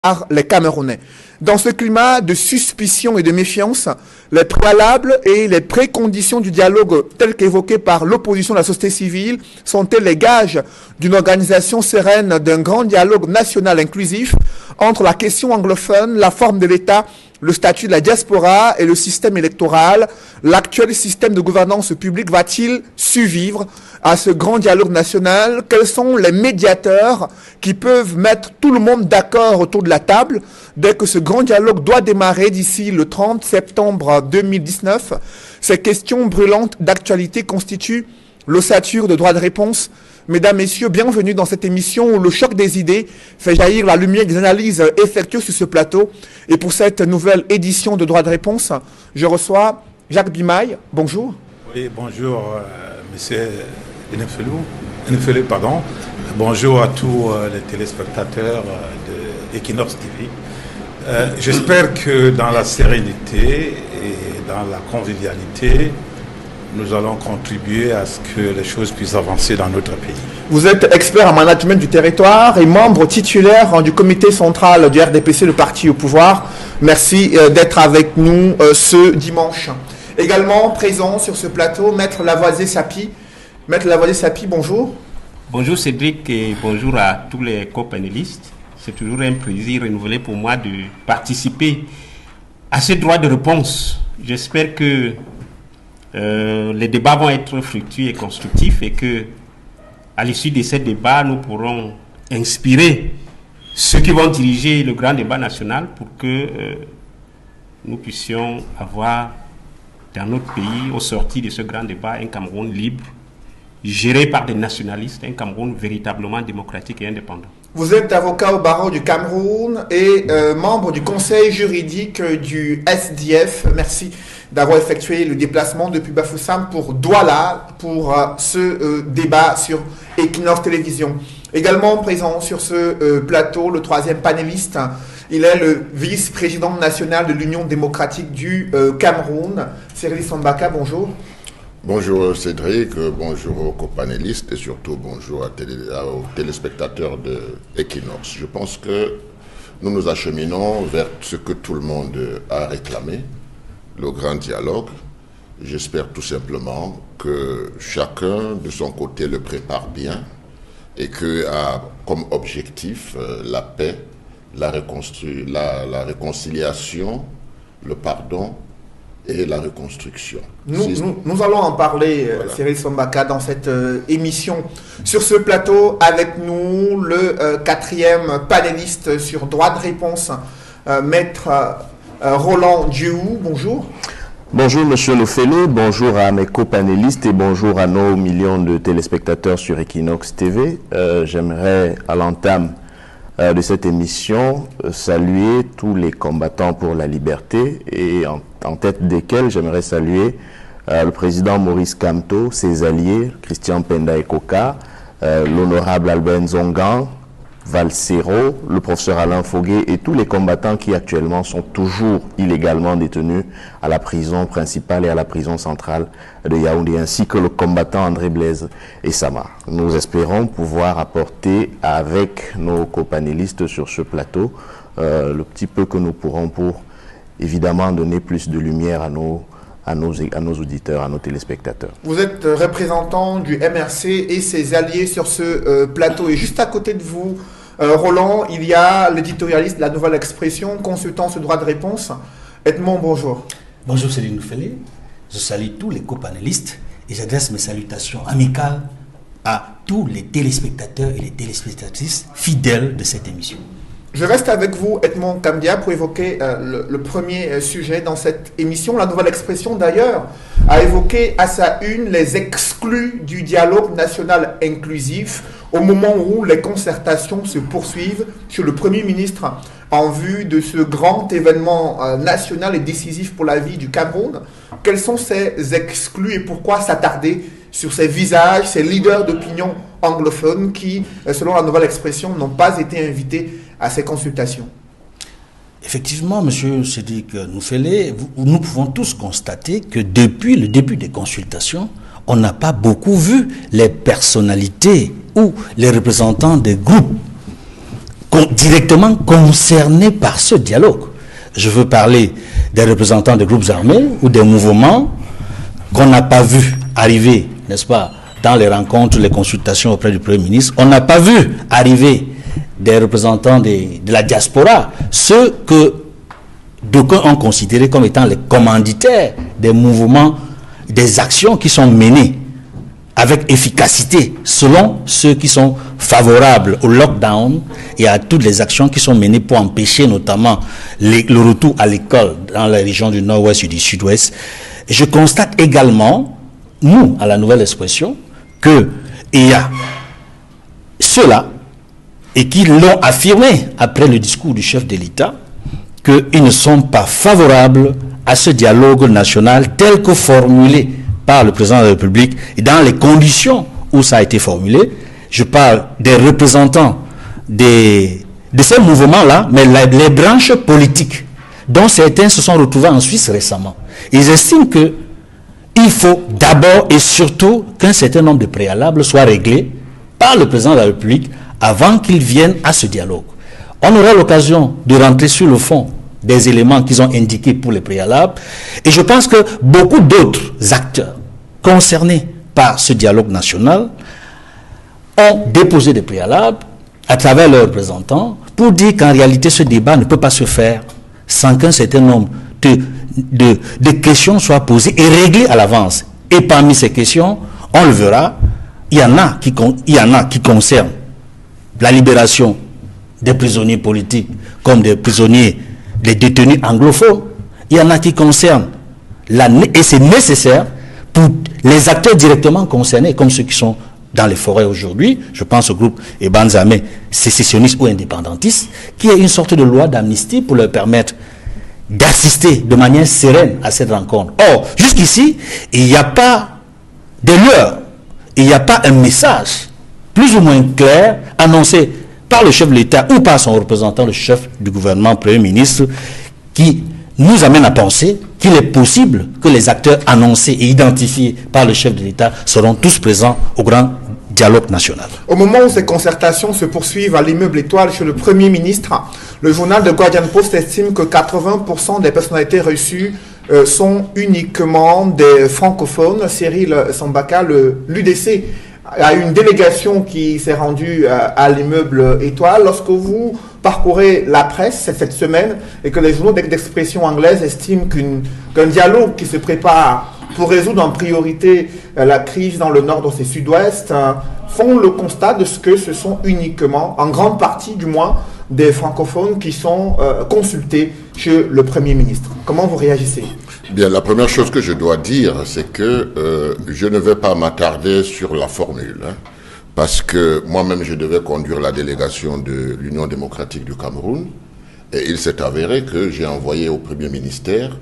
par les Camerounais. Dans ce climat de suspicion et de méfiance, les préalables et les préconditions du dialogue tels qu'évoqués par l'opposition de la société civile sont-elles les gages d'une organisation sereine d'un grand dialogue national inclusif entre la question anglophone, la forme de l'État, le statut de la diaspora et le système électoral? L'actuel système de gouvernance publique va-t-il survivre à ce grand dialogue national? Quels sont les médiateurs qui peuvent mettre tout le monde d'accord autour de la table dès que ce grand dialogue doit démarrer d'ici le 30 septembre 2019? Ces questions brûlantes d'actualité constituent l'ossature de droit de réponse. Mesdames, Messieurs, bienvenue dans cette émission où le choc des idées fait jaillir la lumière des analyses effectuées sur ce plateau. Et pour cette nouvelle édition de Droit de réponse, je reçois Jacques Bimaille. Bonjour. Oui, bonjour, monsieur Nefele, pardon. Bonjour à tous les téléspectateurs de Equinox TV. J'espère que dans la sérénité et dans la convivialité, nous allons contribuer à ce que les choses puissent avancer dans notre pays. Vous êtes expert en management du territoire et membre titulaire du comité central du RDPC, le parti au pouvoir. Merci d'être avec nous ce dimanche. Également présent sur ce plateau, Maître Lavoisier-Sapi. Maître Lavoisier-Sapi, bonjour. Bonjour Cédric et bonjour à tous les co-panélistes. C'est toujours un plaisir renouvelé pour moi de participer à ce droit de réponse. J'espère que les débats vont être fructueux et constructifs et que, à l'issue de ces débats, nous pourrons inspirer ceux qui vont diriger le grand débat national pour que nous puissions avoir dans notre pays, au sortir de ce grand débat, un Cameroun libre, géré par des nationalistes, un Cameroun véritablement démocratique et indépendant. Vous êtes avocat au barreau du Cameroun et membre du conseil juridique du SDF. Merci d'avoir effectué le déplacement depuis Bafoussam pour Douala pour ce débat sur Equinox Télévision. Également présent sur ce plateau, le troisième panéliste, il est le vice-président national de l'Union démocratique du Cameroun, Cyril Sambaka, bonjour. Bonjour Cédric, bonjour aux copanélistes et surtout bonjour aux téléspectateurs de Equinox. Je pense que nous nous acheminons vers ce que tout le monde a réclamé, le grand dialogue. J'espère tout simplement que chacun de son côté le prépare bien et que a comme objectif la paix, la réconciliation, le pardon et la reconstruction. Nous allons en parler, voilà. Cyril Sambaka, dans cette émission. Sur ce plateau, avec nous, le quatrième panéliste sur droit de réponse, Maître Roland Diéhou. Bonjour. Bonjour Monsieur Nefele, bonjour à mes co-panélistes et bonjour à nos millions de téléspectateurs sur Equinox TV. J'aimerais, à l'entame de cette émission, saluer tous les combattants pour la liberté et en tête desquels j'aimerais saluer le président Maurice Kamto, ses alliés Christian Penda Ekoka, l'honorable Albert Nzongan, Valsero, le professeur Alain Foguet et tous les combattants qui actuellement sont toujours illégalement détenus à la prison principale et à la prison centrale de Yaoundé, ainsi que le combattant André Blaise et Sama. Nous espérons pouvoir apporter avec nos copanélistes sur ce plateau le petit peu que nous pourrons pour évidemment donner plus de lumière à nos auditeurs, à nos téléspectateurs. Vous êtes représentant du MRC et ses alliés sur ce plateau. Et juste à côté de vous, Roland, il y a l'éditorialiste de la Nouvelle Expression, consultant ce droit de réponse. Edmond, bonjour. Bonjour Céline Noufélé. Je salue tous les copanélistes et j'adresse mes salutations amicales à tous les téléspectateurs et les téléspectatrices fidèles de cette émission. Je reste avec vous, Edmond Kambia, pour évoquer le premier sujet dans cette émission. La Nouvelle Expression, d'ailleurs, a évoqué à sa une les exclus du dialogue national inclusif au moment où les concertations se poursuivent sur le Premier ministre en vue de ce grand événement national et décisif pour la vie du Cameroun. Quels sont ces exclus et pourquoi s'attarder sur ces visages, ces leaders d'opinion anglophones qui, selon la Nouvelle Expression, n'ont pas été invités à ces consultations? Effectivement, monsieur Cédric Noufélé, nous pouvons tous constater que depuis le début des consultations, on n'a pas beaucoup vu les personnalités ou les représentants des groupes directement concernés par ce dialogue. Je veux parler des représentants des groupes armés ou des mouvements qu'on n'a pas vu arriver, n'est-ce pas, dans les rencontres, les consultations auprès du Premier ministre. On n'a pas vu arriver des représentants de la diaspora, ceux que d'aucuns ont considérés comme étant les commanditaires des mouvements, des actions qui sont menées avec efficacité selon ceux qui sont favorables au lockdown et à toutes les actions qui sont menées pour empêcher notamment le retour à l'école dans les régions du nord-ouest et du sud-ouest. Je constate également, nous, à la Nouvelle Expression, qu'il y a ceux-là, et qui l'ont affirmé après le discours du chef de l'État, qu'ils ne sont pas favorables à ce dialogue national tel que formulé par le président de la République et dans les conditions où ça a été formulé. Je parle des représentants de ces mouvements-là, mais les branches politiques, dont certains se sont retrouvés en Suisse récemment. Ils estiment qu'il faut d'abord et surtout qu'un certain nombre de préalables soient réglés par le président de la République avant qu'ils viennent à ce dialogue. On aura l'occasion de rentrer sur le fond des éléments qu'ils ont indiqués pour les préalables. Et je pense que beaucoup d'autres acteurs concernés par ce dialogue national ont déposé des préalables à travers leurs représentants pour dire qu'en réalité ce débat ne peut pas se faire sans qu'un certain nombre de questions soient posées et réglées à l'avance. Et parmi ces questions, on le verra, il y en a qui concernent la libération des prisonniers politiques comme des prisonniers, des détenus anglophones. Il y en a qui concernent, et c'est nécessaire pour les acteurs directement concernés, comme ceux qui sont dans les forêts aujourd'hui, je pense au groupe Ebanzame, sécessionniste ou indépendantiste, qui est une sorte de loi d'amnistie pour leur permettre d'assister de manière sereine à cette rencontre. Or, jusqu'ici, il n'y a pas de lueur, il n'y a pas un message plus ou moins clair annoncé par le chef de l'État ou par son représentant, le chef du gouvernement, Premier ministre, qui nous amène à penser qu'il est possible que les acteurs annoncés et identifiés par le chef de l'État seront tous présents au grand dialogue national. Au moment où ces concertations se poursuivent à l'immeuble Étoile chez le Premier ministre, le journal The Guardian Post estime que 80% des personnalités reçues sont uniquement des francophones. Cyril Sambaka, l'UDC, a une délégation qui s'est rendue à l'immeuble Étoile. Lorsque vous parcourez la presse cette semaine et que les journaux d'expression anglaise estiment qu'un dialogue qui se prépare pour résoudre en priorité la crise dans le nord, dans le sud-ouest, font le constat de ce que ce sont uniquement, en grande partie du moins, des francophones qui sont consultés chez le Premier ministre. Comment vous réagissez ? Bien, la première chose que je dois dire, c'est que je ne vais pas m'attarder sur la formule, parce que moi-même, je devais conduire la délégation de l'Union démocratique du Cameroun, et il s'est avéré que j'ai envoyé au Premier ministère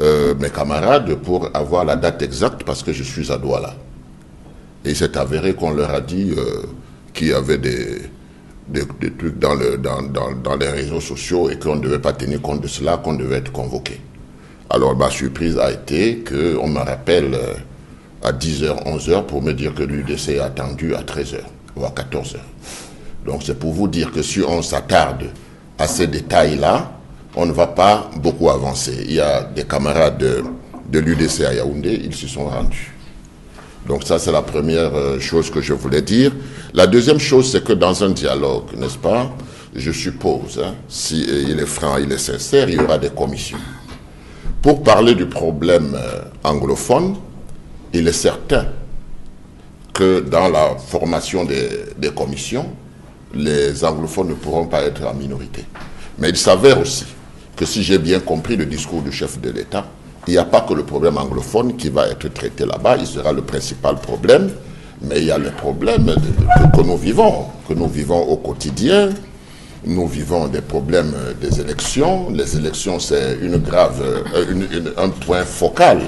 mes camarades pour avoir la date exacte, parce que je suis à Douala. Et il s'est avéré qu'on leur a dit qu'il y avait des trucs dans les réseaux sociaux et qu'on ne devait pas tenir compte de cela, qu'on devait être convoqué. Alors ma surprise a été qu'on me rappelle à 10h, 11h pour me dire que l'UDC est attendu à 13h ou à 14h. Donc c'est pour vous dire que si on s'attarde à ces détails-là, on ne va pas beaucoup avancer. Il y a des camarades de l'UDC à Yaoundé, ils s'y sont rendus. Donc ça, c'est la première chose que je voulais dire. La deuxième chose, c'est que dans un dialogue, n'est-ce pas, je suppose, si il est franc, il est sincère, il y aura des commissions. Pour parler du problème anglophone, il est certain que dans la formation des commissions, les anglophones ne pourront pas être en minorité. Mais il s'avère aussi que si j'ai bien compris le discours du chef de l'État, il n'y a pas que le problème anglophone qui va être traité là-bas, il sera le principal problème, mais il y a le problème que nous vivons au quotidien. Nous vivons des problèmes des élections. Les élections, c'est un point focal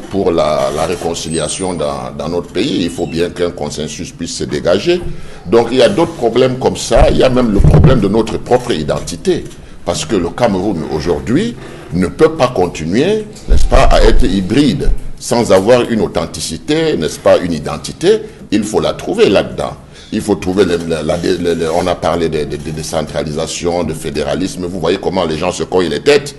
pour la réconciliation dans notre pays. Il faut bien qu'un consensus puisse se dégager. Donc il y a d'autres problèmes comme ça. Il y a même le problème de notre propre identité. Parce que le Cameroun, aujourd'hui, ne peut pas continuer, n'est-ce pas, à être hybride, sans avoir une authenticité, n'est-ce pas, une identité. Il faut la trouver là-dedans. Il faut trouver, on a parlé de décentralisation, de fédéralisme. Vous voyez comment les gens se cognent les têtes.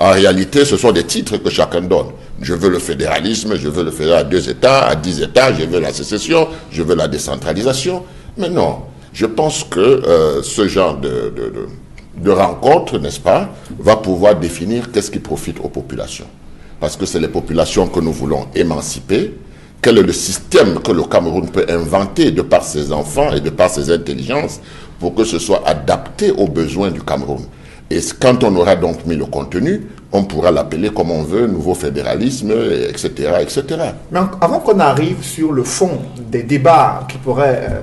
En réalité, ce sont des titres que chacun donne. Je veux le fédéralisme, je veux le fédéral à 2 États, à 10 États, je veux la sécession, je veux la décentralisation. Mais non, je pense que ce genre de rencontre, n'est-ce pas, va pouvoir définir qu'est-ce qui profite aux populations. Parce que c'est les populations que nous voulons émanciper. Quel est le système que le Cameroun peut inventer de par ses enfants et de par ses intelligences pour que ce soit adapté aux besoins du Cameroun. Et quand on aura donc mis le contenu, on pourra l'appeler comme on veut, nouveau fédéralisme, etc., etc. Mais avant qu'on arrive sur le fond des débats qui pourraient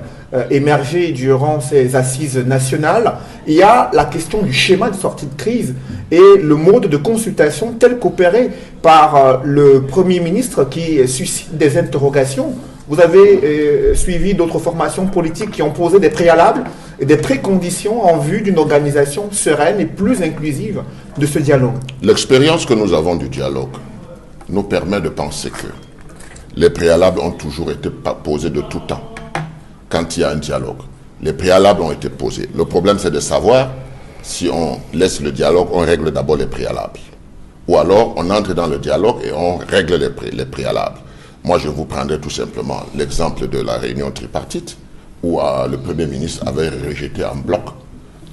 émerger durant ces assises nationales, il y a la question du schéma de sortie de crise et le mode de consultation tel qu'opéré par le Premier ministre qui suscite des interrogations. Vous avez suivi d'autres formations politiques qui ont posé des préalables et des préconditions en vue d'une organisation sereine et plus inclusive de ce dialogue. L'expérience que nous avons du dialogue nous permet de penser que les préalables ont toujours été posés de tout temps. Quand il y a un dialogue, les préalables ont été posés. Le problème, c'est de savoir si on laisse le dialogue, on règle d'abord les préalables. Ou alors, on entre dans le dialogue et on règle les préalables. Moi, je vous prendrai tout simplement l'exemple de la réunion tripartite où le Premier ministre avait rejeté en bloc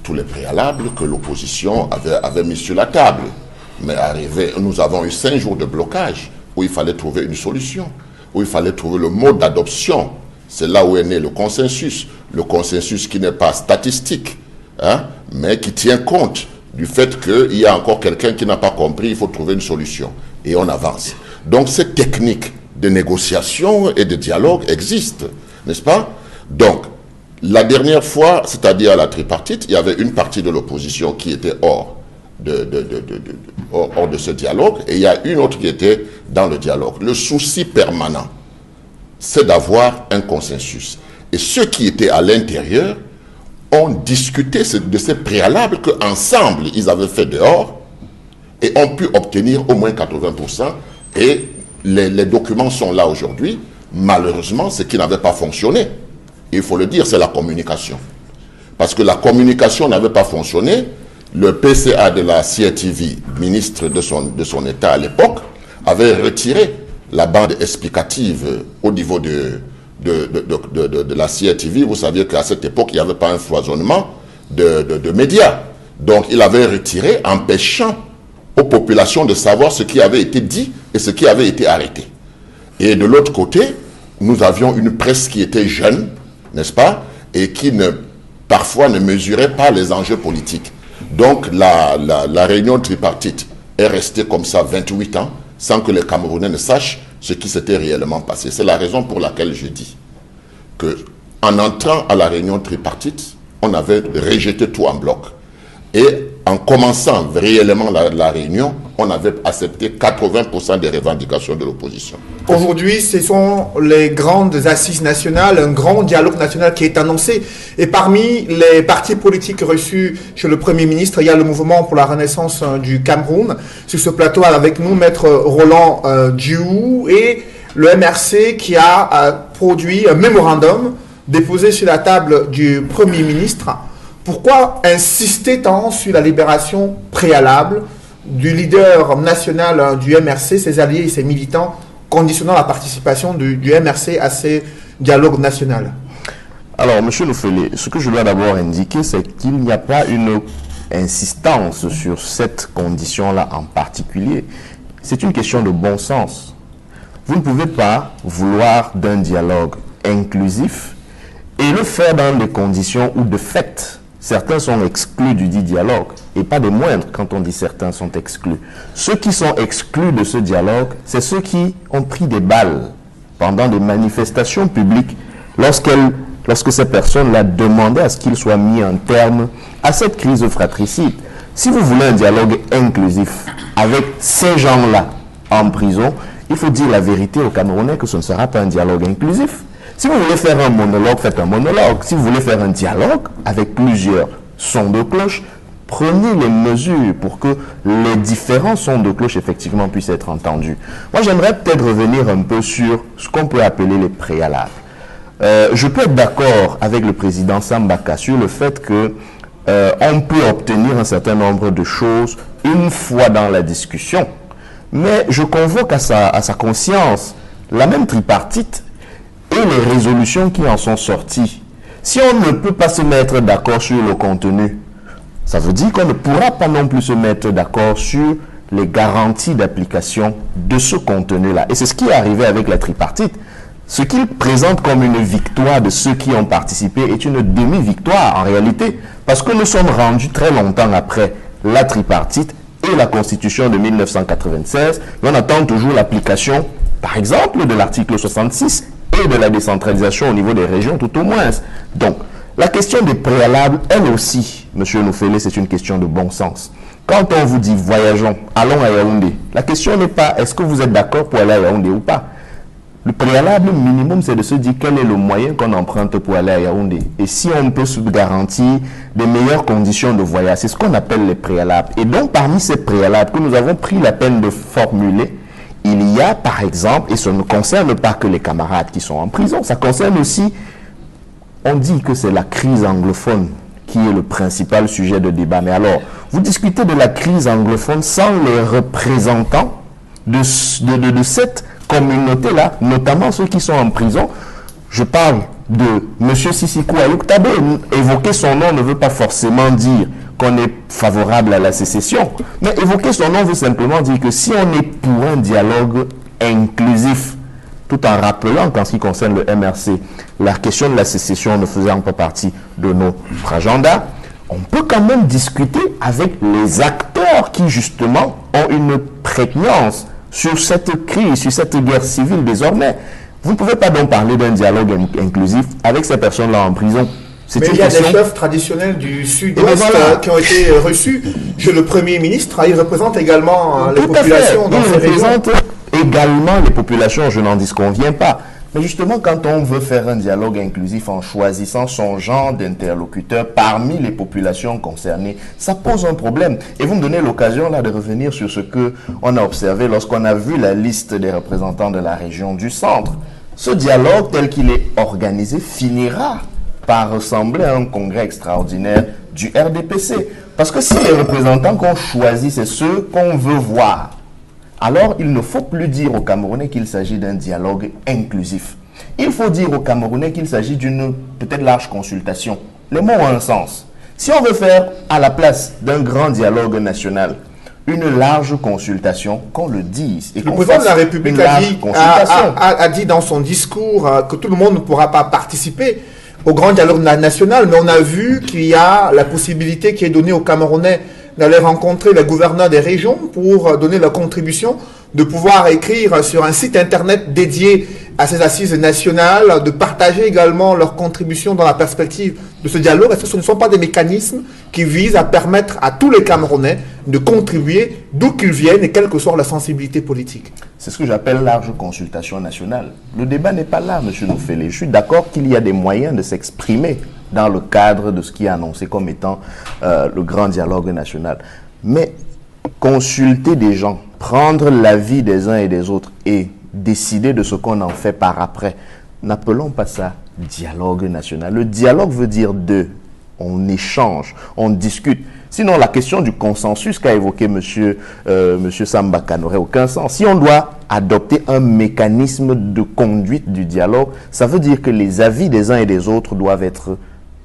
tous les préalables que l'opposition avait mis sur la table. Mais nous avons eu 5 jours de blocage où il fallait trouver une solution, où il fallait trouver le mode d'adoption. C'est là où est né le consensus qui n'est pas statistique, hein, mais qui tient compte du fait qu'il y a encore quelqu'un qui n'a pas compris, il faut trouver une solution. Et on avance. Donc cette technique de négociation et de dialogue existe, n'est-ce pas? Donc, la dernière fois, c'est-à-dire à la tripartite, il y avait une partie de l'opposition qui était hors de ce dialogue, et il y a une autre qui était dans le dialogue. Le souci permanent, c'est d'avoir un consensus. Et ceux qui étaient à l'intérieur ont discuté de ces préalables qu'ensemble, ils avaient fait dehors, et ont pu obtenir au moins 80%, et les documents sont là aujourd'hui. Malheureusement, ce qui n'avait pas fonctionné, il faut le dire, c'est la communication. Parce que la communication n'avait pas fonctionné. Le PCA de la CITV, ministre de son État à l'époque, avait retiré la bande explicative au niveau de la CITV. Vous saviez qu'à cette époque, il n'y avait pas un foisonnement de médias. Donc, il avait retiré, empêchant aux populations de savoir ce qui avait été dit et ce qui avait été arrêté. Et de l'autre côté, nous avions une presse qui était jeune, n'est-ce pas, et qui parfois ne mesurait pas les enjeux politiques. Donc la réunion tripartite est restée comme ça 28 ans, sans que les Camerounais ne sachent ce qui s'était réellement passé. C'est la raison pour laquelle je dis qu'en entrant à la réunion tripartite, on avait rejeté tout en bloc. Et en commençant réellement la réunion, on avait accepté 80% des revendications de l'opposition. Aujourd'hui, ce sont les grandes assises nationales, un grand dialogue national qui est annoncé. Et parmi les partis politiques reçus chez le Premier ministre, il y a le Mouvement pour la Renaissance du Cameroun. Sur ce plateau, avec nous, Maître Roland Djiou et le MRC qui a produit un mémorandum déposé sur la table du Premier ministre. Pourquoi insister tant sur la libération préalable du leader national du MRC, ses alliés et ses militants, conditionnant la participation du MRC à ces dialogues nationaux? Alors, M. Lofele, ce que je dois d'abord indiquer, c'est qu'il n'y a pas une insistance sur cette condition-là en particulier. C'est une question de bon sens. Vous ne pouvez pas vouloir d'un dialogue inclusif et le faire dans des conditions où, de fait, certains sont exclus du dit dialogue, et pas des moindres quand on dit certains sont exclus. Ceux qui sont exclus de ce dialogue, c'est ceux qui ont pris des balles pendant des manifestations publiques lorsque ces personnes-là demandaient à ce qu'il soit mis un terme à cette crise fratricide. Si vous voulez un dialogue inclusif avec ces gens-là en prison, il faut dire la vérité aux Camerounais que ce ne sera pas un dialogue inclusif. Si vous voulez faire un monologue, faites un monologue. Si vous voulez faire un dialogue avec plusieurs sons de cloche, prenez les mesures pour que les différents sons de cloche effectivement puissent être entendus. Moi, j'aimerais peut-être revenir un peu sur ce qu'on peut appeler les préalables. Je peux être d'accord avec le président Sambaka sur le fait que on peut obtenir un certain nombre de choses une fois dans la discussion, mais je convoque à sa conscience la même tripartite et les résolutions qui en sont sorties. Si on ne peut pas se mettre d'accord sur le contenu, ça veut dire qu'on ne pourra pas non plus se mettre d'accord sur les garanties d'application de ce contenu-là. Et c'est ce qui est arrivé avec la tripartite. Ce qu'il présente comme une victoire de ceux qui ont participé est une demi-victoire en réalité, parce que nous sommes rendus très longtemps après la tripartite et la Constitution de 1996, et on attend toujours l'application, par exemple, de l'article 66 et de la décentralisation au niveau des régions, tout au moins. Donc, la question des préalables, elle aussi, Monsieur Nofélé, c'est une question de bon sens. Quand on vous dit voyageons, allons à Yaoundé, la question n'est pas est-ce que vous êtes d'accord pour aller à Yaoundé ou pas. Le préalable minimum, c'est de se dire quel est le moyen qu'on emprunte pour aller à Yaoundé. Et si on peut se garantir des meilleures conditions de voyage, c'est ce qu'on appelle les préalables. Et donc, parmi ces préalables que nous avons pris la peine de formuler, il y a, par exemple, et ça ne concerne pas que les camarades qui sont en prison, ça concerne aussi, on dit que c'est la crise anglophone qui est le principal sujet de débat. Mais alors, vous discutez de la crise anglophone sans les représentants de cette communauté-là, notamment ceux qui sont en prison. Je parle de M. Sissiko Ayuk Tabé. Évoquer son nom ne veut pas forcément dire qu'on est favorable à la sécession, mais évoquer son nom veut simplement dire que si on est pour un dialogue inclusif, tout en rappelant qu'en ce qui concerne le MRC, la question de la sécession ne faisant pas partie de notre agenda, on peut quand même discuter avec les acteurs qui justement ont une prégnance sur cette crise, sur cette guerre civile désormais. Vous ne pouvez pas donc parler d'un dialogue inclusif avec ces personnes-là en prison. Mais il y a des chefs traditionnels du Sud-Ouest qui ont été reçus chez le Premier ministre. Ils représentent également les populations dans ces régions. Ils représentent également les populations, je n'en disconviens pas. Mais justement, quand on veut faire un dialogue inclusif en choisissant son genre d'interlocuteur parmi les populations concernées, ça pose un problème. Et vous me donnez l'occasion là de revenir sur ce qu'on a observé lorsqu'on a vu la liste des représentants de la région du centre. Ce dialogue tel qu'il est organisé finira par ressembler à un congrès extraordinaire du RDPC. Parce que si les représentants qu'on choisit, c'est ceux qu'on veut voir, alors il ne faut plus dire aux Camerounais qu'il s'agit d'un dialogue inclusif. Il faut dire aux Camerounais qu'il s'agit d'une peut-être large consultation. Les mots ont un sens. Si on veut faire à la place d'un grand dialogue national une large consultation, qu'on le dise. Et le président de la République a dit dans son discours que tout le monde ne pourra pas participer au grand dialogue national, mais on a vu qu'il y a la possibilité qui est donnée aux Camerounais d'aller rencontrer les gouverneurs des régions pour donner leur contribution, de pouvoir écrire sur un site internet dédié à ces assises nationales, de partager également leurs contributions dans la perspective de ce dialogue. Est-ce que ce ne sont pas des mécanismes qui visent à permettre à tous les Camerounais de contribuer d'où qu'ils viennent et quelle que soit la sensibilité politique? C'est ce que j'appelle large consultation nationale. Le débat n'est pas là, M. Nofélé. Je suis d'accord qu'il y a des moyens de s'exprimer dans le cadre de ce qui est annoncé comme étant le grand dialogue national. Mais consulter des gens, prendre l'avis des uns et des autres et décider de ce qu'on en fait par après, n'appelons pas ça dialogue national. Le dialogue veut dire deux. On échange, on discute. Sinon, la question du consensus qu'a évoqué monsieur Sambaka n'aurait aucun sens. Si on doit adopter un mécanisme de conduite du dialogue, ça veut dire que les avis des uns et des autres doivent être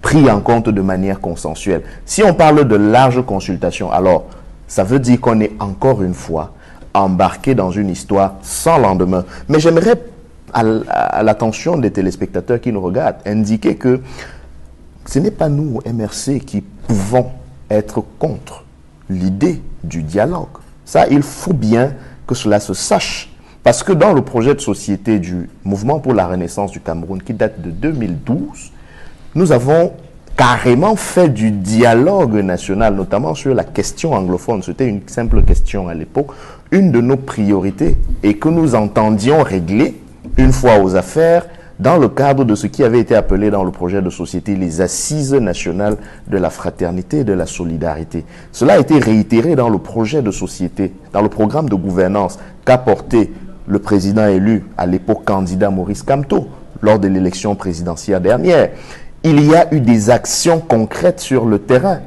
pris en compte de manière consensuelle. Si on parle de large consultation, alors ça veut dire qu'on est encore une fois embarqué dans une histoire sans lendemain. Mais j'aimerais, à l'attention des téléspectateurs qui nous regardent, indiquer que ce n'est pas nous, MRC, qui pouvons être contre l'idée du dialogue. Ça, il faut bien que cela se sache. Parce que dans le projet de société du Mouvement pour la Renaissance du Cameroun, qui date de 2012, nous avons carrément fait du dialogue national, notamment sur la question anglophone. C'était une simple question à l'époque, une de nos priorités, et que nous entendions régler une fois aux affaires dans le cadre de ce qui avait été appelé dans le projet de société les assises nationales de la fraternité et de la solidarité. Cela a été réitéré dans le projet de société, dans le programme de gouvernance qu'a porté le président élu, à l'époque candidat Maurice Kamto, lors de l'élection présidentielle dernière. Il y a eu des actions concrètes sur le terrain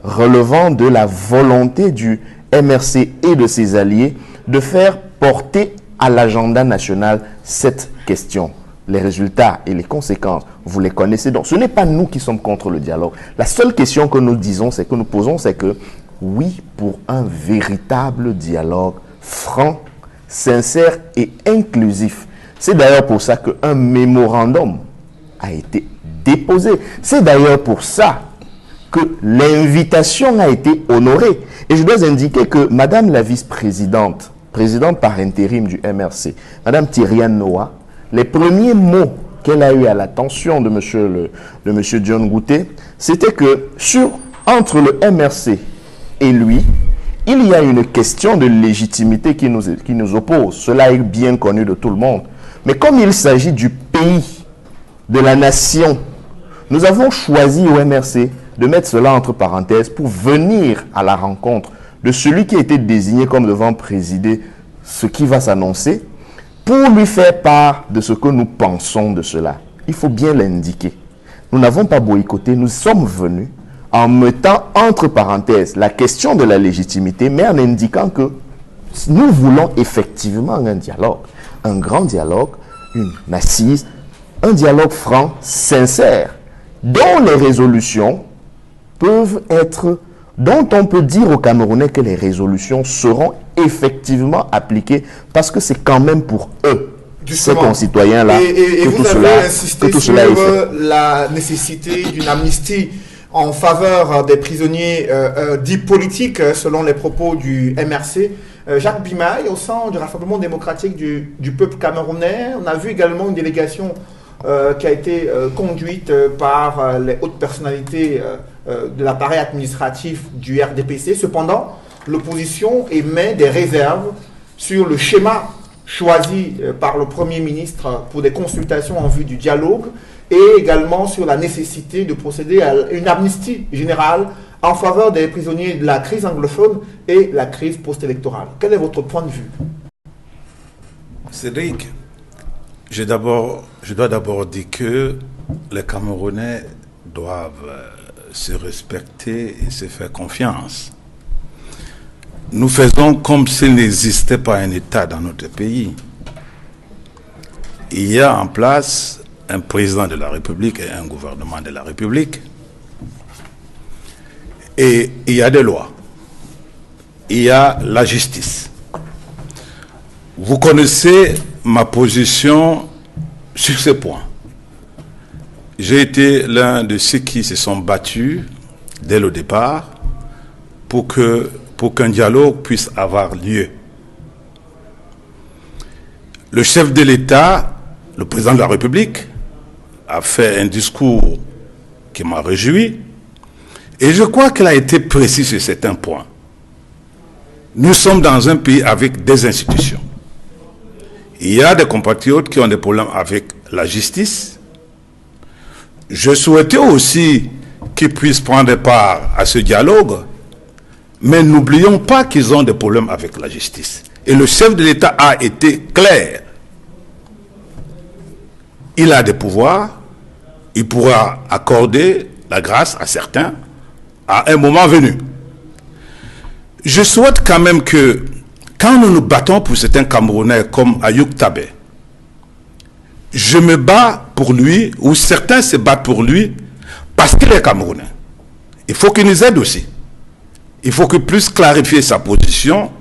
relevant de la volonté du MRC et de ses alliés de faire porter à l'agenda national cette question. Les résultats et les conséquences, vous les connaissez. Donc, ce n'est pas nous qui sommes contre le dialogue. La seule question que nous disons, c'est que nous posons, c'est que oui, pour un véritable dialogue franc, sincère et inclusif. C'est d'ailleurs pour ça qu'un mémorandum a été déposé. C'est d'ailleurs pour ça que l'invitation a été honorée. Et je dois indiquer que Madame la vice-présidente, présidente par intérim du MRC, Madame Thériane Noah, les premiers mots qu'elle a eu à l'attention de monsieur John Gouté, c'était que entre le MRC et lui, il y a une question de légitimité qui nous oppose. Cela est bien connu de tout le monde. Mais comme il s'agit du pays, de la nation, nous avons choisi au MRC de mettre cela entre parenthèses pour venir à la rencontre de celui qui a été désigné comme devant présider ce qui va s'annoncer, pour lui faire part de ce que nous pensons de cela. Il faut bien l'indiquer. Nous n'avons pas boycotté, nous sommes venus en mettant entre parenthèses la question de la légitimité, mais en indiquant que nous voulons effectivement un dialogue, un grand dialogue, une assise, un dialogue franc, sincère, dont les résolutions peuvent être, dont on peut dire aux Camerounais que les résolutions seront effectivement appliquées, parce que c'est quand même pour eux, ces concitoyens-là, que tout cela est fait. La nécessité d'une amnistie en faveur des prisonniers dits politiques, selon les propos du MRC. Jacques Bimaille, au sein du Rassemblement démocratique du peuple camerounais, on a vu également une délégation qui a été conduite par les hautes personnalités de l'appareil administratif du RDPC. Cependant, l'opposition émet des réserves sur le schéma choisi par le Premier ministre pour des consultations en vue du dialogue et également sur la nécessité de procéder à une amnistie générale en faveur des prisonniers de la crise anglophone et la crise post-électorale. Quel est votre point de vue? Cédric, je dois d'abord dire que les Camerounais doivent se respecter et se faire confiance. Nous faisons comme s'il n'existait pas un État dans notre pays. Il y a en place un président de la République et un gouvernement de la République. Et il y a des lois. Il y a la justice. Vous connaissez ma position sur ce point. J'ai été l'un de ceux qui se sont battus dès le départ pour qu'un dialogue puisse avoir lieu. Le chef de l'État, le président de la République, a fait un discours qui m'a réjoui et je crois qu'il a été précis sur certains points. Nous sommes dans un pays avec des institutions. Il y a des compatriotes qui ont des problèmes avec la justice. Je souhaitais aussi qu'ils puissent prendre part à ce dialogue, mais n'oublions pas qu'ils ont des problèmes avec la justice. Et le chef de l'État a été clair. Il a des pouvoirs, il pourra accorder la grâce à certains à un moment venu. Je souhaite quand même que, quand nous nous battons pour certains Camerounais comme Ayoub Tabé, je me bats pour lui, ou certains se battent pour lui, parce qu'il est Camerounais. Il faut qu'il nous aide aussi. Il faut qu'il puisse clarifier sa position,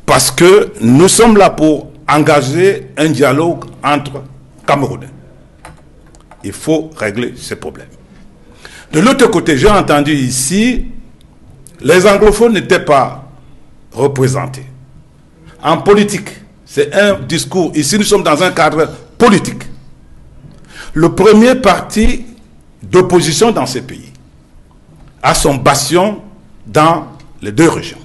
parce que nous sommes là pour engager un dialogue entre Camerounais. Il faut régler ces problèmes. De l'autre côté, j'ai entendu ici, les anglophones n'étaient pas représentés. En politique, c'est un discours. Ici, nous sommes dans un cadre politique. Le premier parti d'opposition dans ce pays a son bastion dans les deux régions.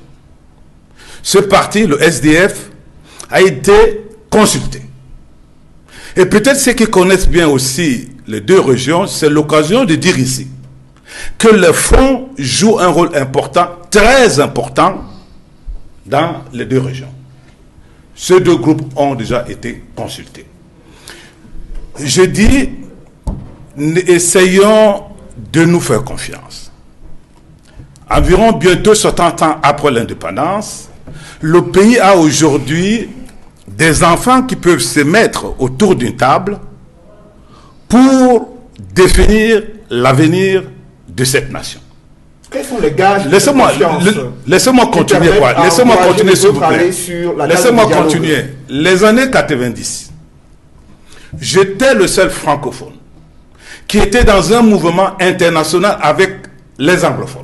Ce parti, le SDF, a été consulté. Et peut-être ceux qui connaissent bien aussi les deux régions, c'est l'occasion de dire ici que le fonds joue un rôle important, très important, dans les deux régions. Ces deux groupes ont déjà été consultés. Je dis, essayons de nous faire confiance. Environ bientôt 60 ans après l'indépendance, le pays a aujourd'hui des enfants qui peuvent se mettre autour d'une table pour définir l'avenir de cette nation. Quels sont les gages de Laissez-moi continuer, quoi. Laissez-moi continuer, s'il vous plaît. Laissez-moi continuer. Les années 90, j'étais le seul francophone qui était dans un mouvement international avec les anglophones.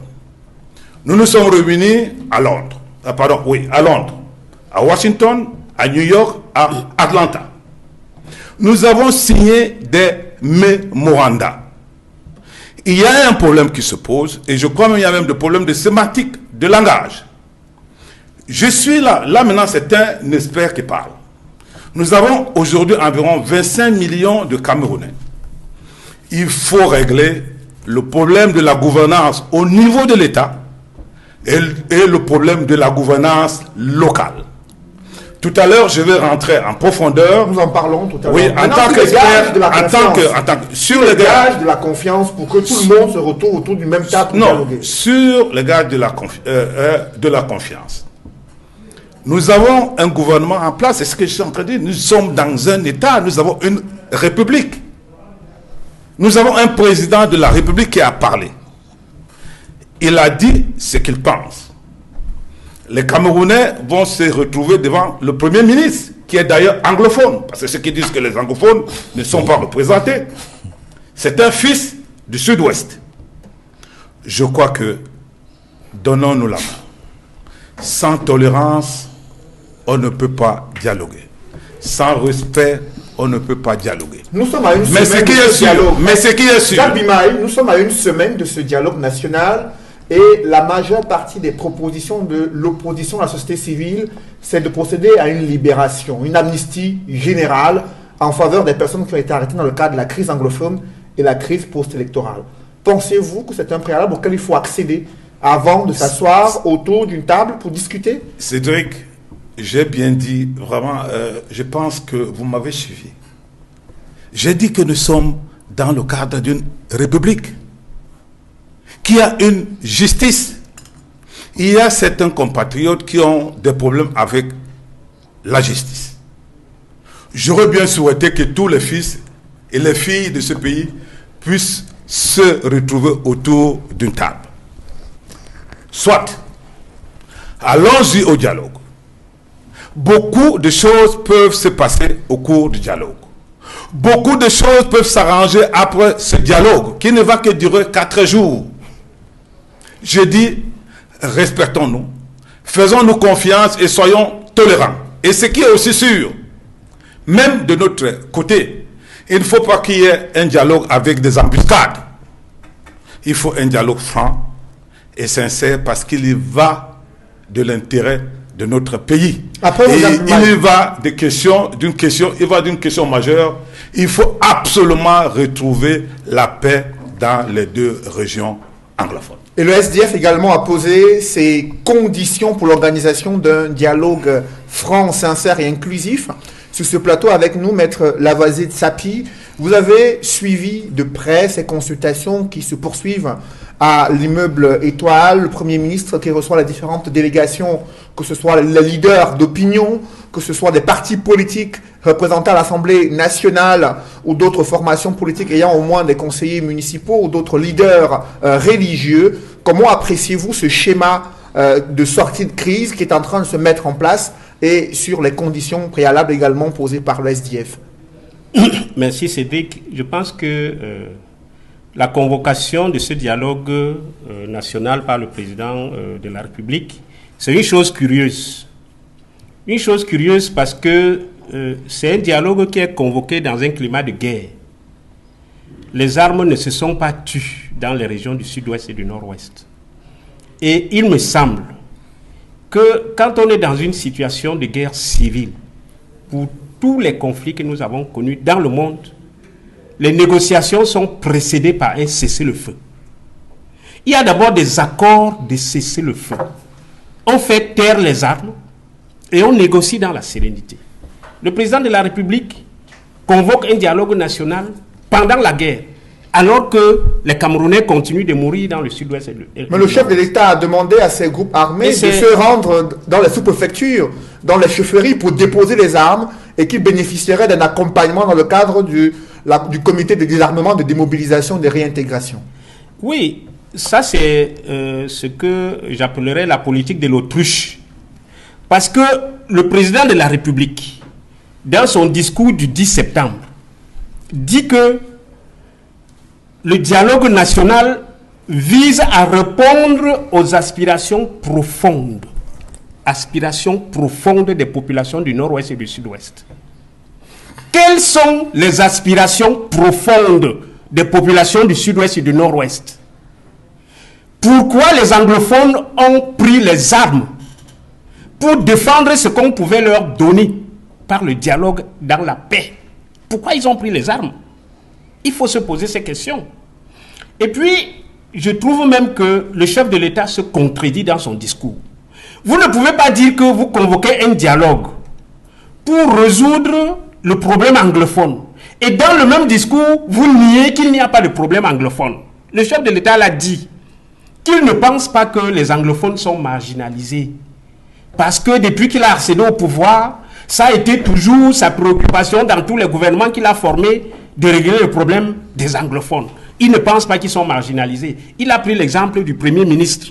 Nous nous sommes réunis à Londres. À Londres, à Washington, à New York, à Atlanta. Nous avons signé des mémorandums. Il y a un problème qui se pose, et je crois même qu'il y a même des problèmes de sémantique, de langage. Je suis là maintenant c'est un expert qui parle. Nous avons aujourd'hui environ 25 millions de Camerounais. Il faut régler le problème de la gouvernance au niveau de l'État et le problème de la gouvernance locale. Tout à l'heure, je vais rentrer en profondeur. Nous en parlons tout à l'heure. Oui, en tant qu'expert, sur les gages de la confiance pour que tout le monde se retrouve autour du même table pour dialoguer. Sur les gages de la confiance. Nous avons un gouvernement en place, c'est ce que je suis en train de dire. Nous sommes dans un État, nous avons une République. Nous avons un président de la République qui a parlé. Il a dit ce qu'il pense. Les Camerounais vont se retrouver devant le Premier ministre, qui est d'ailleurs anglophone, parce que ceux qui disent que les anglophones ne sont pas représentés, c'est un fils du Sud-Ouest. Je crois que donnons-nous la main. Sans tolérance, on ne peut pas dialoguer. Sans respect, on ne peut pas dialoguer. Nous sommes à une semaine de ce dialogue. Mais ce qui est sûr. Nous sommes à une semaine de ce dialogue national. Et la majeure partie des propositions de l'opposition à la société civile, c'est de procéder à une libération, une amnistie générale en faveur des personnes qui ont été arrêtées dans le cadre de la crise anglophone et la crise post-électorale. Pensez-vous que c'est un préalable auquel il faut accéder avant de s'asseoir autour d'une table pour discuter? Cédric, j'ai bien dit, vraiment, je pense que vous m'avez suivi. J'ai dit que nous sommes dans le cadre d'une république qui a une justice. Il y a certains compatriotes qui ont des problèmes avec la justice. J'aurais bien souhaité que tous les fils et les filles de ce pays puissent se retrouver autour d'une table. Soit, allons-y au dialogue. Beaucoup de choses peuvent se passer au cours du dialogue. Beaucoup de choses peuvent s'arranger après ce dialogue, qui ne va que durer 4 jours. Je dis, respectons-nous, faisons-nous confiance et soyons tolérants. Et ce qui est aussi sûr, même de notre côté, il ne faut pas qu'il y ait un dialogue avec des embuscades. Il faut un dialogue franc et sincère parce qu'il y va de l'intérêt de notre pays. Il y va d'une question majeure. Il faut absolument retrouver la paix dans les 2 régions anglophones. Et le SDF également a posé ses conditions pour l'organisation d'un dialogue franc, sincère et inclusif. Sur ce plateau avec nous, Maître Lavoisier Tsapi, vous avez suivi de près ces consultations qui se poursuivent à l'immeuble Étoile, le Premier ministre qui reçoit les différentes délégations, que ce soit les leaders d'opinion, que ce soit des partis politiques représentés à l'Assemblée nationale ou d'autres formations politiques ayant au moins des conseillers municipaux ou d'autres leaders religieux. Comment appréciez-vous ce schéma de sortie de crise qui est en train de se mettre en place et sur les conditions préalables également posées par le SDF? Merci Cédric. Je pense que la convocation de ce dialogue national par le président de la République, c'est une chose curieuse. Une chose curieuse parce que c'est un dialogue qui est convoqué dans un climat de guerre. Les armes ne se sont pas tues dans les régions du sud-ouest et du nord-ouest. Et il me semble que quand on est dans une situation de guerre civile, pour tous les conflits que nous avons connus dans le monde, les négociations sont précédées par un cessez-le-feu. Il y a d'abord des accords de cessez-le-feu. On fait taire les armes et on négocie dans la sérénité. Le président de la République convoque un dialogue national pendant la guerre, alors que les Camerounais continuent de mourir dans le sud-ouest. Mais le chef de l'État a demandé à ces groupes armés de se rendre dans les sous-préfectures, dans les chefferies pour déposer les armes et qu'ils bénéficieraient d'un accompagnement dans le cadre du comité de désarmement, de démobilisation, de réintégration. Oui, ça c'est ce que j'appellerais la politique de l'autruche. Parce que le président de la République, dans son discours du 10 septembre, dit que le dialogue national vise à répondre aux aspirations profondes des populations du nord-ouest et du sud-ouest. Quelles sont les aspirations profondes des populations du sud-ouest et du nord-ouest? Pourquoi les anglophones ont pris les armes pour défendre ce qu'on pouvait leur donner par le dialogue dans la paix? Pourquoi ils ont pris les armes? Il faut se poser ces questions. Et puis, je trouve même que le chef de l'État se contredit dans son discours. Vous ne pouvez pas dire que vous convoquez un dialogue pour résoudre le problème anglophone. Et dans le même discours, vous niez qu'il n'y a pas de problème anglophone. Le chef de l'État l'a dit, qu'il ne pense pas que les anglophones sont marginalisés. Parce que depuis qu'il a accédé au pouvoir, ça a été toujours sa préoccupation dans tous les gouvernements qu'il a formés de régler le problème des anglophones. Il ne pense pas qu'ils sont marginalisés. Il a pris l'exemple du Premier ministre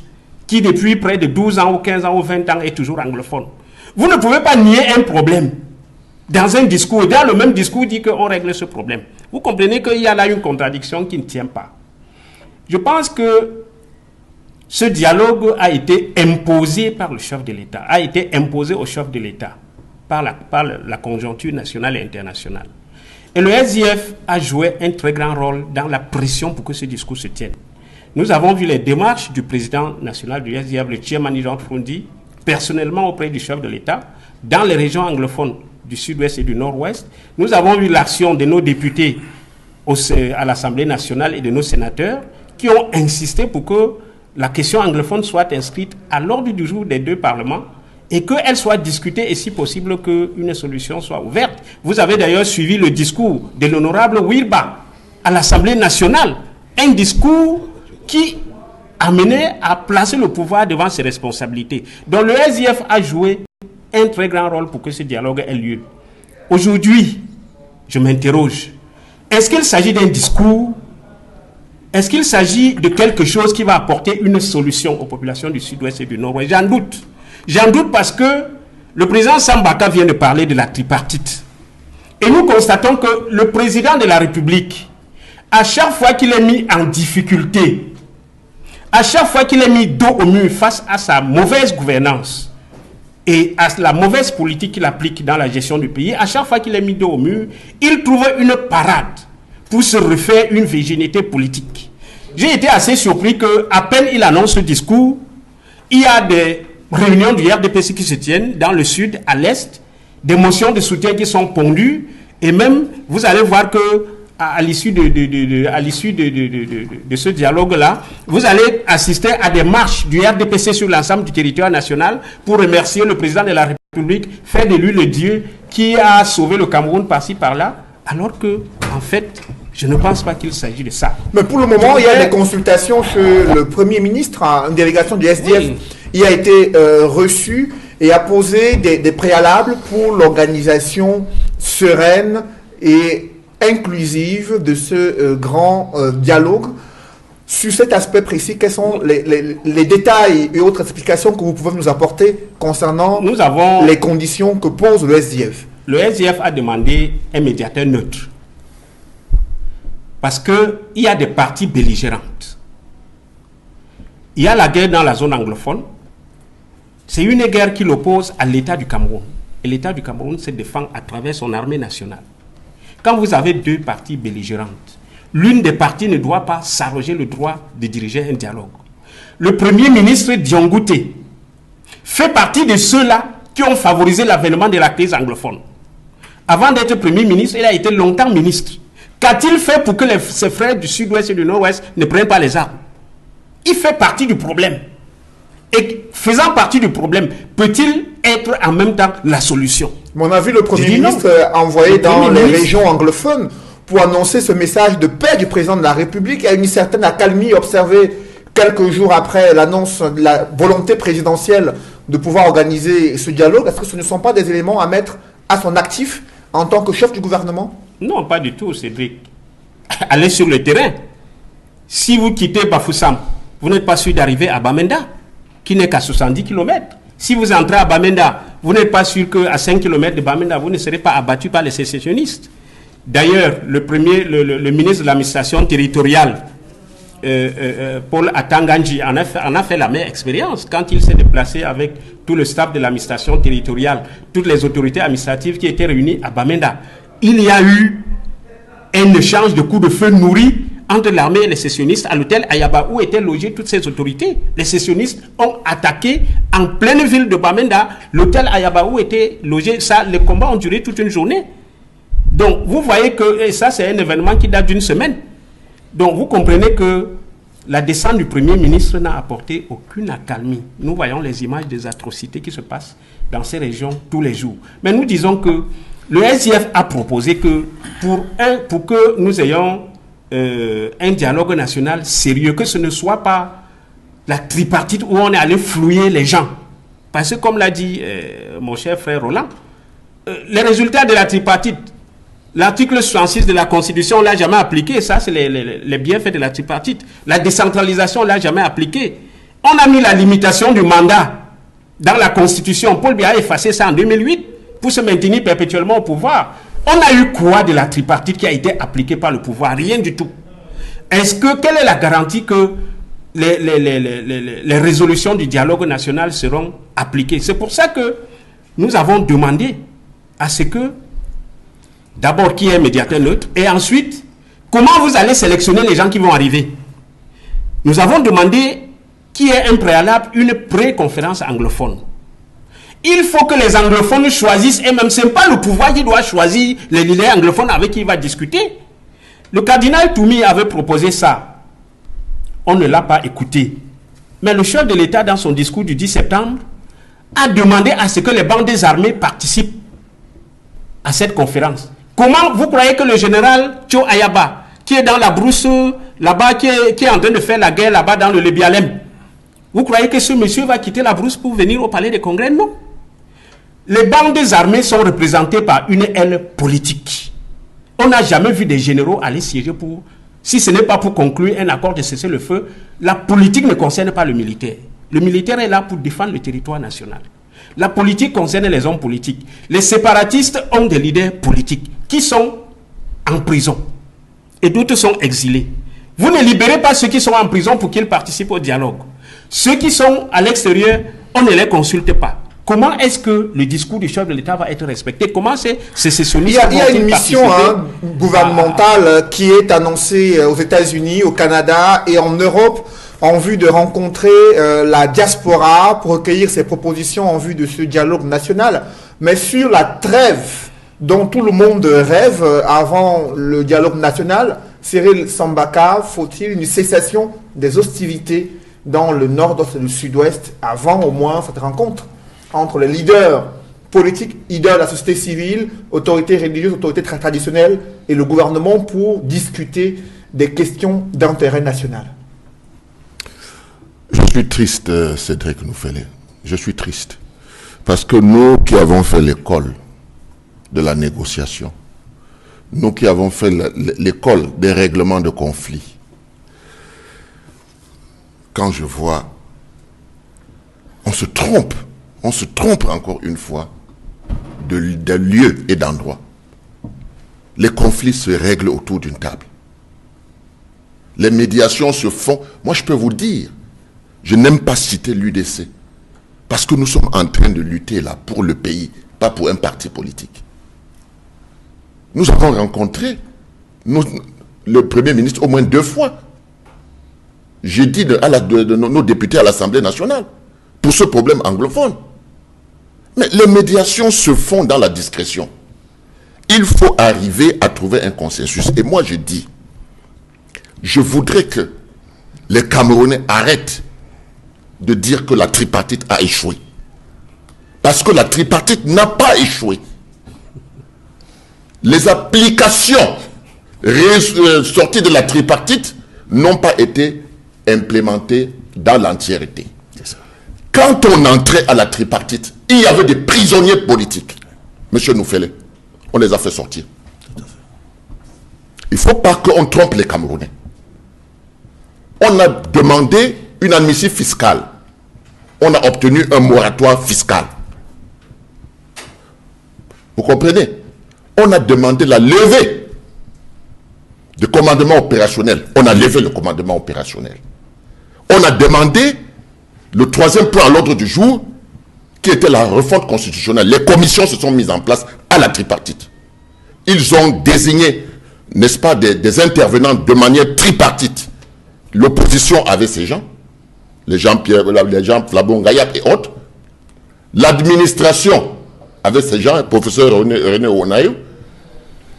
qui depuis près de 12 ans ou 15 ans ou 20 ans est toujours anglophone. Vous ne pouvez pas nier un problème dans un discours, et dans le même discours dit qu'on règle ce problème. Vous comprenez qu'il y a là une contradiction qui ne tient pas. Je pense que ce dialogue a été imposé par le chef de l'État, a été imposé au chef de l'État par la conjoncture nationale et internationale. Et le SDF a joué un très grand rôle dans la pression pour que ce discours se tienne. Nous avons vu les démarches du président national du SDF, le Tchemani Jean Frondi, personnellement auprès du chef de l'État, dans les régions anglophones du sud-ouest et du nord-ouest. Nous avons vu l'action de nos députés à l'Assemblée nationale et de nos sénateurs qui ont insisté pour que la question anglophone soit inscrite à l'ordre du jour des deux parlements et qu'elle soit discutée et si possible qu'une solution soit ouverte. Vous avez d'ailleurs suivi le discours de l'honorable Wirba à l'Assemblée nationale, un discours qui amenait à placer le pouvoir devant ses responsabilités. Donc le SDF a joué un très grand rôle pour que ce dialogue ait lieu. Aujourd'hui, je m'interroge, est-ce qu'il s'agit d'un discours? Est-ce qu'il s'agit de quelque chose qui va apporter une solution aux populations du sud-ouest et du nord-ouest? J'en doute. J'en doute parce que le président Sambaka vient de parler de la tripartite. Et nous constatons que le président de la République, à chaque fois qu'il est mis en difficulté, à chaque fois qu'il est mis dos au mur face à sa mauvaise gouvernance et à la mauvaise politique qu'il applique dans la gestion du pays, à chaque fois qu'il est mis dos au mur, il trouve une parade pour se refaire une virginité politique. J'ai été assez surpris qu'à peine il annonce ce discours, il y a des réunions du RDPC qui se tiennent dans le sud, à l'est, des motions de soutien qui sont pondues, et même, vous allez voir que à l'issue de ce dialogue-là, vous allez assister à des marches du RDPC sur l'ensemble du territoire national pour remercier le président de la République, faire de lui le Dieu qui a sauvé le Cameroun par-ci, par-là, alors que, en fait, je ne pense pas qu'il s'agit de ça. Mais pour le moment, il y a des consultations que le Premier ministre, une délégation du SDF, oui, il a été reçu et a posé des préalables pour l'organisation sereine et inclusive de ce grand dialogue. Sur cet aspect précis, quels sont les détails et autres explications que vous pouvez nous apporter concernant les conditions que pose le SDF? Le SDF a demandé un médiateur neutre parce qu'il y a des parties belligérantes. Il y a la guerre dans la zone anglophone. C'est une guerre qui l'oppose à l'État du Cameroun. Et l'État du Cameroun se défend à travers son armée nationale. Quand vous avez deux parties belligérantes, l'une des parties ne doit pas s'arroger le droit de diriger un dialogue. Le Premier ministre Diongouté fait partie de ceux-là qui ont favorisé l'avènement de la crise anglophone. Avant d'être Premier ministre, il a été longtemps ministre. Qu'a-t-il fait pour que ses frères du sud-ouest et du nord-ouest ne prennent pas les armes? Il fait partie du problème. Et faisant partie du problème, peut-il être en même temps la solution? Mais on a vu le Premier Je dis non. ministre envoyé Le dans Premier les ministre- régions anglophones pour annoncer ce message de paix du président de la République. Il y a une certaine accalmie observée quelques jours après l'annonce de la volonté présidentielle de pouvoir organiser ce dialogue. Est-ce que ce ne sont pas des éléments à mettre à son actif en tant que chef du gouvernement? Non, pas du tout, Cédric. Allez sur le terrain. Si vous quittez Bafoussam, vous n'êtes pas sûr d'arriver à Bamenda, qui n'est qu'à 70 km. Si vous entrez à Bamenda, vous n'êtes pas sûr qu'à 5 km de Bamenda, vous ne serez pas abattu par les sécessionnistes. D'ailleurs, le ministre de l'administration territoriale, Paul Atanganji, en a fait la même expérience quand il s'est déplacé avec tout le staff de l'administration territoriale, toutes les autorités administratives qui étaient réunies à Bamenda. Il y a eu un échange de coups de feu nourris entre l'armée et les sécessionnistes à l'hôtel Ayaba où étaient logées toutes ces autorités. Les sécessionnistes ont attaqué en pleine ville de Bamenda l'hôtel Ayaba où étaient logés. Ça, les combats ont duré toute une journée. Donc, vous voyez que et ça, c'est un événement qui date d'une semaine. Donc, vous comprenez que la descente du Premier ministre n'a apporté aucune accalmie. Nous voyons les images des atrocités qui se passent dans ces régions tous les jours. Mais nous disons que le SIF a proposé que pour que nous ayons un dialogue national sérieux, que ce ne soit pas la tripartite où on est allé flouiller les gens. Parce que comme l'a dit mon cher frère Roland, les résultats de la tripartite, l'article 66 de la Constitution, on ne l'a jamais appliqué. Ça, c'est les bienfaits de la tripartite. La décentralisation, on ne l'a jamais appliqué. On a mis la limitation du mandat dans la Constitution. Paul Biya a effacé ça en 2008 pour se maintenir perpétuellement au pouvoir. On a eu quoi de la tripartite qui a été appliquée par le pouvoir? Rien du tout. Quelle est la garantie que les résolutions du dialogue national seront appliquées? C'est pour ça que nous avons demandé à ce que, d'abord, qui est un médiateur neutre, et ensuite, comment vous allez sélectionner les gens qui vont arriver? Nous avons demandé qu'il y ait un préalable, une pré-conférence anglophone. Il faut que les anglophones choisissent, et même ce n'est pas le pouvoir qui doit choisir les leaders anglophones avec qui il va discuter. Le cardinal Toumi avait proposé ça. On ne l'a pas écouté. Mais le chef de l'État, dans son discours du 10 septembre, a demandé à ce que les bandes des armées participent à cette conférence. Comment vous croyez que le général Tcho Ayaba, qui est dans la brousse là-bas, qui est en train de faire la guerre là-bas dans le Lébialem, vous croyez que ce monsieur va quitter la brousse pour venir au palais des congrès? Non. Les bandes des armées sont représentées par une aile politique. On n'a jamais vu des généraux aller siéger pour... Si ce n'est pas pour conclure un accord de cessez-le-feu, la politique ne concerne pas le militaire. Le militaire est là pour défendre le territoire national. La politique concerne les hommes politiques. Les séparatistes ont des leaders politiques qui sont en prison. Et d'autres sont exilés. Vous ne libérez pas ceux qui sont en prison pour qu'ils participent au dialogue. Ceux qui sont à l'extérieur, on ne les consulte pas. Comment est-ce que le discours du chef de l'État va être respecté? Comment ces sécessionnistes Il y a une mission gouvernementale qui est annoncée aux États-Unis, au Canada et en Europe en vue de rencontrer la diaspora pour recueillir ses propositions en vue de ce dialogue national. Mais sur la trêve dont tout le monde rêve avant le dialogue national, Cyril Sambaka, faut-il une cessation des hostilités dans le nord-ouest et le sud-ouest avant au moins cette rencontre entre les leaders politiques, leaders de la société civile, autorités religieuses, autorités traditionnelles et le gouvernement pour discuter des questions d'intérêt national? Je suis triste, Cédric Noufélé. Je suis triste. Parce que nous qui avons fait l'école de la négociation, nous qui avons fait l'école des règlements de conflits, quand je vois, on se trompe encore une fois de lieu et d'endroit. Les conflits se règlent autour d'une table. Les médiations se font. Moi, je peux vous dire, je n'aime pas citer l'UDC, parce que nous sommes en train de lutter là pour le pays, pas pour un parti politique. Nous avons rencontré le Premier ministre au moins 2 fois. J'ai dit de nos députés à l'Assemblée nationale pour ce problème anglophone. Mais les médiations se font dans la discrétion. Il faut arriver à trouver un consensus. Et moi, je dis, je voudrais que les Camerounais arrêtent de dire que la tripartite a échoué. Parce que la tripartite n'a pas échoué. les applications sorties de la tripartite n'ont pas été implémentées dans l'entièreté. Quand on entrait à la tripartite, il y avait des prisonniers politiques. Monsieur Noufele, on les a fait sortir. Il ne faut pas qu'on trompe les Camerounais. On a demandé une amnistie fiscale. On a obtenu un moratoire fiscal. Vous comprenez? On a demandé la levée du commandement opérationnel. On a levé le commandement opérationnel. On a demandé le 3e point à l'ordre du jour, qui était la refonte constitutionnelle. Les commissions se sont mises en place à la tripartite. Ils ont désigné, n'est-ce pas, des intervenants de manière tripartite. L'opposition avait ses gens, les gens Flabon Gaillac et autres. L'administration avait ses gens, le professeur René Ouanaïou.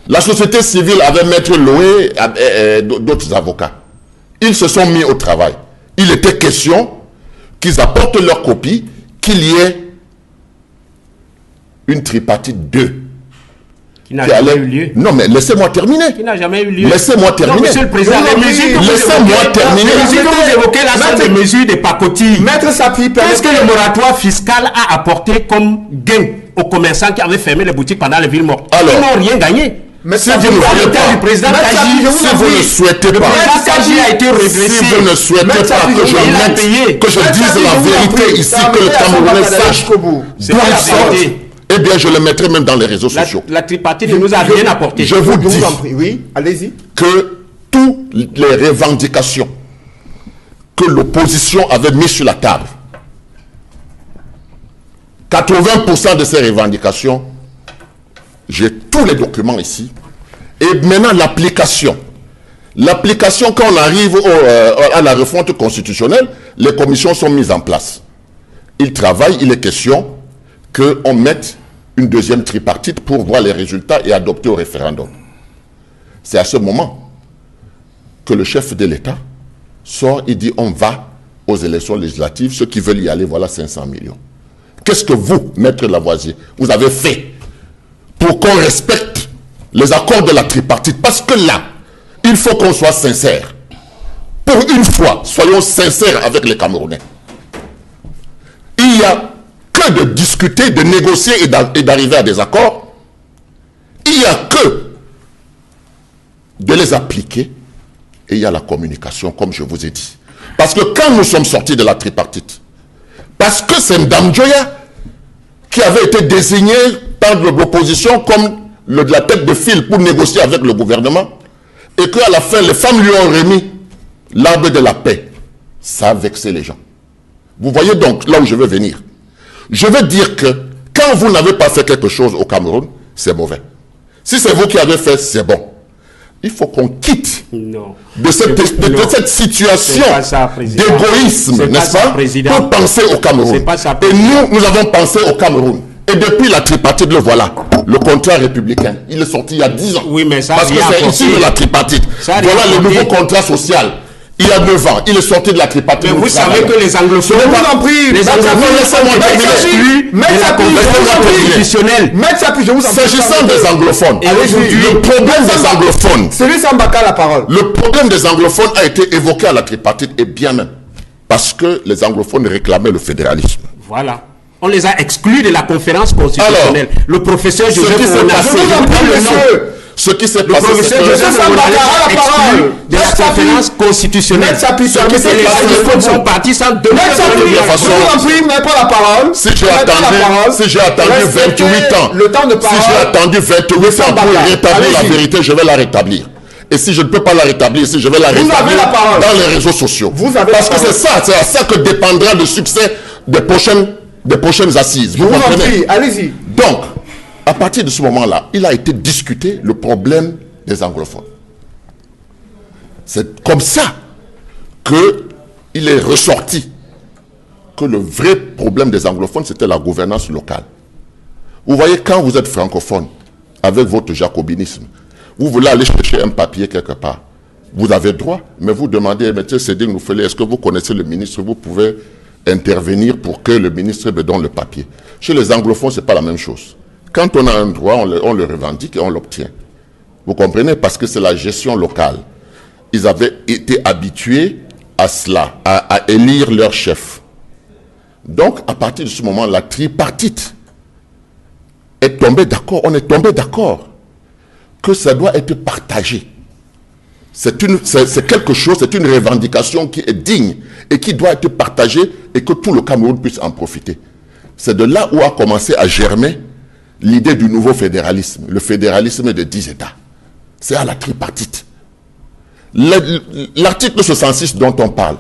La société civile avait Maître Loé et d'autres avocats. Ils se sont mis au travail. Il était question qu'ils apportent leur copie, qu'il y ait une tripartite 2. Qui n'a jamais eu lieu. Non, mais laissez-moi terminer. Qui n'a jamais eu lieu. Laissez-moi terminer. Non, monsieur le Président, laissez-moi terminer. Les mesures que vous évoquez là sont des mesures de pacotille. Maître Sapi, qu'est-ce que le moratoire fiscal a apporté comme gain aux commerçants qui avaient fermé les boutiques pendant les villes mortes? Alors, ils n'ont rien gagné. Mais si vous ne voulez pas, du président Kaji, si vous ne souhaitez pas, a été redressé. Si vous ne souhaitez pas que je dise la vérité ici, que le Camerounais sache d'où ils sortent, eh bien, je le mettrai même dans les réseaux sociaux. La tripartite ne nous a rien apporté. Je vous dis, oui, allez-y, que toutes les revendications que l'opposition avait mises sur la table, 80% de ces revendications, j'ai tous les documents ici. Et maintenant, l'application. L'application, quand on arrive à la refonte constitutionnelle, les commissions sont mises en place. Ils travaillent, il est question qu'on mette une deuxième tripartite pour voir les résultats et adopter au référendum. C'est à ce moment que le chef de l'État sort et dit on va aux élections législatives, ceux qui veulent y aller, voilà 500 millions. Qu'est-ce que vous, maître Lavoisier, vous avez fait pour qu'on respecte les accords de la tripartite? Parce que là, il faut qu'on soit sincère. Pour une fois, soyons sincères avec les Camerounais. Il n'y a que de discuter, de négocier et d'arriver à des accords. Il n'y a que de les appliquer. Et il y a la communication, comme je vous ai dit. Parce que quand nous sommes sortis de la tripartite, parce que c'est Mme Joya qui avait été désignée par l'opposition comme la tête de file pour négocier avec le gouvernement, et qu'à la fin, les femmes lui ont remis l'arbre de la paix. Ça a vexé les gens. Vous voyez donc là où je veux venir. Je veux dire que quand vous n'avez pas fait quelque chose au Cameroun, c'est mauvais. Si c'est vous qui avez fait, c'est bon. Il faut qu'on quitte de cette situation d'égoïsme, n'est-ce pas, pour penser au Cameroun. Et nous avons pensé au Cameroun. Et depuis la tripartite, le voilà, le contrat républicain. Il est sorti il y a 10 ans. Oui, mais ça parce que c'est issu de la tripartite. Voilà le nouveau contrat social. Il y a 9 ans, il est sorti de la tripartite. Mais vous savez que les anglophones, les anglophones sont exclus de la constitutionnelle. S'agissant des anglophones, le problème des anglophones, le problème des anglophones a été évoqué à la tripartite, et bien même, parce que les anglophones réclamaient le fédéralisme. Voilà. On les a exclus de la conférence constitutionnelle. Alors, le professeur Joseph ce qui s'est passé, c'est que le exclu de la conférence constitutionnelle. Les anglophones sont partis sans donner Si j'ai attendu 28 ans, pour rétablir la vérité, je vais la rétablir. Et si je ne peux pas la rétablir, si je vais la rétablir dans les réseaux sociaux. Parce que c'est à ça que dépendra le succès des prochaines assises. Vous comprenez? Allez-y. Donc, à partir de ce moment-là, il a été discuté le problème des anglophones. C'est comme ça qu'il est ressorti que le vrai problème des anglophones, c'était la gouvernance locale. Vous voyez, quand vous êtes francophone, avec votre jacobinisme, vous voulez aller chercher un papier quelque part, vous avez droit, mais vous demandez, M. Séding Noufele, est-ce que vous connaissez le ministre? Vous pouvez intervenir pour que le ministre me donne le papier. Chez les anglophones, ce n'est pas la même chose. Quand on a un droit, on le revendique et on l'obtient. Vous comprenez? Parce que c'est la gestion locale. Ils avaient été habitués à cela, à élire leur chef. Donc, à partir de ce moment, la tripartite est tombée d'accord. On est tombé d'accord que ça doit être partagé. C'est quelque chose, c'est une revendication qui est digne et qui doit être partagée et que tout le Cameroun puisse en profiter. C'est de là où a commencé à germer l'idée du nouveau fédéralisme, le fédéralisme de 10 États. C'est à la tripartite. L'article 66 dont on parle,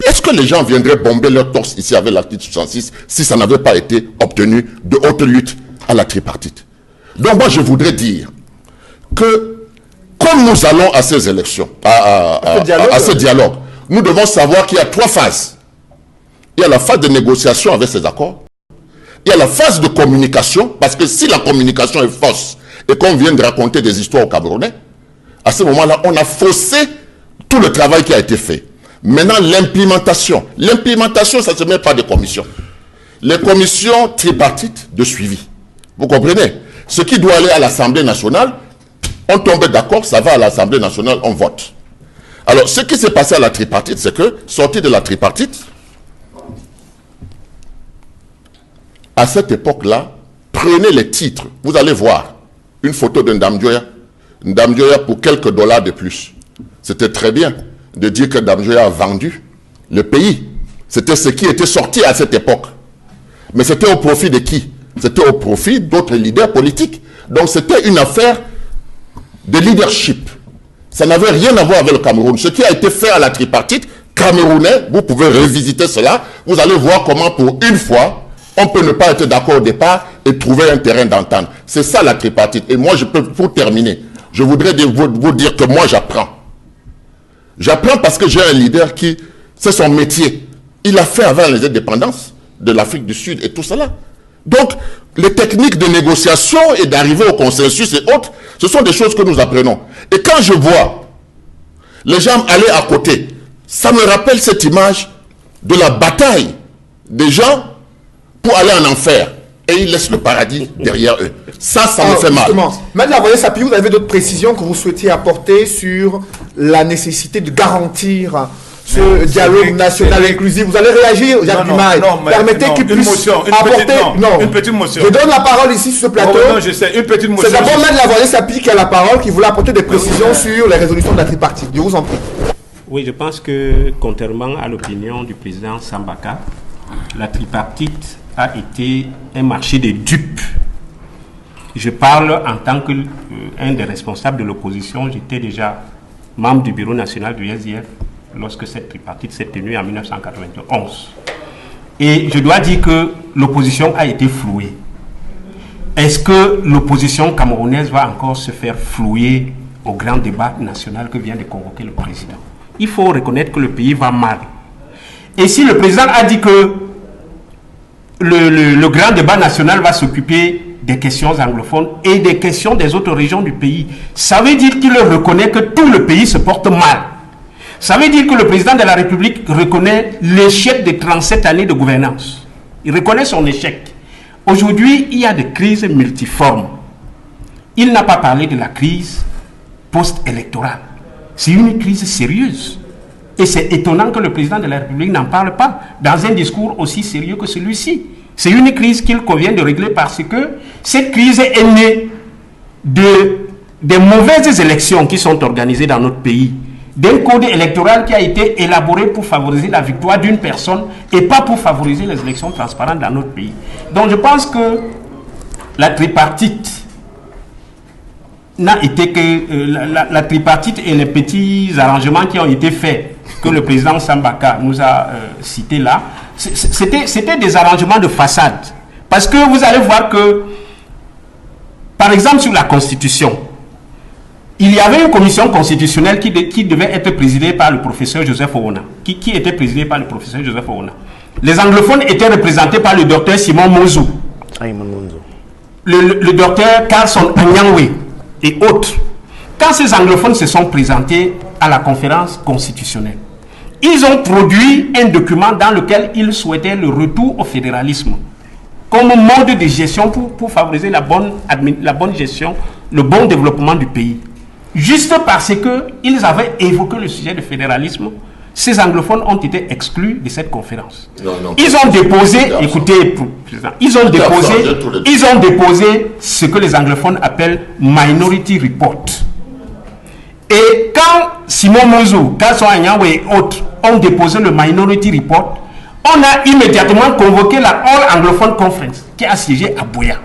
est-ce que les gens viendraient bomber leur torse ici avec l'article 66 si ça n'avait pas été obtenu de haute lutte à la tripartite? Donc moi je voudrais dire que comme nous allons à ces élections, à ce dialogue, nous devons savoir qu'il y a 3 phases. Il y a la phase de négociation avec ces accords. Il y a la phase de communication, parce que si la communication est fausse et qu'on vient de raconter des histoires aux Camerounais, à ce moment-là, on a faussé tout le travail qui a été fait. Maintenant, l'implémentation. L'implémentation, ça ne se met pas de commission. Les commissions tripartites de suivi. Vous comprenez? Ce qui doit aller à l'Assemblée nationale, on tombe d'accord, ça va à l'Assemblée nationale, on vote. Alors, ce qui s'est passé à la tripartite, c'est que, sorti de la tripartite, à cette époque-là, prenez les titres. Vous allez voir une photo de Ndamjoya. Ndamjoya pour quelques dollars de plus. C'était très bien de dire que Ndamjoya a vendu le pays. C'était ce qui était sorti à cette époque. Mais c'était au profit de qui? C'était au profit d'autres leaders politiques. Donc c'était une affaire de leadership. Ça n'avait rien à voir avec le Cameroun. Ce qui a été fait à la tripartite, camerounais, vous pouvez revisiter cela. Vous allez voir comment pour une fois, on peut ne pas être d'accord au départ et trouver un terrain d'entente. C'est ça la tripartite. Et moi, pour terminer, je voudrais vous dire que moi, j'apprends. J'apprends parce que j'ai un leader qui, c'est son métier. Il a fait avant les indépendances de l'Afrique du Sud et tout cela. Donc, les techniques de négociation et d'arriver au consensus et autres, ce sont des choses que nous apprenons. Et quand je vois les gens aller à côté, ça me rappelle cette image de la bataille des gens pour aller en enfer. Et ils laissent le paradis derrière eux. Ça me fait mal. Maintenant, voyez, Sapi, vous avez d'autres précisions que vous souhaitiez apporter sur la nécessité de garantir ce dialogue national inclusif. Vous allez réagir, Jacques Dumail. Permettez qu'il puisse apporter... Une petite motion. Je donne la parole ici sur ce plateau. Non, je sais, une petite motion. C'est d'abord Maître Lavoyer Sapi qui a la parole, qui voulait apporter des précisions sur les résolutions de la tripartite. Je vous en prie. Oui, je pense que, contrairement à l'opinion du président Sambaka, la tripartite a été un marché de dupes. Je parle en tant qu'un des responsables de l'opposition. J'étais déjà membre du bureau national du SDF lorsque cette tripartite s'est tenue en 1991. Et je dois dire que l'opposition a été flouée. Est-ce que l'opposition camerounaise va encore se faire flouer au grand débat national que vient de convoquer le président? Il faut reconnaître que le pays va mal. Et si le président a dit que le grand débat national va s'occuper des questions anglophones et des questions des autres régions du pays, ça veut dire qu'il reconnaît que tout le pays se porte mal. Ça veut dire que le président de la République reconnaît l'échec de 37 années de gouvernance. Il reconnaît son échec. Aujourd'hui, il y a des crises multiformes. Il n'a pas parlé de la crise post-électorale. C'est une crise sérieuse. Et c'est étonnant que le président de la République n'en parle pas dans un discours aussi sérieux que celui-ci. C'est une crise qu'il convient de régler parce que cette crise est née des mauvaises élections qui sont organisées dans notre pays, d'un code électoral qui a été élaboré pour favoriser la victoire d'une personne et pas pour favoriser les élections transparentes dans notre pays. Donc je pense que la tripartite n'a été que la tripartite et les petits arrangements qui ont été faits, que le président Sambaka nous a cités là, c'était des arrangements de façade. Parce que vous allez voir que, par exemple sur la Constitution, il y avait une commission constitutionnelle qui devait être présidée par le professeur Joseph Owona. Qui était présidée par le professeur Joseph Owona. Les anglophones étaient représentés par le docteur Simon Monzou. Le docteur Carlson Anyangwe et autres. Quand ces anglophones se sont présentés à la conférence constitutionnelle, ils ont produit un document dans lequel ils souhaitaient le retour au fédéralisme. comme mode de gestion pour favoriser la bonne gestion, le bon développement du pays. Juste parce qu'ils avaient évoqué le sujet du fédéralisme, ces anglophones ont été exclus de cette conférence. Ils ont déposé, écoutez, ils ont déposé ce que les anglophones appellent Minority Report. Et quand Simon Mouzo, Kasson Agnaou et autres ont déposé le Minority Report, on a immédiatement convoqué la All Anglophone Conference qui a siégé à Buea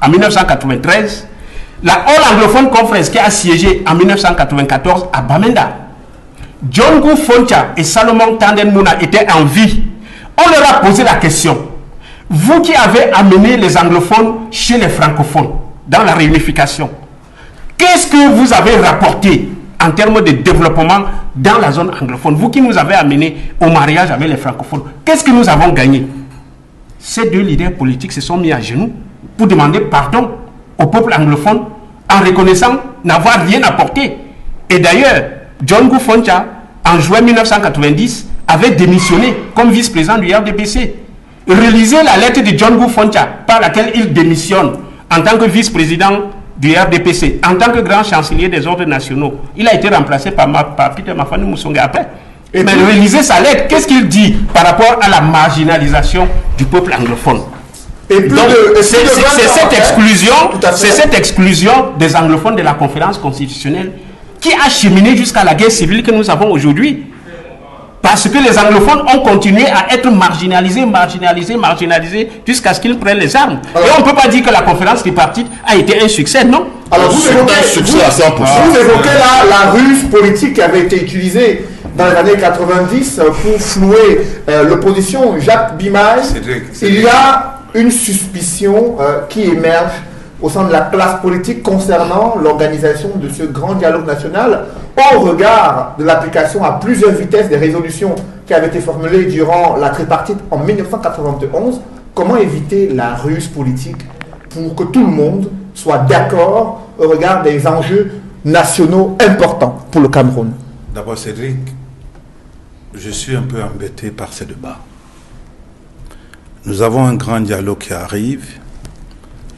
en 1993, la All Anglophone Conference qui a siégé en 1994 à Bamenda. John Gu Foncha et Salomon Tanden Mouna étaient en vie. On leur a posé la question. Vous qui avez amené les anglophones chez les francophones dans la réunification, qu'est-ce que vous avez rapporté en termes de développement dans la zone anglophone? Vous qui nous avez amenés au mariage avec les francophones, qu'est-ce que nous avons gagné? Ces deux leaders politiques se sont mis à genoux pour demander pardon au peuple anglophone en reconnaissant n'avoir rien apporté. Et d'ailleurs, John Gu Foncha, en juin 1990, avait démissionné comme vice-président du RDPC. Relisez la lettre de John Gu Foncha par laquelle il démissionne en tant que vice-président du RDPC, en tant que grand chancelier des ordres nationaux. Il a été remplacé par Peter Mafanu Moussonga après. Mais relisez sa lettre, qu'est-ce qu'il dit par rapport à la marginalisation du peuple anglophone? C'est cette exclusion des anglophones de la conférence constitutionnelle qui a cheminé jusqu'à la guerre civile que nous avons aujourd'hui. Parce que les anglophones ont continué à être marginalisés jusqu'à ce qu'ils prennent les armes. Et on ne peut pas dire que la conférence tripartite a été un succès, non? Alors vous évoquez la ruse politique qui avait été utilisée dans les années 90 pour flouer l'opposition. Jacques Bimaille, il y a une suspicion qui émerge au sein de la classe politique concernant l'organisation de ce grand dialogue national au regard de l'application à plusieurs vitesses des résolutions qui avaient été formulées durant la tripartite en 1991. Comment éviter la ruse politique pour que tout le monde soit d'accord au regard des enjeux nationaux importants pour le Cameroun? D'abord, Cédric, je suis un peu embêté par ces débats. Nous avons un grand dialogue qui arrive.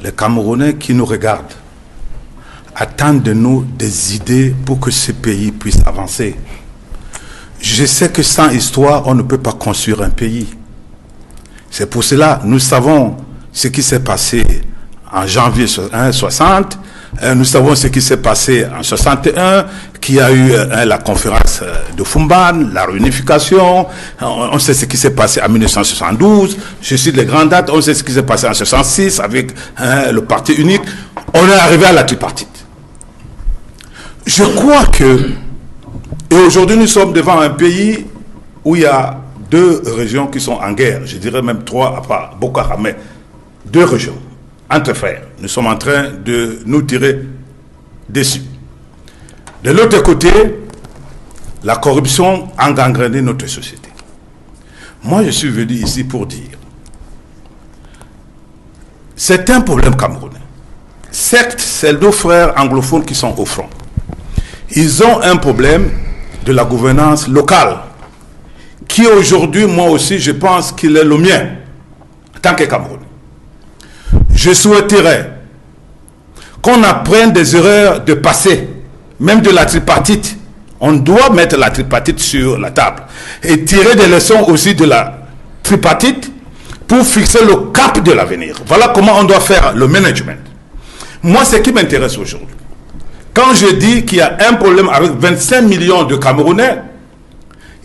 Les Camerounais qui nous regardent attendent de nous des idées pour que ce pays puisse avancer. Je sais que sans histoire, on ne peut pas construire un pays. C'est pour cela que nous savons ce qui s'est passé en janvier 1960. Nous savons ce qui s'est passé en 61, qui a eu la conférence de Fumban, la réunification. On sait ce qui s'est passé en 1972. Je cite les grandes dates. On sait ce qui s'est passé en 1966 avec le parti unique. On est arrivé à la tripartite. Je crois que, et aujourd'hui nous sommes devant un pays où il y a deux régions qui sont en guerre. Je dirais même trois, à part Boko Haram, mais deux régions. Entre frères, nous sommes en train de nous tirer dessus. De l'autre côté, la corruption a gangréné notre société. Moi, je suis venu ici pour dire, c'est un problème camerounais. Certes, c'est deux frères anglophones qui sont au front. Ils ont un problème de la gouvernance locale, qui aujourd'hui, moi aussi, je pense qu'il est le mien, en tant que Camerounais. Je souhaiterais qu'on apprenne des erreurs de passé, même de la tripartite. On doit mettre la tripartite sur la table et tirer des leçons aussi de la tripartite pour fixer le cap de l'avenir. Voilà comment on doit faire le management. Moi, ce qui m'intéresse aujourd'hui, quand je dis qu'il y a un problème avec 25 millions de Camerounais,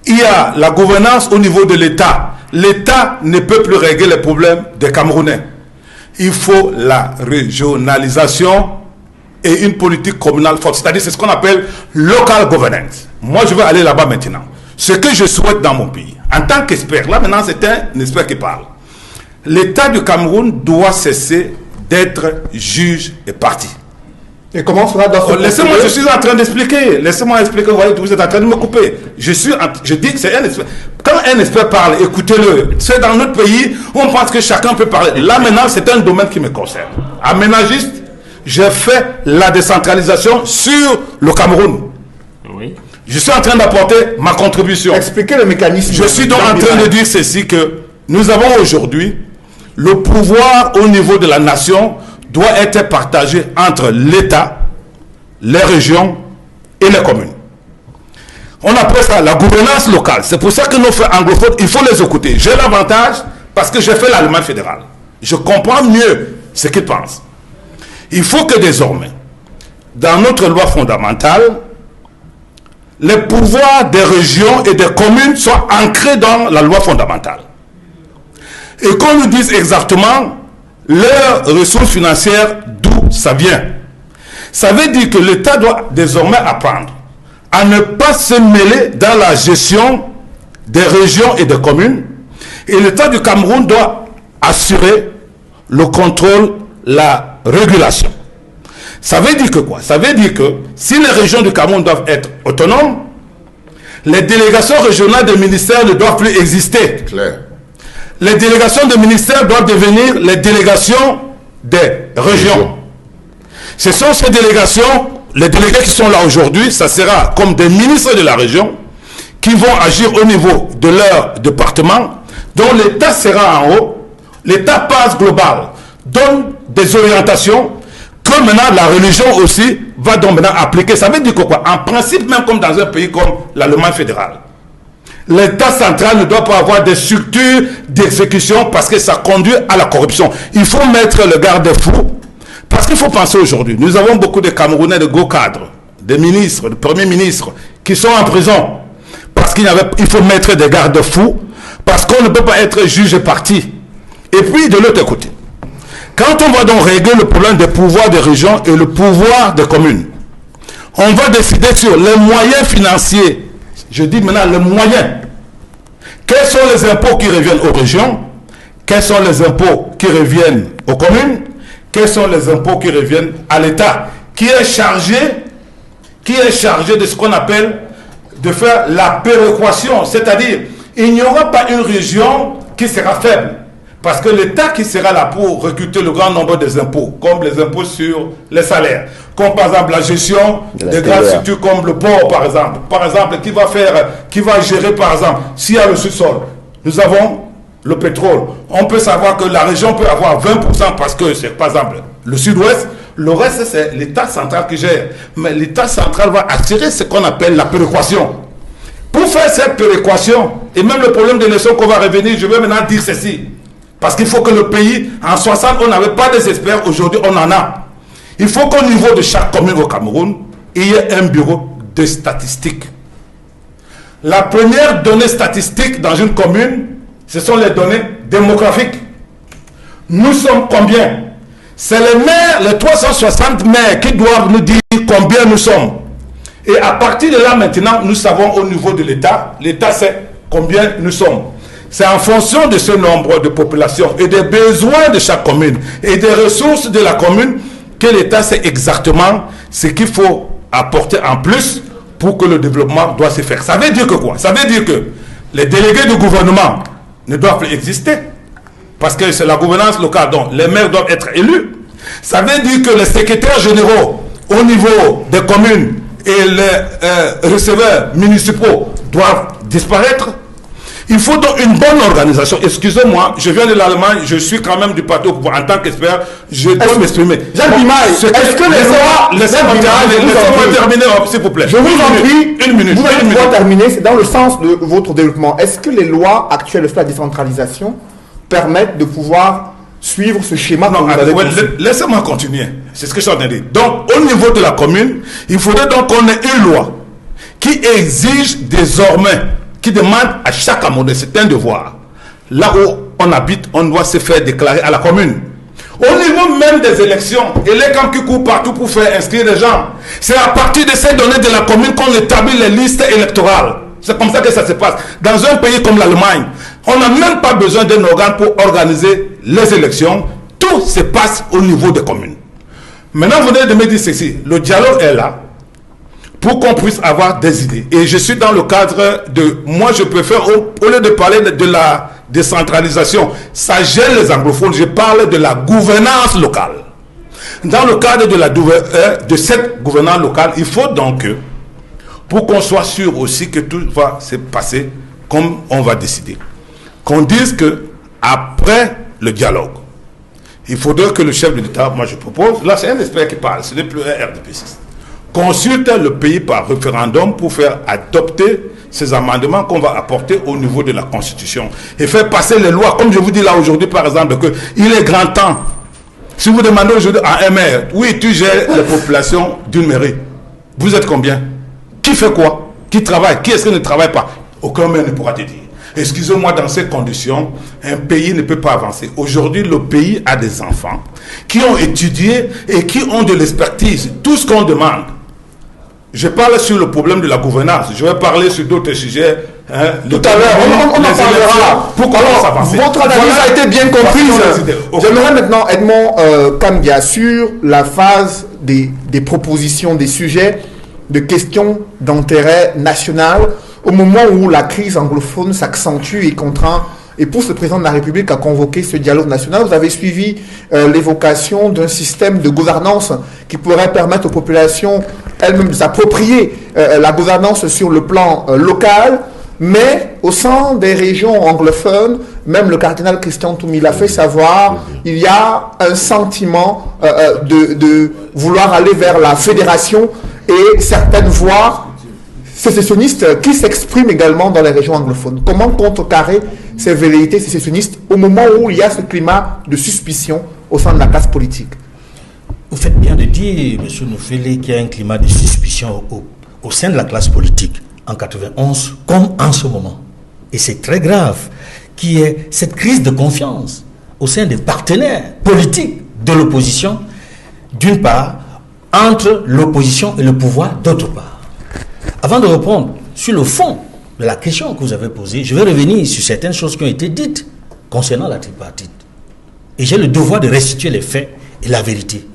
il y a la gouvernance au niveau de l'État. L'État ne peut plus régler les problèmes des Camerounais. Il faut la régionalisation et une politique communale forte. C'est-à-dire, c'est ce qu'on appelle local governance. Moi, je vais aller là-bas maintenant. Ce que je souhaite dans mon pays, en tant qu'expert, là maintenant c'est un expert qui parle. L'État du Cameroun doit cesser d'être juge et parti. Et comment cela doit se laissez-moi, je suis en train d'expliquer. Laissez-moi expliquer. Vous voyez, vous êtes en train de me couper. Je dis que c'est un expert. Quand un expert parle, écoutez-le. C'est dans notre pays, on pense que chacun peut parler. Là maintenant, c'est un domaine qui me concerne. Aménagiste, j'ai fait la décentralisation sur le Cameroun. Oui. Je suis en train d'apporter ma contribution. Expliquez le mécanisme. Je suis donc en train de dire ceci, que nous avons aujourd'hui le pouvoir au niveau de la nation doit être partagé entre l'État, les régions et les communes. On appelle ça la gouvernance locale. C'est pour ça que nos frères anglophones, il faut les écouter. J'ai l'avantage parce que j'ai fait l'Allemagne fédérale. Je comprends mieux ce qu'ils pensent. Il faut que désormais, dans notre loi fondamentale, les pouvoirs des régions et des communes soient ancrés dans la loi fondamentale. Et qu'on nous dise exactement leurs ressources financières, d'où ça vient. Ça veut dire que l'État doit désormais apprendre à ne pas se mêler dans la gestion des régions et des communes. Et l'État du Cameroun doit assurer le contrôle, la régulation. Ça veut dire que quoi? Ça veut dire que si les régions du Cameroun doivent être autonomes, les délégations régionales des ministères ne doivent plus exister. Claire. Les délégations des ministères doivent devenir les délégations des régions. Ce sont ces délégations, les délégués qui sont là aujourd'hui, ça sera comme des ministres de la région qui vont agir au niveau de leur département, dont l'État sera en haut. L'État passe global, donne des orientations que maintenant la religion aussi va donc maintenant appliquer. Ça veut dire que quoi? En principe, même comme dans un pays comme l'Allemagne fédérale, l'État central ne doit pas avoir des structures d'exécution parce que ça conduit à la corruption. Il faut mettre le garde-fou parce qu'il faut penser aujourd'hui. Nous avons beaucoup de Camerounais de hauts cadres, des ministres, des premiers ministres qui sont en prison parce qu'il faut mettre des garde-fous parce qu'on ne peut pas être juge et parti. Et puis de l'autre côté, quand on va donc régler le problème des pouvoirs des régions et le pouvoir des communes, on va décider sur les moyens financiers. Je dis maintenant les moyens. Quels sont les impôts qui reviennent aux régions? Quels sont les impôts qui reviennent aux communes? Quels sont les impôts qui reviennent à l'État? Qui est chargé de ce qu'on appelle de faire la péréquation. C'est-à-dire, il n'y aura pas une région qui sera faible. Parce que l'État qui sera là pour recruter le grand nombre des impôts, comme les impôts sur les salaires, comme par exemple la gestion des grandes structures comme le port par exemple, qui va gérer par exemple, s'il y a le sous-sol, nous avons le pétrole, on peut savoir que la région peut avoir 20% parce que c'est par exemple le sud-ouest, le reste c'est l'État central qui gère, mais l'État central va assurer ce qu'on appelle la péréquation. Pour faire cette péréquation, et même le problème des nations qu'on va revenir, je vais maintenant dire ceci. Parce qu'il faut que le pays, en 60, on n'avait pas des experts, aujourd'hui on en a. Il faut qu'au niveau de chaque commune au Cameroun, il y ait un bureau de statistiques. La première donnée statistique dans une commune, ce sont les données démographiques. Nous sommes combien? C'est les maires, les 360 maires qui doivent nous dire combien nous sommes. Et à partir de là maintenant, nous savons au niveau de l'État, l'État sait combien nous sommes. C'est en fonction de ce nombre de populations et des besoins de chaque commune et des ressources de la commune que l'État sait exactement ce qu'il faut apporter en plus pour que le développement doit se faire. Ça veut dire que quoi? Ça veut dire que les délégués du gouvernement ne doivent plus exister parce que c'est la gouvernance locale, donc les maires doivent être élus. Ça veut dire que les secrétaires généraux au niveau des communes et les receveurs municipaux doivent disparaître. Il faut donc une bonne organisation. Excusez-moi, je viens de l'Allemagne, je suis quand même du parti au pouvoir. En tant qu'expert, je dois m'exprimer. Jacques Bimaï, est-ce que les lois... Laissez-moi terminer, s'il vous plaît. Je vous en prie, une minute. Vous allez pouvoir terminer, c'est dans le sens de votre développement. Est-ce que les lois actuelles sur la décentralisation permettent de pouvoir suivre ce schéma? Non, laissez-moi continuer. C'est ce que je suis en train de dire. Donc, au niveau de la commune, il faudrait donc qu'on ait une loi qui exige désormais, qui demande à chaque Camerounais, c'est un devoir. Là où on habite, on doit se faire déclarer à la commune. Au niveau même des élections, et les camps qui courent partout pour faire inscrire les gens, c'est à partir de ces données de la commune qu'on établit les listes électorales. C'est comme ça que ça se passe. Dans un pays comme l'Allemagne, on n'a même pas besoin d'un organe pour organiser les élections. Tout se passe au niveau des communes. Maintenant, vous venez de me dire ceci. Le dialogue est là pour qu'on puisse avoir des idées. Et je suis dans le cadre de... Moi, je préfère, au lieu de parler de la décentralisation, ça gêne les anglophones, je parle de la gouvernance locale. Dans le cadre de cette gouvernance locale, il faut donc que, pour qu'on soit sûr aussi que tout va se passer comme on va décider, qu'on dise que après le dialogue. Il faudrait que le chef de l'État, moi je propose, là c'est un expert qui parle, ce n'est plus un RDPCiste, consulte le pays par référendum pour faire adopter ces amendements qu'on va apporter au niveau de la Constitution et faire passer les lois, comme je vous dis là aujourd'hui par exemple, qu'il est grand temps. Si vous demandez aujourd'hui à un maire, oui tu gères la population d'une mairie, vous êtes combien? Qui fait quoi? Qui travaille? Qui est-ce qui ne travaille pas? Aucun maire ne pourra te dire. Excusez-moi, dans ces conditions, un pays ne peut pas avancer. Aujourd'hui, le pays a des enfants qui ont étudié et qui ont de l'expertise. Tout ce qu'on demande. Je parle sur le problème de la gouvernance. Je vais parler sur d'autres sujets. Tout à l'heure, on en parlera. Pourquoi on s'avance? Votre analyse a été bien comprise. J'aimerais maintenant, Edmond Kambia, sur la phase des propositions, des sujets, de questions d'intérêt national, au moment où la crise anglophone s'accentue et contraint et pousse le président de la République à convoquer ce dialogue national. Vous avez suivi l'évocation d'un système de gouvernance qui pourrait permettre aux populations elles-mêmes de s'approprier la gouvernance sur le plan local, mais au sein des régions anglophones, même le cardinal Christian Toumi l'a fait savoir, il y a un sentiment de vouloir aller vers la fédération et certaines voix sécessionnistes qui s'expriment également dans les régions anglophones. Comment contrecarrer ces velléités sécessionnistes au moment où il y a ce climat de suspicion au sein de la classe politique? Vous faites bien de dire, M. Noufélé, qu'il y a un climat de suspicion au sein de la classe politique en 91 comme en ce moment. Et c'est très grave qu'il y ait cette crise de confiance au sein des partenaires politiques de l'opposition, d'une part, entre l'opposition et le pouvoir, d'autre part. Avant de répondre sur le fond de la question que vous avez posée, je vais revenir sur certaines choses qui ont été dites concernant la tripartite. Et j'ai le devoir de restituer les faits et la vérité.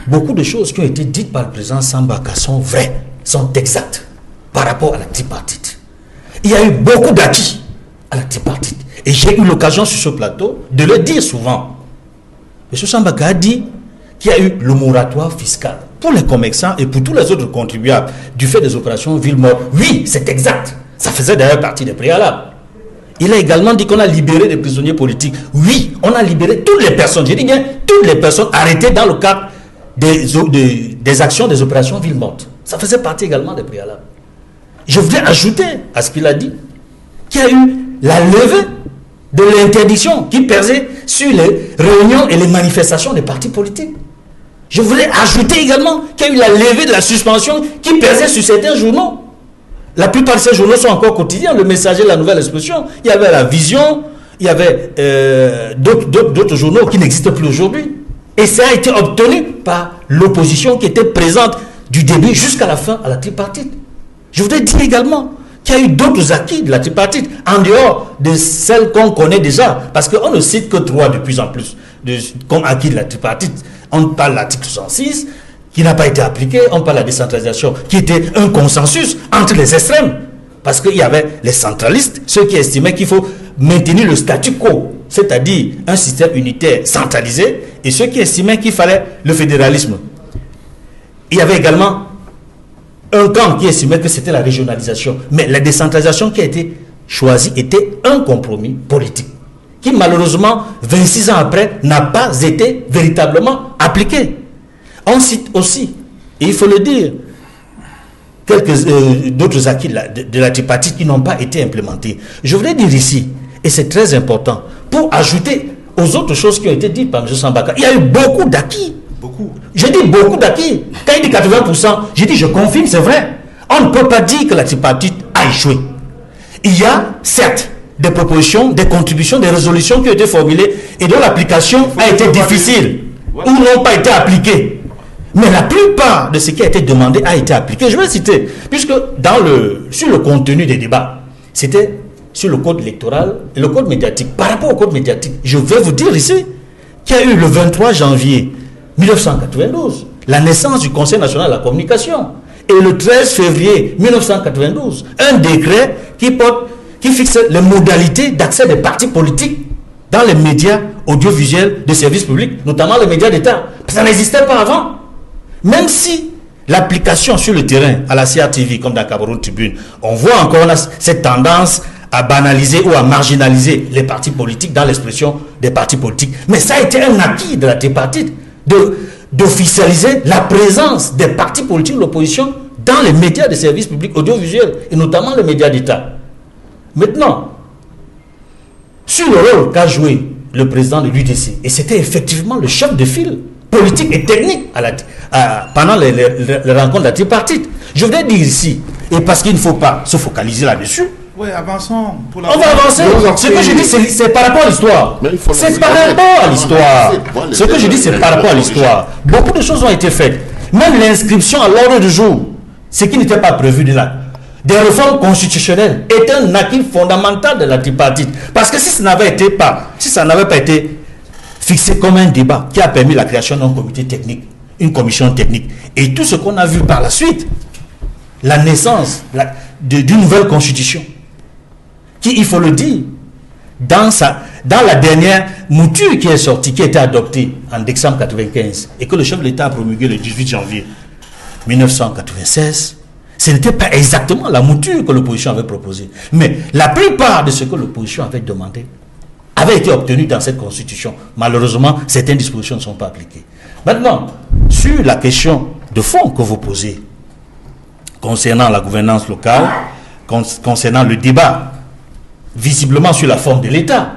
Beaucoup de choses qui ont été dites par le président Sambaka sont vraies, sont exactes par rapport à la tripartite. Il y a eu beaucoup d'acquis à la tripartite. Et j'ai eu l'occasion sur ce plateau de le dire souvent. M. Sambaka a dit qu'il y a eu le moratoire fiscal pour les commerçants et pour tous les autres contribuables du fait des opérations Villemort. Oui, c'est exact. Ça faisait d'ailleurs partie des préalables. Il a également dit qu'on a libéré des prisonniers politiques. Oui, on a libéré toutes les personnes, je dis bien toutes les personnes arrêtées dans le cadre des actions des opérations Villemort. Ça faisait partie également des préalables. Je voudrais ajouter à ce qu'il a dit qu'il y a eu la levée de l'interdiction qui pesait sur les réunions et les manifestations des partis politiques. Je voulais ajouter également qu'il y a eu la levée de la suspension qui pesait sur certains journaux. La plupart de ces journaux sont encore quotidiens. Le Messager, la Nouvelle Expression, il y avait la Vision, il y avait d'autres journaux qui n'existent plus aujourd'hui. Et ça a été obtenu par l'opposition qui était présente du début jusqu'à la fin à la tripartite. Je voudrais dire également qu'il y a eu d'autres acquis de la tripartite, en dehors de celles qu'on connaît déjà, parce qu'on ne cite que 3 de plus en plus comme acquis de la tripartite. On parle de l'article 66, qui n'a pas été appliqué, on parle de la décentralisation, qui était un consensus entre les extrêmes, parce qu'il y avait les centralistes, ceux qui estimaient qu'il faut maintenir le statu quo, c'est-à-dire un système unitaire centralisé, et ceux qui estimaient qu'il fallait le fédéralisme. Il y avait également un camp qui estimait que c'était la régionalisation. Mais la décentralisation qui a été choisie était un compromis politique qui malheureusement, 26 ans après, n'a pas été véritablement appliqué. On cite aussi, et il faut le dire, d'autres acquis de la tripartite qui n'ont pas été implémentés. Je voudrais dire ici, et c'est très important, pour ajouter aux autres choses qui ont été dites par M. Sambaka, il y a eu beaucoup d'acquis. Beaucoup. J'ai dit beaucoup d'acquis. Quand il dit 80%, j'ai dit je confirme, c'est vrai. On ne peut pas dire que la tripartite a échoué. Il y a, certes, des propositions, des contributions, des résolutions qui ont été formulées et dont l'application a été difficile ou n'ont pas été appliquées. Mais la plupart de ce qui a été demandé a été appliqué. Je vais citer, puisque sur le contenu des débats, c'était sur le code électoral et le code médiatique. Par rapport au code médiatique, je vais vous dire ici qu'il y a eu le 23 janvier 1992, la naissance du Conseil national de la communication. Et le 13 février 1992, un décret qui fixe les modalités d'accès des partis politiques dans les médias audiovisuels de service public, notamment les médias d'État. Ça n'existait pas avant. Même si l'application sur le terrain, à la CRTV, comme dans Cameroun Tribune, on voit encore cette tendance à banaliser ou à marginaliser les partis politiques dans l'expression des partis politiques. Mais ça a été un acquis de la tripartite d'officialiser la présence des partis politiques de l'opposition dans les médias de services publics audiovisuels et notamment les médias d'État. Maintenant, sur le rôle qu'a joué le président de l'UDC, et c'était effectivement le chef de file politique et technique pendant les rencontres de la tripartite. Je voudrais dire ici, et parce qu'il ne faut pas se focaliser là-dessus. Oui, avançons. On va avancer. Ce que je dis, c'est par rapport à l'histoire. C'est par rapport à l'histoire. Ce que je dis, c'est par rapport à l'histoire. Beaucoup de choses ont été faites. Même l'inscription à l'ordre du jour, ce qui n'était pas prévu de là, des réformes constitutionnelles, est un acquis fondamental de la tripartite. Parce que si ça n'avait pas été fixé comme un débat qui a permis la création d'un comité technique, une commission technique, et tout ce qu'on a vu par la suite, la naissance d'une nouvelle constitution, qui, il faut le dire, dans la dernière mouture qui est sortie, qui a été adoptée en décembre 1995, et que le chef de l'État a promulgué le 18 janvier 1996, ce n'était pas exactement la mouture que l'opposition avait proposée. Mais la plupart de ce que l'opposition avait demandé avait été obtenu dans cette constitution. Malheureusement, certaines dispositions ne sont pas appliquées. Maintenant, sur la question de fond que vous posez, concernant la gouvernance locale, concernant le débat, visiblement sur la forme de l'État.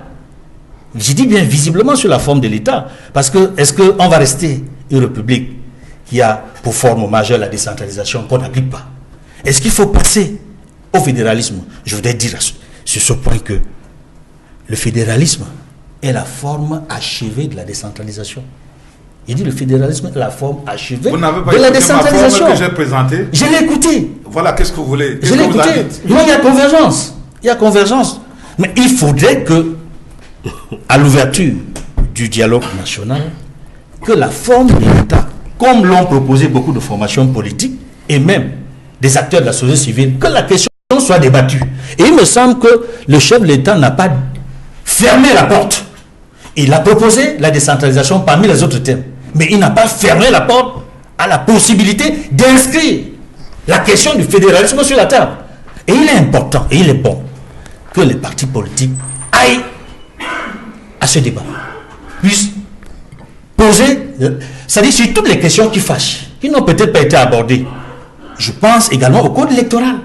Je dis bien visiblement sur la forme de l'État, parce que est-ce qu'on va rester une république qui a pour forme majeure la décentralisation qu'on n'applique pas? Est-ce qu'il faut passer au fédéralisme? Je voudrais dire sur ce point que le fédéralisme est la forme achevée de la décentralisation. Il dit le fédéralisme est la forme achevée de la décentralisation. Que j'ai présentée. Je l'ai écouté. Voilà, qu'est-ce que vous voulez? Je l'ai écouté. Non, il y a convergence. Il y a convergence. Mais il faudrait que, à l'ouverture du dialogue national, que la forme de l'État, comme l'ont proposé beaucoup de formations politiques et même des acteurs de la société civile, que la question soit débattue. Et il me semble que le chef de l'État n'a pas fermé la porte. Il a proposé la décentralisation parmi les autres thèmes. Mais il n'a pas fermé la porte à la possibilité d'inscrire la question du fédéralisme sur la table. Et il est important, et il est bon, que les partis politiques aillent à ce débat, puissent poser, c'est-à-dire sur toutes les questions qui fâchent, qui n'ont peut-être pas été abordées. Je pense également au code électoral,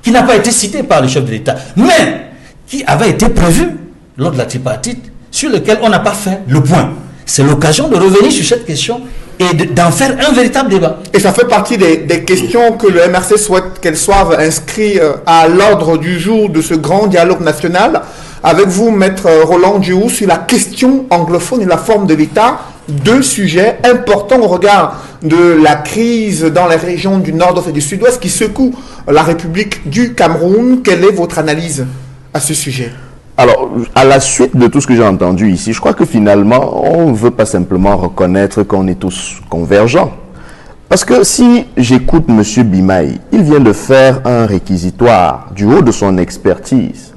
qui n'a pas été cité par le chef de l'État, mais qui avait été prévu lors de la tripartite, sur lequel on n'a pas fait le point. C'est l'occasion de revenir sur cette question et d'en faire un véritable débat. Et ça fait partie des questions que le MRC souhaite qu'elles soient inscrites à l'ordre du jour de ce grand dialogue national. Avec vous, Maître Roland Diouf, sur la question anglophone et la forme de l'État, deux sujets importants au regard de la crise dans les régions du nord-ouest et du sud-ouest qui secouent la République du Cameroun. Quelle est votre analyse à ce sujet ? Alors, à la suite de tout ce que j'ai entendu ici, je crois que finalement, on ne veut pas simplement reconnaître qu'on est tous convergents. Parce que si j'écoute M. Bimaï, il vient de faire un réquisitoire du haut de son expertise.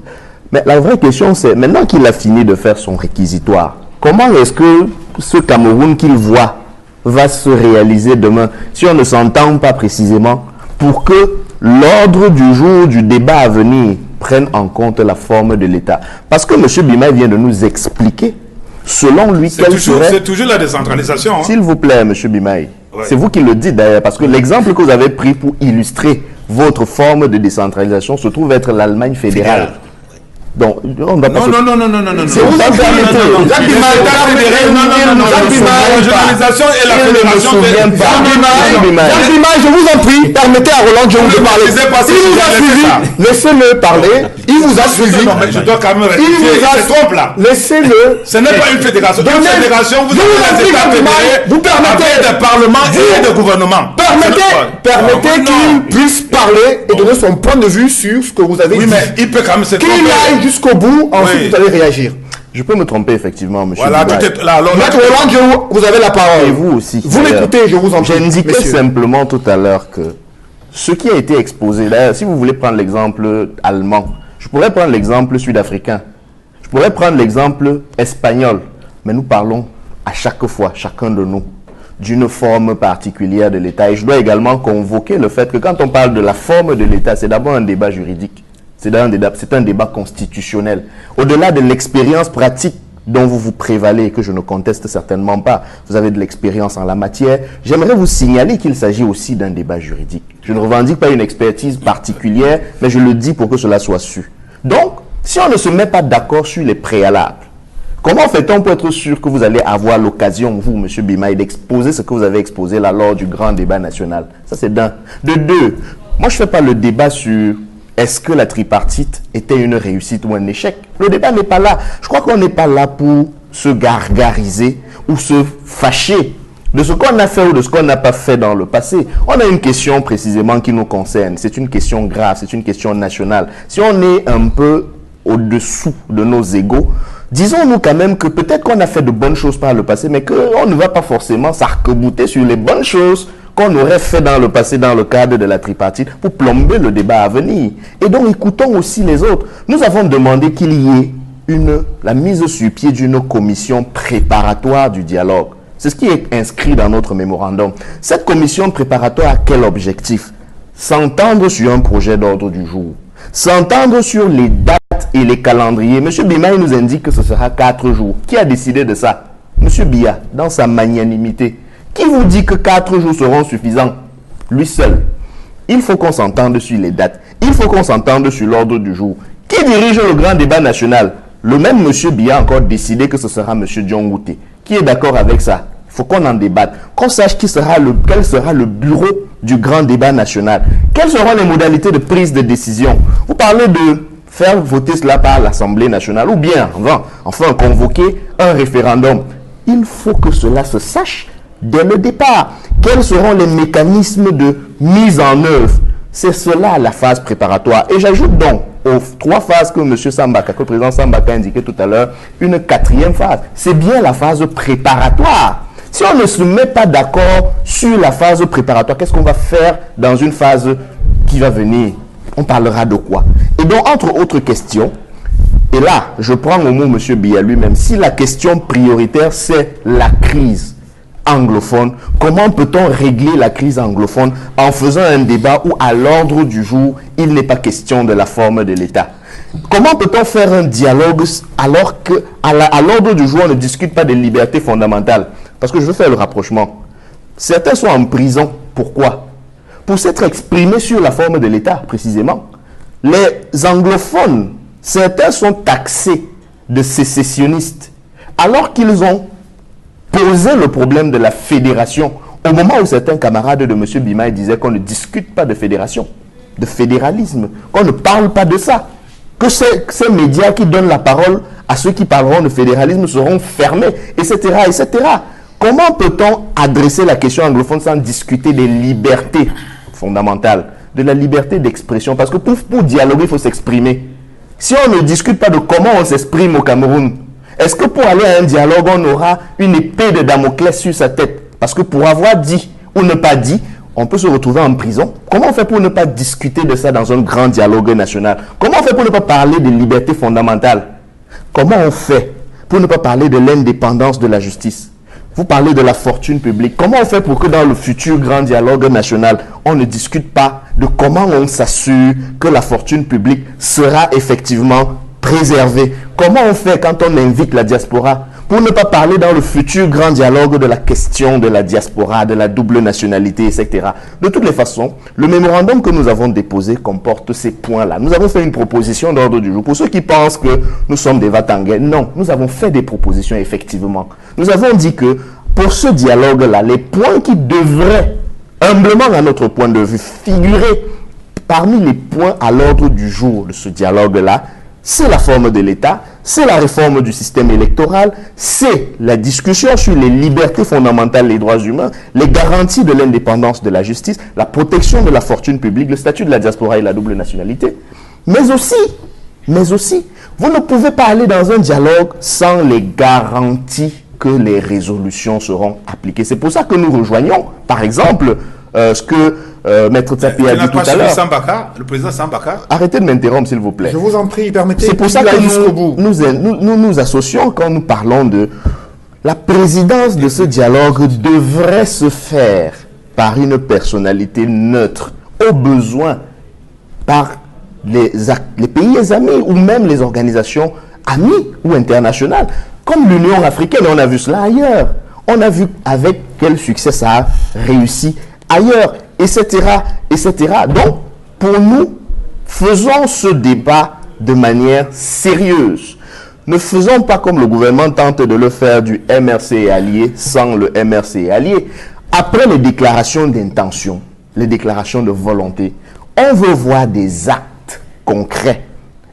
Mais la vraie question, c'est, maintenant qu'il a fini de faire son réquisitoire, comment est-ce que ce Cameroun qu'il voit va se réaliser demain, si on ne s'entend pas précisément, pour que l'ordre du jour du débat à venir prenne en compte la forme de l'État. Parce que M. Bimaï vient de nous expliquer, selon lui, quelle serait... C'est toujours la décentralisation. Hein. S'il vous plaît, M. Bimaï, ouais. C'est vous qui le dites d'ailleurs, parce que l'exemple que vous avez pris pour illustrer votre forme de décentralisation se trouve être l'Allemagne fédérale. Donc, on ne va pas... Non. C'est vous qui permettez. Jacques Bimaï, et la fédération... Jacques Bimaï, je vous en prie, permettez à Roland Diouf de parler. Il vous a suivi, laissez-le parler. Il vous a suivi. Non, mais je dois quand même rectifier. Il se trompe là. Laissez-le. Ce n'est pas une fédération. Une fédération, vous avez des États fédérés, vous permettez des parlements et des gouvernements. Permettez qu'il puisse parler et donner son point de vue sur ce que vous avez dit. Oui, mais il peut quand même se tromper. Qu'il aille jusqu'au bout, ensuite vous allez réagir. Je peux me tromper effectivement, monsieur. Voilà, Maître Roland Diouf, vous avez la parole. Et vous aussi. Vous m'écoutez, je vous en prie. J'indiquais simplement tout à l'heure que ce qui a été exposé, d'ailleurs, si vous voulez prendre l'exemple allemand, je pourrais prendre l'exemple sud-africain, je pourrais prendre l'exemple espagnol, mais nous parlons à chaque fois, chacun de nous, d'une forme particulière de l'État. Et je dois également convoquer le fait que quand on parle de la forme de l'État, c'est d'abord un débat juridique. C'est un débat constitutionnel. Au-delà de l'expérience pratique dont vous vous prévalez, que je ne conteste certainement pas, vous avez de l'expérience en la matière, j'aimerais vous signaler qu'il s'agit aussi d'un débat juridique. Je ne revendique pas une expertise particulière, mais je le dis pour que cela soit su. Donc, si on ne se met pas d'accord sur les préalables, comment fait-on pour être sûr que vous allez avoir l'occasion, vous, M. Bimaï, d'exposer ce que vous avez exposé là lors du grand débat national? Ça, c'est d'un. De deux, moi, je ne fais pas le débat sur est-ce que la tripartite était une réussite ou un échec. Le débat n'est pas là. Je crois qu'on n'est pas là pour se gargariser ou se fâcher de ce qu'on a fait ou de ce qu'on n'a pas fait dans le passé. On a une question précisément qui nous concerne. C'est une question grave, c'est une question nationale. Si on est un peu au-dessous de nos égos, disons-nous quand même que peut-être qu'on a fait de bonnes choses par le passé, mais qu'on ne va pas forcément s'arc-bouter sur les bonnes choses qu'on aurait fait dans le passé dans le cadre de la tripartite pour plomber le débat à venir. Et donc, écoutons aussi les autres. Nous avons demandé qu'il y ait la mise sur pied d'une commission préparatoire du dialogue. C'est ce qui est inscrit dans notre mémorandum. Cette commission préparatoire a quel objectif? S'entendre sur un projet d'ordre du jour. S'entendre sur les dates et les calendriers. M. Bimaï nous indique que ce sera 4 jours. Qui a décidé de ça? M. Biya, dans sa magnanimité. Qui vous dit que 4 jours seront suffisants? Lui seul. Il faut qu'on s'entende sur les dates. Il faut qu'on s'entende sur l'ordre du jour. Qui dirige le grand débat national? Le même M. Biya a encore décidé que ce sera M. John Wouté. Qui est d'accord avec ça? Il faut qu'on en débatte. Qu'on sache quel sera le bureau du grand débat national. Quelles seront les modalités de prise de décision? Vous parlez de faire voter cela par l'Assemblée nationale ou bien, enfin, convoquer un référendum. Il faut que cela se sache dès le départ. Quels seront les mécanismes de mise en œuvre? C'est cela la phase préparatoire. Et j'ajoute donc aux 3 phases que M. Sambaka, que le président Sambaka a indiqué tout à l'heure, une 4e phase. C'est bien la phase préparatoire. Si on ne se met pas d'accord sur la phase préparatoire, qu'est-ce qu'on va faire dans une phase qui va venir? On parlera de quoi? Et donc, entre autres questions, et là, je prends au mot M. Biya lui-même, si la question prioritaire, c'est la crise anglophone, comment peut-on régler la crise anglophone en faisant un débat où à l'ordre du jour, il n'est pas question de la forme de l'État? Comment peut-on faire un dialogue alors qu'à l'ordre du jour, on ne discute pas des libertés fondamentales? Parce que je veux faire le rapprochement. Certains sont en prison. Pourquoi? Pour s'être exprimés sur la forme de l'État, précisément. Les anglophones, certains sont taxés de sécessionnistes, alors qu'ils ont posé le problème de la fédération au moment où certains camarades de M. Bimaï disaient qu'on ne discute pas de fédération, de fédéralisme, qu'on ne parle pas de ça, que ces médias qui donnent la parole à ceux qui parleront de fédéralisme seront fermés, etc., etc. Comment peut-on adresser la question anglophone sans discuter des libertés fondamentales, de la liberté d'expression? Parce que pour dialoguer, il faut s'exprimer. Si on ne discute pas de comment on s'exprime au Cameroun, est-ce que pour aller à un dialogue, on aura une épée de Damoclès sur sa tête? Parce que pour avoir dit ou ne pas dit, on peut se retrouver en prison. Comment on fait pour ne pas discuter de ça dans un grand dialogue national? Comment on fait pour ne pas parler des libertés fondamentales? Comment on fait pour ne pas parler de l'indépendance de la justice? Vous parlez de la fortune publique. Comment on fait pour que dans le futur grand dialogue national, on ne discute pas de comment on s'assure que la fortune publique sera effectivement préservée? Comment on fait quand on invite la diaspora pour ne pas parler dans le futur grand dialogue de la question de la diaspora, de la double nationalité, etc. De toutes les façons, le mémorandum que nous avons déposé comporte ces points-là. Nous avons fait une proposition d'ordre du jour. Pour ceux qui pensent que nous sommes des va-t-en-guerre, non, nous avons fait des propositions effectivement. Nous avons dit que pour ce dialogue-là, les points qui devraient, humblement à notre point de vue, figurer parmi les points à l'ordre du jour de ce dialogue-là, c'est la forme de l'État, c'est la réforme du système électoral, c'est la discussion sur les libertés fondamentales, les droits humains, les garanties de l'indépendance de la justice, la protection de la fortune publique, le statut de la diaspora et la double nationalité. Mais aussi, vous ne pouvez pas aller dans un dialogue sans les garanties que les résolutions seront appliquées. C'est pour ça que nous rejoignons, par exemple, ce que Maître Tsapi a dit tout à l'heure. Le président Sambaka. Arrêtez de m'interrompre, s'il vous plaît. Je vous en prie, permettez. C'est pour ça que nous associons quand nous parlons de la présidence de ce dialogue devrait se faire par une personnalité neutre, au besoin par les pays amis ou même les organisations amies ou internationales, comme l'Union africaine. On a vu cela ailleurs. On a vu avec quel succès ça a réussi ailleurs, etc., etc. Donc, pour nous, faisons ce débat de manière sérieuse. Ne faisons pas comme le gouvernement tente de le faire du MRC et alliés sans le MRC et alliés. Après les déclarations d'intention, les déclarations de volonté, on veut voir des actes concrets.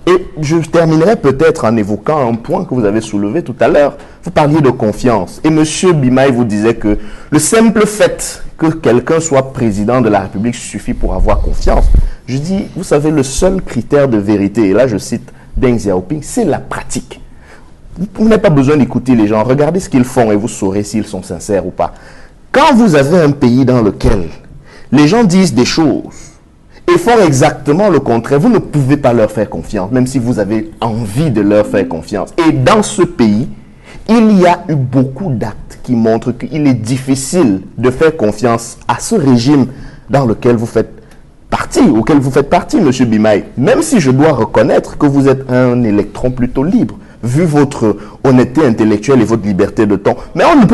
Et je terminerai peut-être en évoquant un point que vous avez soulevé tout à l'heure. Vous parliez de confiance. Et M. Bimaï vous disait que le simple fait que quelqu'un soit président de la République suffit pour avoir confiance. Je dis, vous savez, le seul critère de vérité, et là je cite Deng Xiaoping, c'est la pratique. Vous n'avez pas besoin d'écouter les gens. Regardez ce qu'ils font et vous saurez s'ils sont sincères ou pas. Quand vous avez un pays dans lequel les gens disent des choses et font exactement le contraire, vous ne pouvez pas leur faire confiance, même si vous avez envie de leur faire confiance. Et dans ce pays, il y a eu beaucoup d'actes qui montrent qu'il est difficile de faire confiance à ce régime dans lequel vous faites partie, auquel vous faites partie, M. Bimaï. Même si je dois reconnaître que vous êtes un électron plutôt libre, vu votre honnêteté intellectuelle et votre liberté de ton. Mais on ne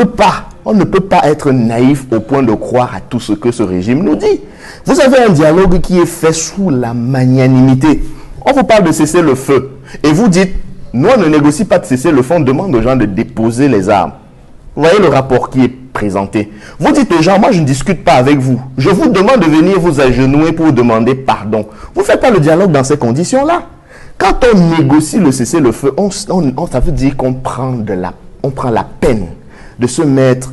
peut pas être naïf au point de croire à tout ce que ce régime nous dit. Vous avez un dialogue qui est fait sous la magnanimité. On vous parle de cesser le feu. Et vous dites, nous on ne négocie pas de cesser le feu, on demande aux gens de déposer les armes. Vous voyez le rapport qui est présenté. Vous dites aux gens, moi je ne discute pas avec vous. Je vous demande de venir vous agenouiller pour vous demander pardon. Vous ne faites pas le dialogue dans ces conditions-là. Quand on négocie le cessez-le-feu, ça veut dire qu'on prend la peine de se mettre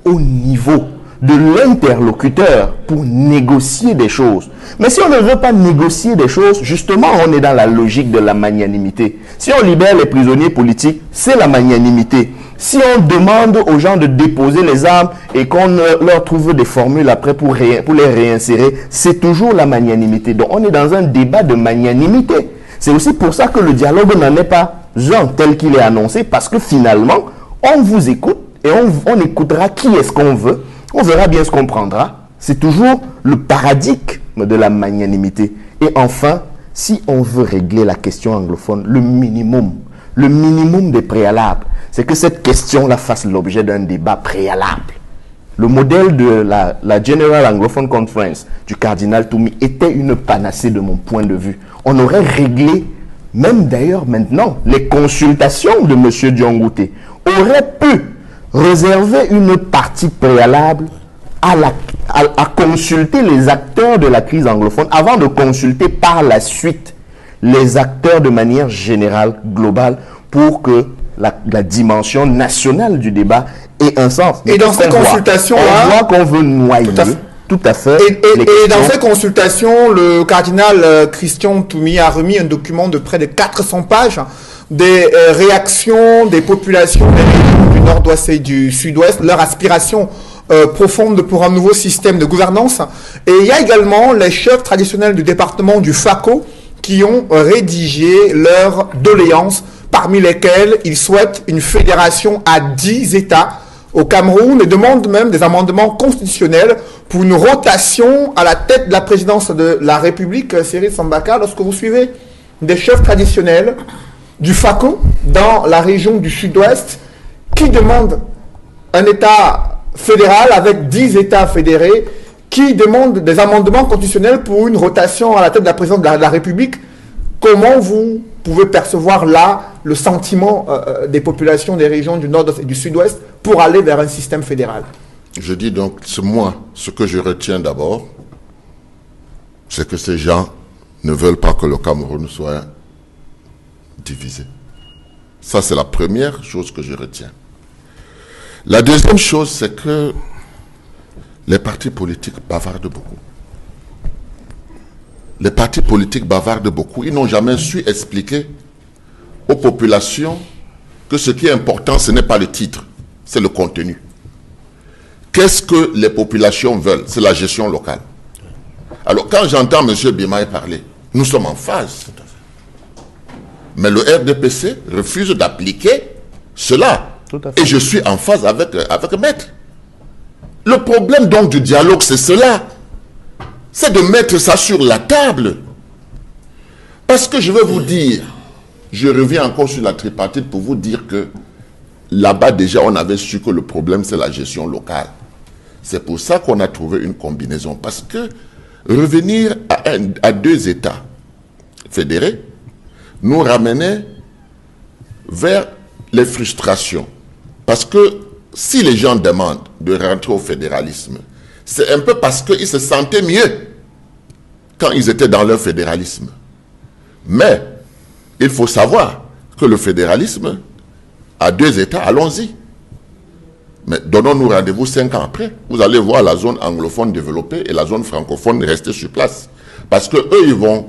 au niveau de l'interlocuteur pour négocier des choses. Mais si on ne veut pas négocier des choses, justement, on est dans la logique de la magnanimité. Si on libère les prisonniers politiques, c'est la magnanimité. Si on demande aux gens de déposer les armes et qu'on leur trouve des formules après pour les réinsérer, c'est toujours la magnanimité. Donc on est dans un débat de magnanimité. C'est aussi pour ça que le dialogue n'en est pas un tel qu'il est annoncé, parce que finalement, on vous écoute et on écoutera qui est-ce qu'on veut. On verra bien ce qu'on prendra. C'est toujours le paradigme de la magnanimité. Et enfin, si on veut régler la question anglophone, le minimum des préalables, c'est que cette question-là fasse l'objet d'un débat préalable. Le modèle de la General Anglophone Conference du cardinal Toumi était une panacée de mon point de vue. On aurait réglé, même d'ailleurs maintenant, les consultations de M. Diongouté auraient pu réserver une partie préalable à consulter les acteurs de la crise anglophone avant de consulter par la suite les acteurs de manière générale, globale, pour que la dimension nationale du débat ait un sens. Et dans ces consultations-là, on voit qu'on veut noyer. Tout à fait. Et dans ces consultations, le cardinal Christian Toumi a remis un document de près de 400 pages des réactions des populations des régions du nord-ouest et du sud-ouest, leur aspiration profonde pour un nouveau système de gouvernance. Et il y a également les chefs traditionnels du département du Fako qui ont rédigé leurs doléances, parmi lesquelles ils souhaitent une fédération à 10 États au Cameroun et demandent même des amendements constitutionnels pour une rotation à la tête de la présidence de la République, Cyril Sambaka, lorsque vous suivez des chefs traditionnels du Fako dans la région du sud-ouest qui demandent un État fédéral avec 10 États fédérés, qui demandent des amendements constitutionnels pour une rotation à la tête de la présidence de la République. Comment vous pouvez percevoir là le sentiment des populations des régions du nord-ouest et du sud-ouest pour aller vers un système fédéral? Je dis donc, ce que je retiens d'abord, c'est que ces gens ne veulent pas que le Cameroun soit divisé. Ça, c'est la première chose que je retiens. La deuxième chose, c'est que les partis politiques bavardent beaucoup. Les partis politiques bavardent beaucoup. Ils n'ont jamais su expliquer aux populations que ce qui est important, ce n'est pas le titre, c'est le contenu. Qu'est-ce que les populations veulent? C'est la gestion locale. Alors, quand j'entends M. Bimaï parler, nous sommes en phase. Mais le RDPC refuse d'appliquer cela. Et je suis en phase avec Maître. Le problème donc du dialogue, c'est cela. C'est de mettre ça sur la table. Parce que je veux vous dire, je reviens encore sur la tripartite pour vous dire que là-bas déjà on avait su que le problème c'est la gestion locale. C'est pour ça qu'on a trouvé une combinaison. Parce que revenir à 2 États fédérés nous ramenait vers les frustrations. Parce que si les gens demandent de rentrer au fédéralisme, c'est un peu parce qu'ils se sentaient mieux quand ils étaient dans leur fédéralisme. Mais il faut savoir que le fédéralisme a 2 États, allons-y. Mais donnons-nous rendez-vous 5 ans après. Vous allez voir la zone anglophone développer et la zone francophone rester sur place. Parce qu'eux, ils vont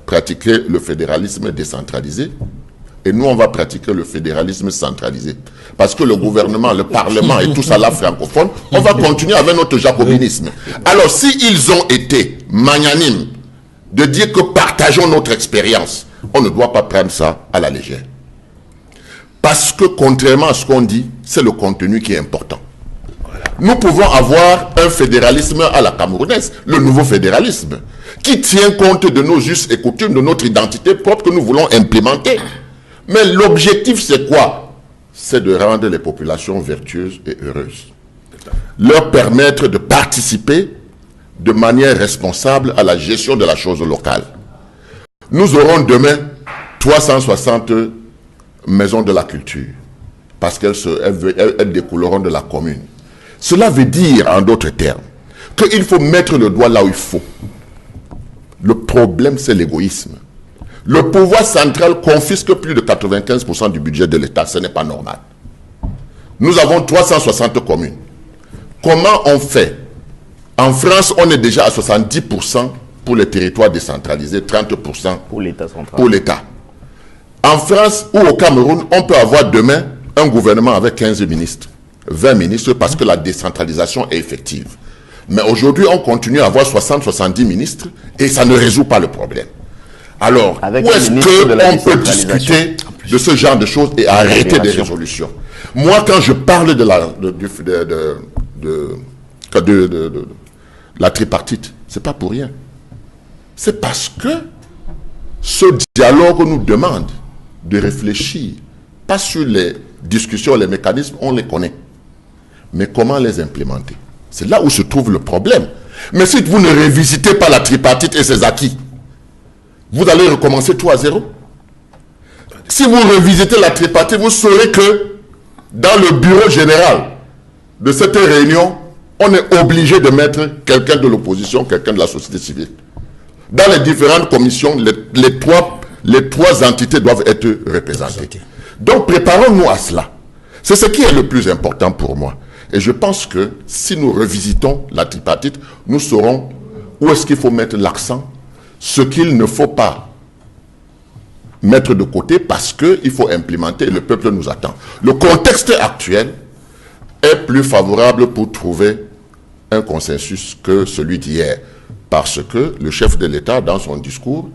pratiquer le fédéralisme décentralisé et nous, on va pratiquer le fédéralisme centralisé. Parce que le gouvernement, le parlement et tout ça là francophone, on va continuer avec notre jacobinisme. Alors, s'ils ont été magnanimes de dire que partageons notre expérience, on ne doit pas prendre ça à la légère. Parce que contrairement à ce qu'on dit, c'est le contenu qui est important. Nous pouvons avoir un fédéralisme à la camerounaise, le nouveau fédéralisme, qui tient compte de nos us et coutumes, de notre identité propre que nous voulons implémenter. Mais l'objectif, c'est quoi? C'est de rendre les populations vertueuses et heureuses. Leur permettre de participer de manière responsable à la gestion de la chose locale. Nous aurons demain 360 maisons de la culture, parce qu'elles découleront de la commune. Cela veut dire, en d'autres termes, qu'il faut mettre le doigt là où il faut. Le problème, c'est l'égoïsme. Le pouvoir central confisque plus de 95% du budget de l'État. Ce n'est pas normal. Nous avons 360 communes. Comment on fait? En France, on est déjà à 70% pour les territoires décentralisés, 30% Pour l'État central. pour l'État. En France ou au Cameroun, on peut avoir demain un gouvernement avec 15 ministres, 20 ministres, parce que la décentralisation est effective. Mais aujourd'hui, on continue à avoir 60-70 ministres et ça ne résout pas le problème. Alors, Avec où est-ce ministre de la qu'on peut décentralisation. discuter de ce genre de choses et arrêter des résolutions? Moi, quand je parle de la tripartite, c'est pas pour rien. C'est parce que ce dialogue nous demande de réfléchir, pas sur les discussions, les mécanismes, on les connaît, mais comment les implémenter. C'est là où se trouve le problème. Mais si vous ne révisitez pas la tripartite et ses acquis, vous allez recommencer tout à zéro. Si vous revisitez la tripartite, vous saurez que dans le bureau général de cette réunion, on est obligé de mettre quelqu'un de l'opposition, quelqu'un de la société civile. Dans les différentes commissions, les trois entités doivent être représentées. Donc préparons-nous à cela. C'est ce qui est le plus important pour moi. Et je pense que si nous revisitons la tripartite, nous saurons où est-ce qu'il faut mettre l'accent, ce qu'il ne faut pas mettre de côté parce qu'il faut implémenter et le peuple nous attend. Le contexte actuel est plus favorable pour trouver un consensus que celui d'hier. Parce que le chef de l'État, dans son discours,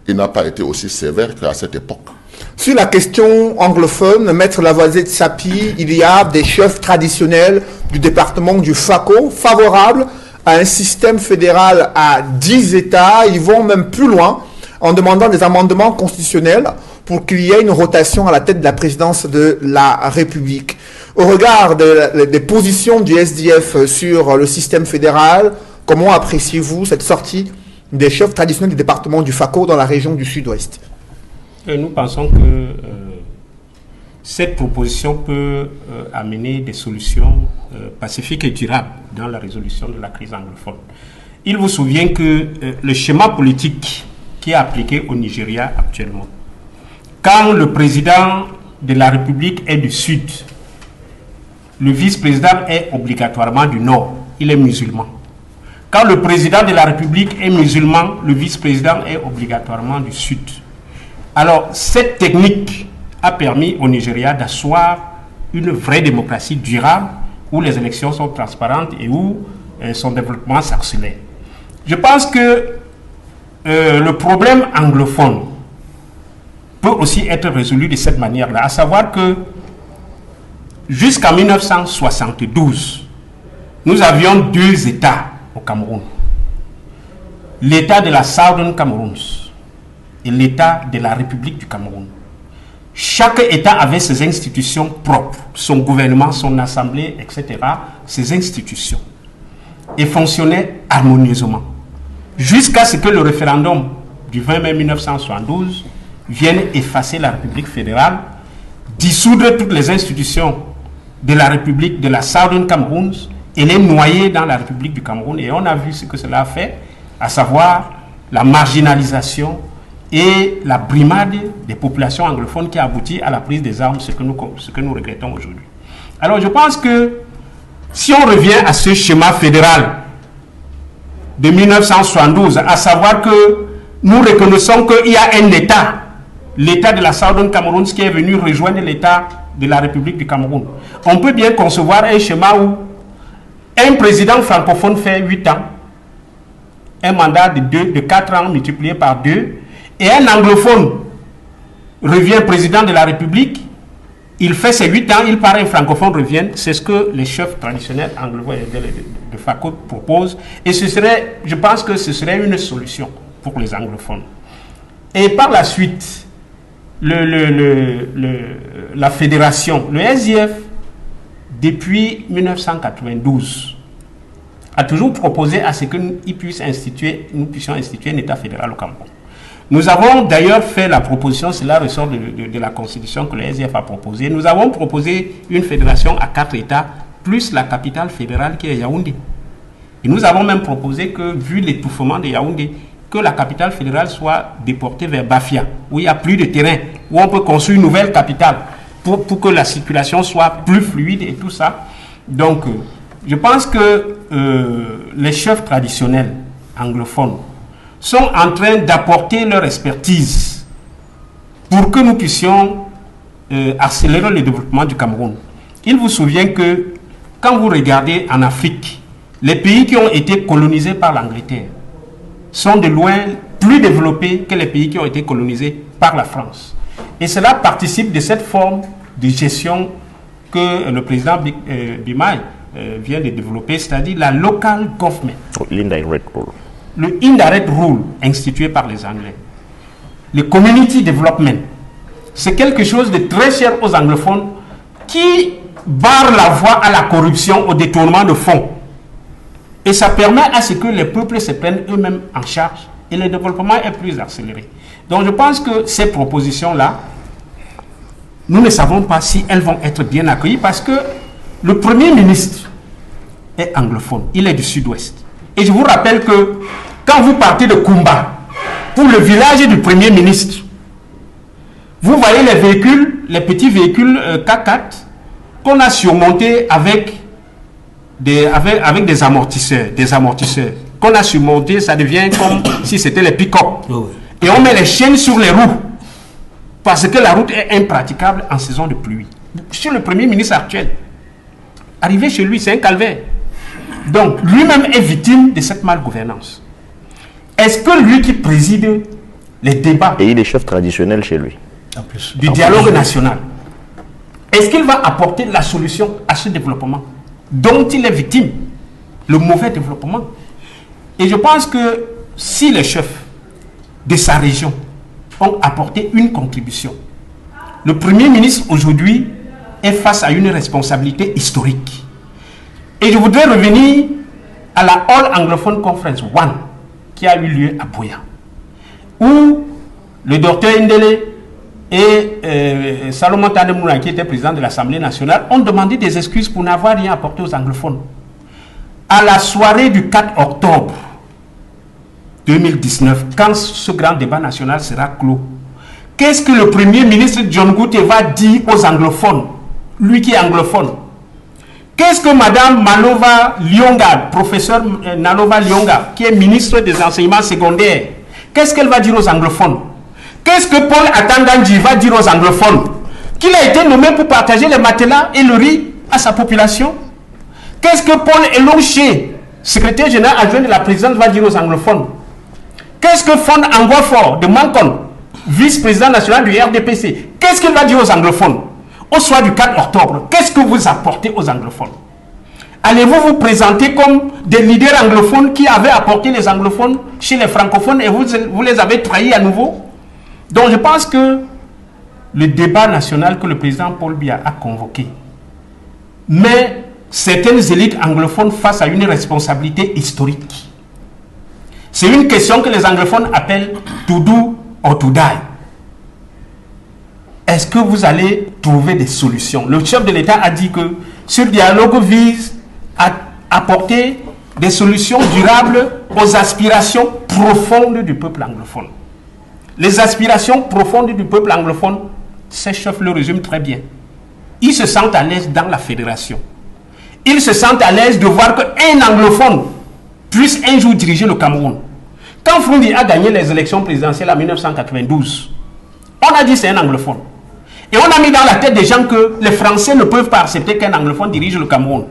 il n'a pas été aussi sévère qu'à cette époque. Sur la question anglophone, Maître Lavoisier de Sapi, il y a des chefs traditionnels du département du FACO favorables à un système fédéral à 10 États. Ils vont même plus loin en demandant des amendements constitutionnels pour qu'il y ait une rotation à la tête de la présidence de la République. Au regard des positions du SDF sur le système fédéral, comment appréciez-vous cette sortie des chefs traditionnels du département du FACO dans la région du Sud-Ouest? Nous pensons que cette proposition peut amener des solutions pacifiques et durables dans la résolution de la crise anglophone. Il vous souvient que le schéma politique qui est appliqué au Nigeria actuellement, quand le président de la République est du Sud, le vice-président est obligatoirement du Nord, il est musulman. Quand le président de la République est musulman, le vice-président est obligatoirement du Sud. Alors, cette technique a permis au Nigeria d'asseoir une vraie démocratie durable où les élections sont transparentes et où son développement s'accélère. Je pense que le problème anglophone peut aussi être résolu de cette manière-là, à savoir que jusqu'en 1972, nous avions 2 États au Cameroun. L'État de la Southern Cameroun et l'État de la République du Cameroun. Chaque État avait ses institutions propres, son gouvernement, son assemblée, etc., ses institutions, et fonctionnait harmonieusement, jusqu'à ce que le référendum du 20 mai 1972 vienne effacer la République fédérale, dissoudre toutes les institutions de la République de la Southern Cameroun et les noyer dans la République du Cameroun. Et on a vu ce que cela a fait, à savoir la marginalisation et la brimade des populations anglophones qui a abouti à la prise des armes, ce que nous regrettons aujourd'hui. Alors je pense que si on revient à ce schéma fédéral de 1972, à savoir que nous reconnaissons qu'il y a un État, l'État de la Southern Cameroun, qui est venu rejoindre l'État de la République du Cameroun. On peut bien concevoir un schéma où un président francophone fait 8 ans, un mandat de 4 ans multiplié par 2, et un anglophone revient président de la République, il fait ses 8 ans, il part, un francophone revient. C'est ce que les chefs traditionnels anglophones de FACO proposent, et ce serait, je pense que ce serait une solution pour les anglophones. Et par la suite, la fédération, le SIF, depuis 1992, a toujours proposé à ce que nous puissions instituer un État fédéral au Cameroun. Nous avons d'ailleurs fait la proposition, cela ressort de la Constitution que le SIF a proposée. Nous avons proposé une fédération à 4 États, plus la capitale fédérale qui est Yaoundé. Et nous avons même proposé que, vu l'étouffement de Yaoundé, que la capitale fédérale soit déportée vers Bafia, où il n'y a plus de terrain, où on peut construire une nouvelle capitale pour que la circulation soit plus fluide et tout ça. Donc, je pense que les chefs traditionnels anglophones sont en train d'apporter leur expertise pour que nous puissions accélérer le développement du Cameroun. Il vous souvient que quand vous regardez en Afrique, les pays qui ont été colonisés par l'Angleterre sont de loin plus développés que les pays qui ont été colonisés par la France. Et cela participe de cette forme de gestion que le président Bimaï vient de développer, c'est-à-dire la local government. L'indirect rule. Le indirect rule institué par les Anglais. Le community development. C'est quelque chose de très cher aux anglophones qui barre la voie à la corruption, au détournement de fonds. Et ça permet à ce que les peuples se prennent eux-mêmes en charge et le développement est plus accéléré. Donc je pense que ces propositions-là, nous ne savons pas si elles vont être bien accueillies parce que le Premier ministre est anglophone, il est du Sud-Ouest. Et je vous rappelle que quand vous partez de Kumba, pour le village du Premier ministre, vous voyez les véhicules, les petits véhicules K4 qu'on a surmontés avec des amortisseurs, qu'on a surmontés, ça devient comme si c'était les pick-up. Oh oui. Et on met les chaînes sur les roues parce que la route est impraticable en saison de pluie. Chez le Premier ministre actuel, arrivé chez lui, c'est un calvaire. Donc, lui-même est victime de cette malgouvernance. Est-ce que lui qui préside les débats... Et il est chef traditionnel chez lui. En plus, du dialogue national. Est-ce qu'il va apporter la solution à ce développement dont il est victime, le mauvais développement? Et je pense que si les chefs de sa région ont apporté une contribution, le Premier ministre aujourd'hui est face à une responsabilité historique. Et je voudrais revenir à la All Anglophone Conference 1 qui a eu lieu à Buea, où le docteur Ndele et Salomon Tademouna, qui était président de l'Assemblée nationale, ont demandé des excuses pour n'avoir rien apporté aux anglophones. À la soirée du 4 octobre 2019, quand ce grand débat national sera clos, qu'est-ce que le Premier ministre John Goute va dire aux anglophones, lui qui est anglophone? Qu'est-ce que Madame Malova Lyonga, professeur Nalova Lyonga, qui est ministre des enseignements secondaires, qu'est-ce qu'elle va dire aux anglophones? Qu'est-ce que Paul Atangandji va dire aux anglophones? Qu'il a été nommé pour partager les matelas et le riz à sa population? Qu'est-ce que Paul Elonché, secrétaire général adjoint de la présidence, va dire aux anglophones? Qu'est-ce que Fon Angofor de Mancon, vice-président national du RDPC, qu'est-ce qu'il va dire aux anglophones au soir du 4 octobre? Qu'est-ce que vous apportez aux anglophones? Allez-vous vous présenter comme des leaders anglophones qui avaient apporté les anglophones chez les francophones et vous les avez trahis à nouveau? Donc je pense que le débat national que le président Paul Biya a convoqué met certaines élites anglophones face à une responsabilité historique. C'est une question que les anglophones appellent « to do or to die ». Est-ce que vous allez trouver des solutions? Le chef de l'État a dit que ce dialogue vise à apporter des solutions durables aux aspirations profondes du peuple anglophone. Les aspirations profondes du peuple anglophone, ces chefs le résument très bien. Ils se sentent à l'aise dans la fédération. Ils se sentent à l'aise de voir qu'un anglophone puisse un jour diriger le Cameroun. Quand Frunzi a gagné les élections présidentielles en 1992, on a dit c'est un anglophone. Et on a mis dans la tête des gens que les Français ne peuvent pas accepter qu'un anglophone dirige le Cameroun.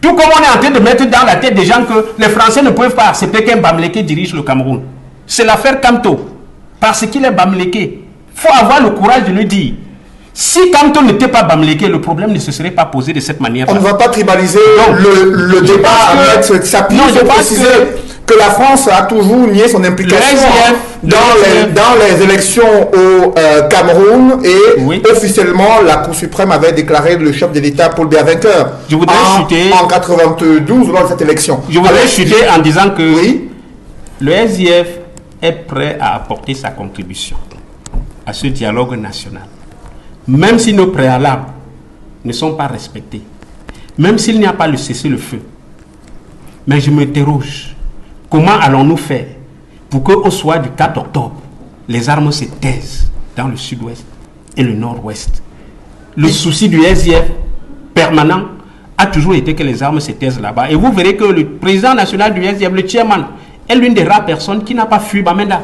Tout comme on est en train de mettre dans la tête des gens que les Français ne peuvent pas accepter qu'un Bamléké dirige le Cameroun. C'est l'affaire Kamto. Parce qu'il est Bamléké. Il faut avoir le courage de le dire. Si Kamto n'était pas Bamléké, le problème ne se serait pas posé de cette manière. On ne va pas tribaliser le débat à mettre sa pied. Je pense préciser que la France a toujours nié son implication dans les élections au Cameroun et officiellement la Cour suprême avait déclaré le chef de l'État Paul Biya vainqueur en 92 lors de cette élection. Je voudrais chuter en disant que le SDF est prêt à apporter sa contribution à ce dialogue national. Même si nos préalables ne sont pas respectés, même s'il n'y a pas le cessez-le-feu. Mais je m'interroge, comment allons-nous faire pour qu'au soir du 4 octobre, les armes se taisent dans le sud-ouest et le nord-ouest? Le souci du SDF permanent a toujours été que les armes se taisent là-bas. Et vous verrez que le président national du SDF, le chairman, est l'une des rares personnes qui n'a pas fui Bamenda.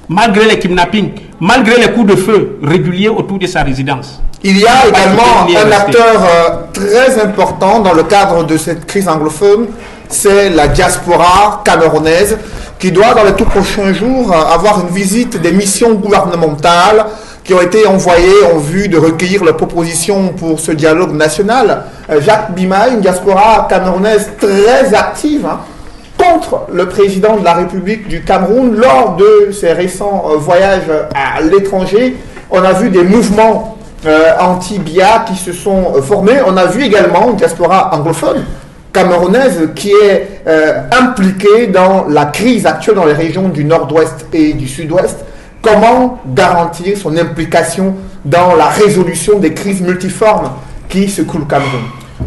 Malgré les kidnappings, malgré les coups de feu réguliers autour de sa résidence. Il y a également un acteur très important dans le cadre de cette crise anglophone, c'est la diaspora camerounaise qui doit dans les tout prochains jours avoir une visite des missions gouvernementales qui ont été envoyées en vue de recueillir les propositions pour ce dialogue national. Jacques Bimaï, une diaspora camerounaise très active, contre le président de la République du Cameroun lors de ses récents voyages à l'étranger. On a vu des mouvements anti-Biya qui se sont formés. On a vu également une diaspora anglophone camerounaise qui est impliquée dans la crise actuelle dans les régions du nord-ouest et du sud-ouest. Comment garantir son implication dans la résolution des crises multiformes qui secouent le Cameroun?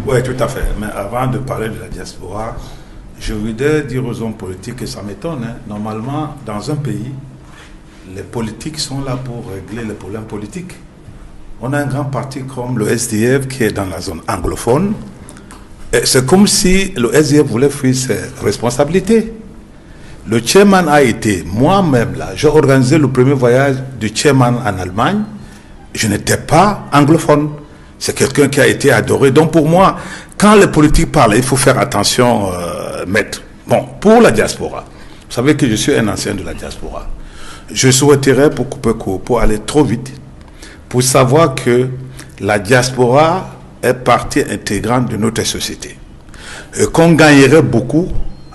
Oui, tout à fait. Mais avant de parler de la diaspora, je voudrais dire aux hommes politiques, et ça m'étonne, normalement, dans un pays, les politiques sont là pour régler les problèmes politiques. On a un grand parti comme le SDF qui est dans la zone anglophone. C'est comme si le SDF voulait fuir ses responsabilités. Le chairman a été, moi-même là, j'ai organisé le premier voyage du chairman en Allemagne. Je n'étais pas anglophone. C'est quelqu'un qui a été adoré. Donc pour moi, quand les politiques parlent, il faut faire attention, maître. Bon, pour la diaspora, vous savez que je suis un ancien de la diaspora. Je souhaiterais, pour couper court, pour aller trop vite, pour savoir que la diaspora est partie intégrante de notre société. Et qu'on gagnerait beaucoup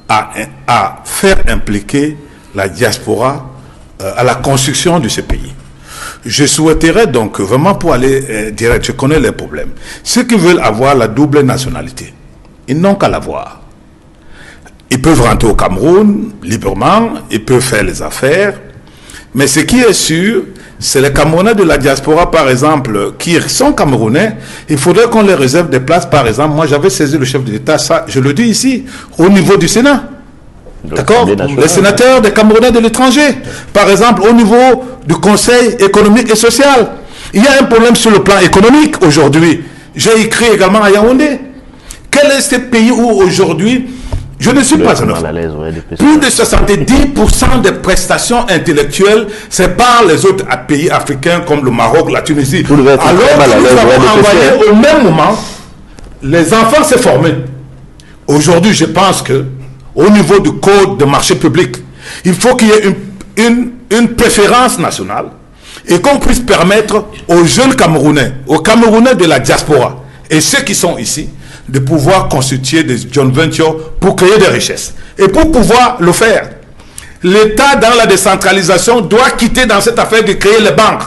à faire impliquer la diaspora à la construction de ce pays. Je souhaiterais donc, vraiment pour aller direct, je connais les problèmes. Ceux qui veulent avoir la double nationalité, ils n'ont qu'à l'avoir. Ils peuvent rentrer au Cameroun librement, ils peuvent faire les affaires, mais ce qui est sûr, c'est les Camerounais de la diaspora, par exemple, qui sont Camerounais, il faudrait qu'on les réserve des places, par exemple. Moi, j'avais saisi le chef de l'État, ça, je le dis ici, au niveau du Sénat. D'accord? Les sénateurs des Camerounais de l'étranger. Par exemple, au niveau du Conseil économique et social. Il y a un problème sur le plan économique aujourd'hui. J'ai écrit également à Yaoundé. Quel est ce pays où aujourd'hui, je ne suis pas un enfant. Plus de 70% des prestations intellectuelles, c'est par les autres pays africains comme le Maroc, la Tunisie. Alors que nous avons envoyé au même moment, les enfants s'est formés. Aujourd'hui, je pense que au niveau du code de marché public, il faut qu'il y ait une préférence nationale et qu'on puisse permettre aux jeunes Camerounais, aux Camerounais de la diaspora et ceux qui sont ici, de pouvoir constituer des joint ventures pour créer des richesses. Et pour pouvoir le faire, l'État dans la décentralisation doit quitter dans cette affaire de créer les banques,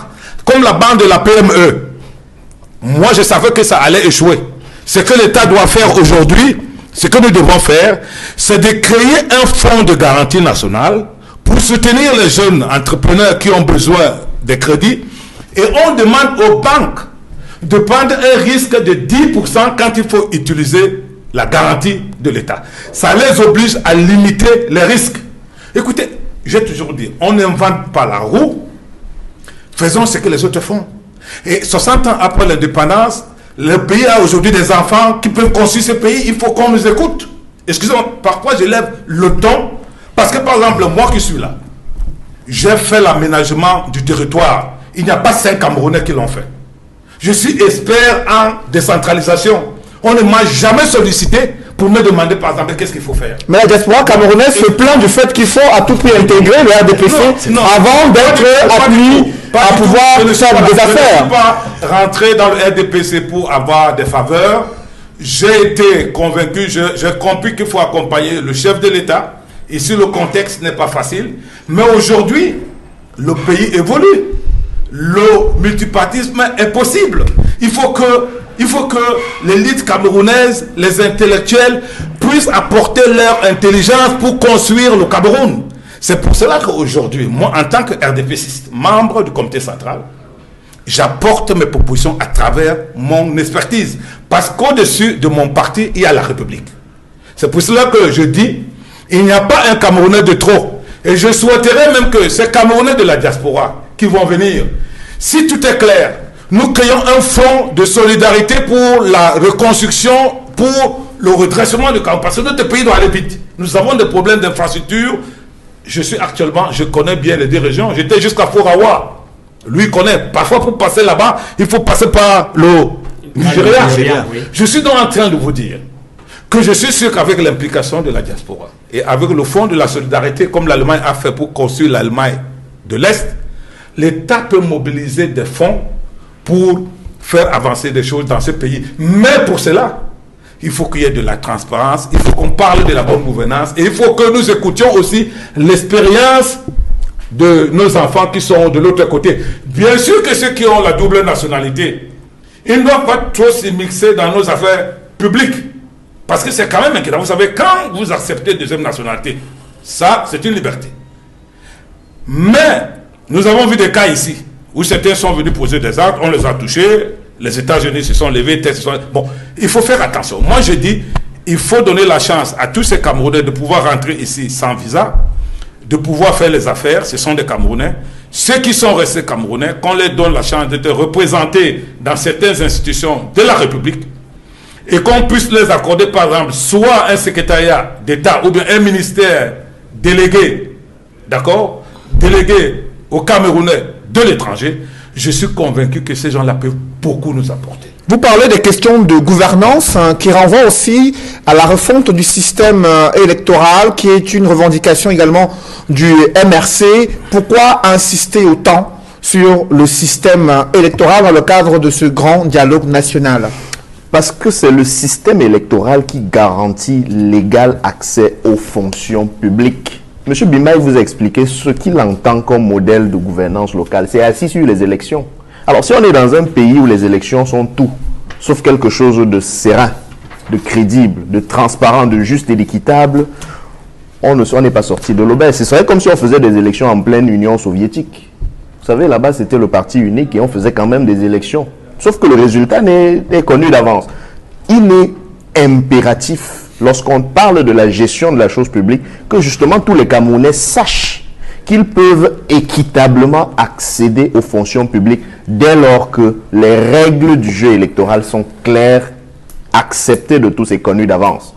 comme la banque de la PME. Moi, je savais que ça allait échouer. Ce que l'État doit faire aujourd'hui, ce que nous devons faire, c'est de créer un fonds de garantie nationale pour soutenir les jeunes entrepreneurs qui ont besoin de crédits. Et on demande aux banques de prendre un risque de 10% quand il faut utiliser la garantie de l'État. Ça les oblige à limiter les risques. Écoutez, j'ai toujours dit, on n'invente pas la roue, faisons ce que les autres font. Et 60 ans après l'indépendance, le pays a aujourd'hui des enfants qui peuvent construire ce pays, il faut qu'on nous écoute. Excusez-moi, parfois je lève le ton, parce que par exemple, moi qui suis là, j'ai fait l'aménagement du territoire. Il n'y a pas 5 Camerounais qui l'ont fait. Je suis expert en décentralisation. On ne m'a jamais sollicité pour me demander, par exemple, qu'est-ce qu'il faut faire. Mais la diaspora camerounaise se plaint du fait qu'il faut à tout prix intégrer le RDPC avant d'être admis à pouvoir faire des affaires. Je ne suis pas rentré dans le RDPC pour avoir des faveurs. J'ai été convaincu, j'ai compris qu'il faut accompagner le chef de l'État. Ici, le contexte n'est pas facile. Mais aujourd'hui, le pays évolue. Le multipartisme est possible. Il faut que l'élite camerounaise, les intellectuels, puissent apporter leur intelligence pour construire le Cameroun. C'est pour cela qu'aujourd'hui, moi, en tant que RDPCiste, membre du comité central, j'apporte mes propositions à travers mon expertise. Parce qu'au-dessus de mon parti, il y a la République. C'est pour cela que je dis, il n'y a pas un Camerounais de trop. Et je souhaiterais même que ces Camerounais de la diaspora qui vont venir, si tout est clair, nous créons un fonds de solidarité pour la reconstruction, pour le redressement du Cameroun. Parce que notre pays doit aller vite. Nous avons des problèmes d'infrastructure. Je connais bien les deux régions. J'étais jusqu'à Forawa. Lui connaît. Parfois, pour passer là-bas, il faut passer par le Nigeria. Oui. Je suis donc en train de vous dire que je suis sûr qu'avec l'implication de la diaspora et avec le fonds de la solidarité, comme l'Allemagne a fait pour construire l'Allemagne de l'Est, l'État peut mobiliser des fonds pour faire avancer des choses dans ce pays. Mais pour cela, il faut qu'il y ait de la transparence, il faut qu'on parle de la bonne gouvernance et il faut que nous écoutions aussi l'expérience de nos enfants qui sont de l'autre côté. Bien sûr que ceux qui ont la double nationalité, ils ne doivent pas trop s'immiscer dans nos affaires publiques. Parce que c'est quand même inquiétant. Vous savez, quand vous acceptez deuxième nationalité, ça, c'est une liberté. Mais, nous avons vu des cas ici, où certains sont venus poser des actes, on les a touchés, les États-Unis se sont levés, Bon, il faut faire attention. Moi, je dis, il faut donner la chance à tous ces Camerounais de pouvoir rentrer ici sans visa, de pouvoir faire les affaires, ce sont des Camerounais. Ceux qui sont restés Camerounais, qu'on leur donne la chance d'être représentés dans certaines institutions de la République, et qu'on puisse les accorder, par exemple, soit un secrétariat d'État ou bien un ministère délégué, d'accord, délégué aux Camerounais de l'étranger, je suis convaincu que ces gens-là peuvent beaucoup nous apporter. Vous parlez des questions de gouvernance qui renvoient aussi à la refonte du système électoral, qui est une revendication également du MRC. Pourquoi insister autant sur le système électoral dans le cadre de ce grand dialogue national ? Parce que c'est le système électoral qui garantit l'égal accès aux fonctions publiques. M. Bimaï vous a expliqué ce qu'il entend comme modèle de gouvernance locale. C'est assis sur les élections. Alors, si on est dans un pays où les élections sont tout, sauf quelque chose de serein, de crédible, de transparent, de juste et d'équitable, on n'est pas sorti de l'auberge. Ce serait comme si on faisait des élections en pleine Union soviétique. Vous savez, là-bas, c'était le parti unique et on faisait quand même des élections. Sauf que le résultat n'est connu d'avance. Il est impératif, lorsqu'on parle de la gestion de la chose publique, que justement tous les Camerounais sachent qu'ils peuvent équitablement accéder aux fonctions publiques dès lors que les règles du jeu électoral sont claires, acceptées de tous et connues d'avance.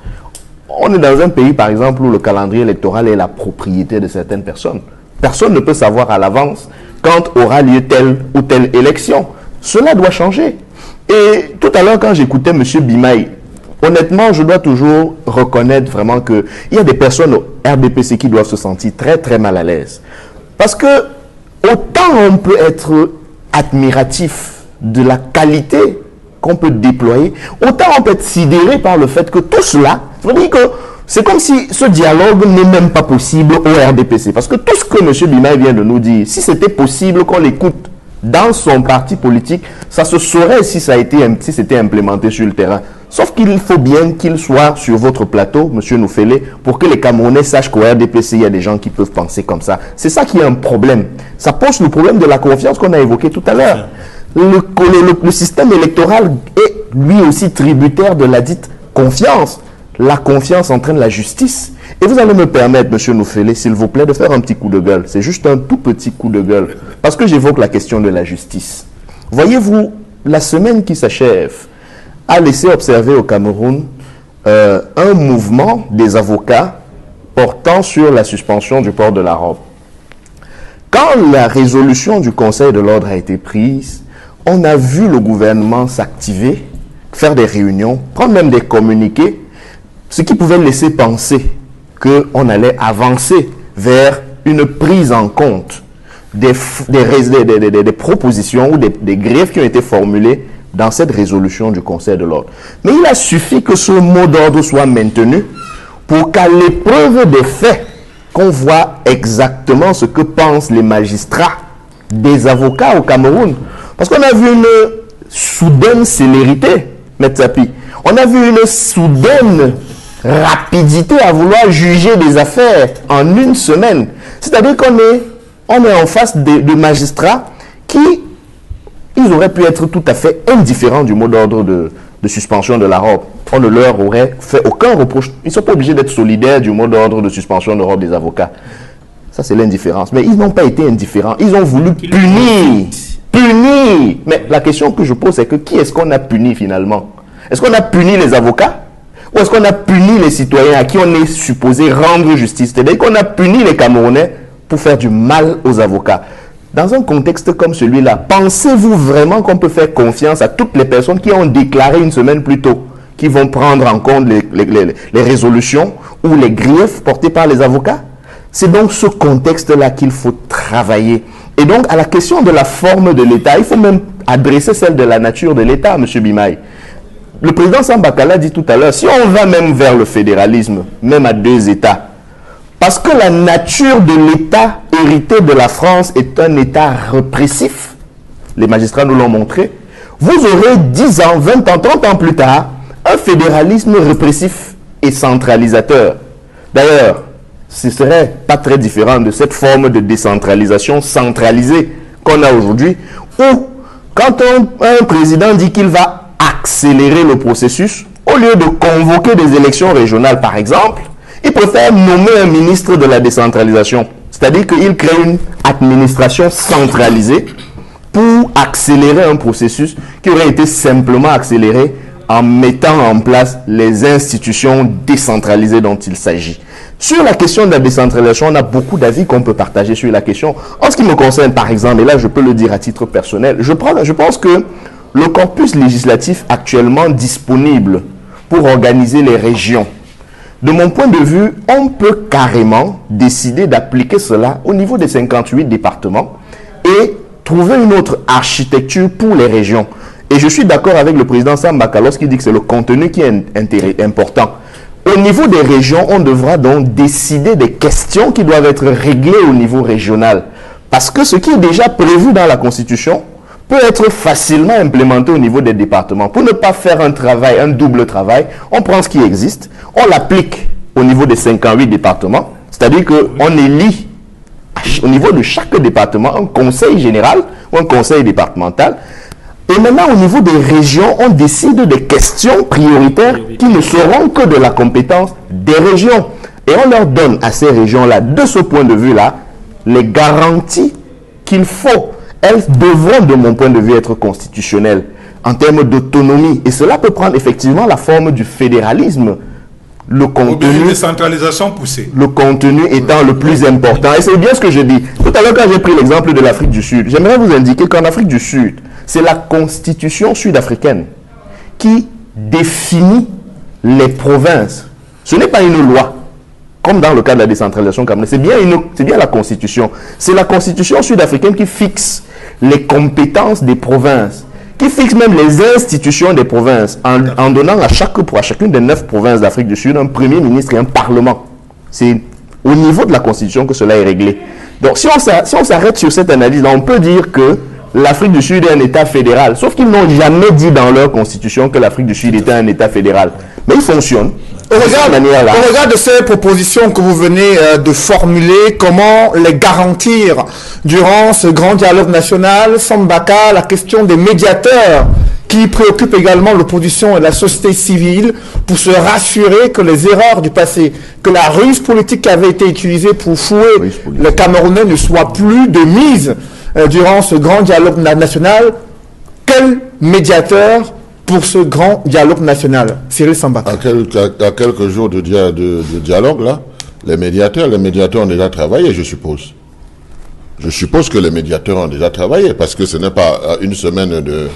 On est dans un pays, par exemple, où le calendrier électoral est la propriété de certaines personnes. Personne ne peut savoir à l'avance quand aura lieu telle ou telle élection. Cela doit changer. Et tout à l'heure, quand j'écoutais M. Bimaï, honnêtement, je dois toujours reconnaître vraiment qu'il y a des personnes au RDPC qui doivent se sentir très très mal à l'aise. Parce que autant on peut être admiratif de la qualité qu'on peut déployer, autant on peut être sidéré par le fait que tout cela, ça veut dire que C'est comme si ce dialogue n'est même pas possible au RDPC. Parce que tout ce que M. Bimaï vient de nous dire, si c'était possible qu'on l'écoute dans son parti politique, ça se saurait si c'était implémenté sur le terrain. Sauf qu'il faut bien qu'il soit sur votre plateau, M. Noufélé, pour que les Camerounais sachent qu'au RDPC, il y a des gens qui peuvent penser comme ça. C'est ça qui est un problème. Ça pose le problème de la confiance qu'on a évoqué tout à l'heure. Le système électoral est lui aussi tributaire de la dite confiance. La confiance entraîne la justice. Et vous allez me permettre, M. Noufélé, s'il vous plaît, de faire un petit coup de gueule. C'est juste un tout petit coup de gueule. Parce que j'évoque la question de la justice. Voyez-vous, la semaine qui s'achève a laissé observer au Cameroun un mouvement des avocats portant sur la suspension du port de la robe. Quand la résolution du Conseil de l'ordre a été prise, on a vu le gouvernement s'activer, faire des réunions, prendre même des communiqués, ce qui pouvait laisser penser qu'on allait avancer vers une prise en compte des propositions ou des griefs qui ont été formulés dans cette résolution du Conseil de l'ordre. Mais il a suffi que ce mot d'ordre soit maintenu pour qu'à l'épreuve des faits, qu'on voit exactement ce que pensent les magistrats, des avocats au Cameroun. Parce qu'on a vu une soudaine célérité, M. Tsapi. On a vu une soudaine rapidité à vouloir juger des affaires en une semaine. C'est-à-dire qu'on est en face de magistrats qui, ils auraient pu être tout à fait indifférents du mot d'ordre de suspension de la robe. On ne leur aurait fait aucun reproche. Ils ne sont pas obligés d'être solidaires du mot d'ordre de suspension de robe des avocats. Ça, c'est l'indifférence. Mais ils n'ont pas été indifférents. Ils ont voulu punir. Punir. Mais la question que je pose, c'est que qui est-ce qu'on a puni finalement? Est-ce qu'on a puni les avocats? Ou est-ce qu'on a puni les citoyens à qui on est supposé rendre justice? C'est-à-dire qu'on a puni les Camerounais pour faire du mal aux avocats. Dans un contexte comme celui-là, pensez-vous vraiment qu'on peut faire confiance à toutes les personnes qui ont déclaré une semaine plus tôt, qui vont prendre en compte les résolutions ou les griefs portés par les avocats? C'est donc ce contexte-là qu'il faut travailler. Et donc, à la question de la forme de l'État, il faut même adresser celle de la nature de l'État, M. Bimaï. Le président Samba Kala dit tout à l'heure, si on va même vers le fédéralisme, même à 2 États, parce que la nature de l'État hérité de la France est un État répressif, les magistrats nous l'ont montré, vous aurez 10 ans, 20 ans, 30 ans plus tard, un fédéralisme répressif et centralisateur. D'ailleurs, ce ne serait pas très différent de cette forme de décentralisation centralisée qu'on a aujourd'hui, où quand un président dit qu'il va accélérer le processus, au lieu de convoquer des élections régionales par exemple, il préfère nommer un ministre de la décentralisation. C'est-à-dire qu'il crée une administration centralisée pour accélérer un processus qui aurait été simplement accéléré en mettant en place les institutions décentralisées dont il s'agit. Sur la question de la décentralisation, on a beaucoup d'avis qu'on peut partager sur la question. En ce qui me concerne, par exemple, et là je peux le dire à titre personnel, je pense que le corpus législatif actuellement disponible pour organiser les régions, de mon point de vue, on peut carrément décider d'appliquer cela au niveau des 58 départements et trouver une autre architecture pour les régions. Et je suis d'accord avec le président Samba Kala qui dit que c'est le contenu qui est important. Au niveau des régions, on devra donc décider des questions qui doivent être réglées au niveau régional. Parce que ce qui est déjà prévu dans la Constitution peut être facilement implémenté au niveau des départements. Pour ne pas faire un double travail, on prend ce qui existe, on l'applique au niveau des 58 départements, c'est-à-dire qu'on élit au niveau de chaque département un conseil général ou un conseil départemental. Et maintenant, au niveau des régions, on décide des questions prioritaires qui ne seront que de la compétence des régions. Et on leur donne à ces régions-là, de ce point de vue-là, les garanties qu'il faut. Elles devront, de mon point de vue, être constitutionnelles en termes d'autonomie. Et cela peut prendre effectivement la forme du fédéralisme. Le contenu, décentralisation poussée. Le contenu étant le plus important. Et c'est bien ce que je dis. Tout à l'heure, quand j'ai pris l'exemple de l'Afrique du Sud, j'aimerais vous indiquer qu'en Afrique du Sud, c'est la constitution sud-africaine qui définit les provinces. Ce n'est pas une loi, comme dans le cas de la décentralisation camerounaise. C'est bien la constitution. C'est la constitution sud-africaine qui fixe les compétences des provinces, qui fixe même les institutions des provinces en donnant à chacune des 9 provinces d'Afrique du Sud un premier ministre et un parlement. C'est au niveau de la Constitution que cela est réglé. Donc si on s'arrête sur cette analyse-là, on peut dire que l'Afrique du Sud est un État fédéral. Sauf qu'ils n'ont jamais dit dans leur Constitution que l'Afrique du Sud était un État fédéral. Mais il fonctionne. Au regard de ces propositions que vous venez de formuler, comment les garantir durant ce grand dialogue national? Sambaka, la question des médiateurs qui préoccupe également l'opposition et la société civile pour se rassurer que les erreurs du passé, que la ruse politique qui avait été utilisée pour fouer les Camerounais ne soit plus de mise durant ce grand dialogue national. Quel médiateur pour ce grand dialogue national? Cyril Sambaka. À quelques jours de dialogue, là, les médiateurs ont déjà travaillé, je suppose. Je suppose que les médiateurs ont déjà travaillé, parce que ce n'est pas une semaine de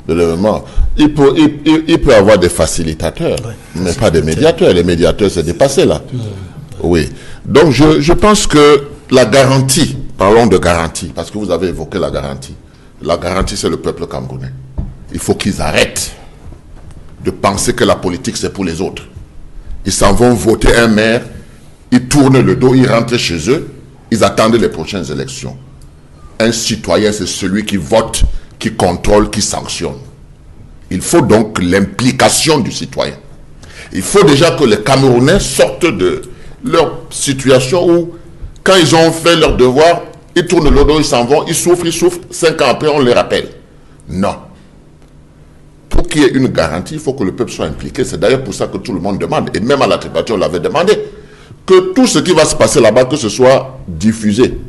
l'événement. Il peut avoir des facilitateurs, mais pas des médiateurs. Les médiateurs, c'est dépassé, là. Oui. Donc, je pense que la garantie, parlons de garantie, parce que vous avez évoqué la garantie. La garantie, c'est le peuple camerounais. Il faut qu'ils arrêtent de penser que la politique, c'est pour les autres. Ils s'en vont voter un maire, ils tournent le dos, ils rentrent chez eux, ils attendent les prochaines élections. Un citoyen, c'est celui qui vote, qui contrôle, qui sanctionne. Il faut donc l'implication du citoyen. Il faut déjà que les Camerounais sortent de leur situation où, quand ils ont fait leur devoir, ils tournent le dos, ils s'en vont, ils souffrent, 5 ans après, on les rappelle. Non. Pour qu'il y ait une garantie, il faut que le peuple soit impliqué. C'est d'ailleurs pour ça que tout le monde demande, et même à la tripartite, on l'avait demandé, que tout ce qui va se passer là-bas, que ce soit diffusé.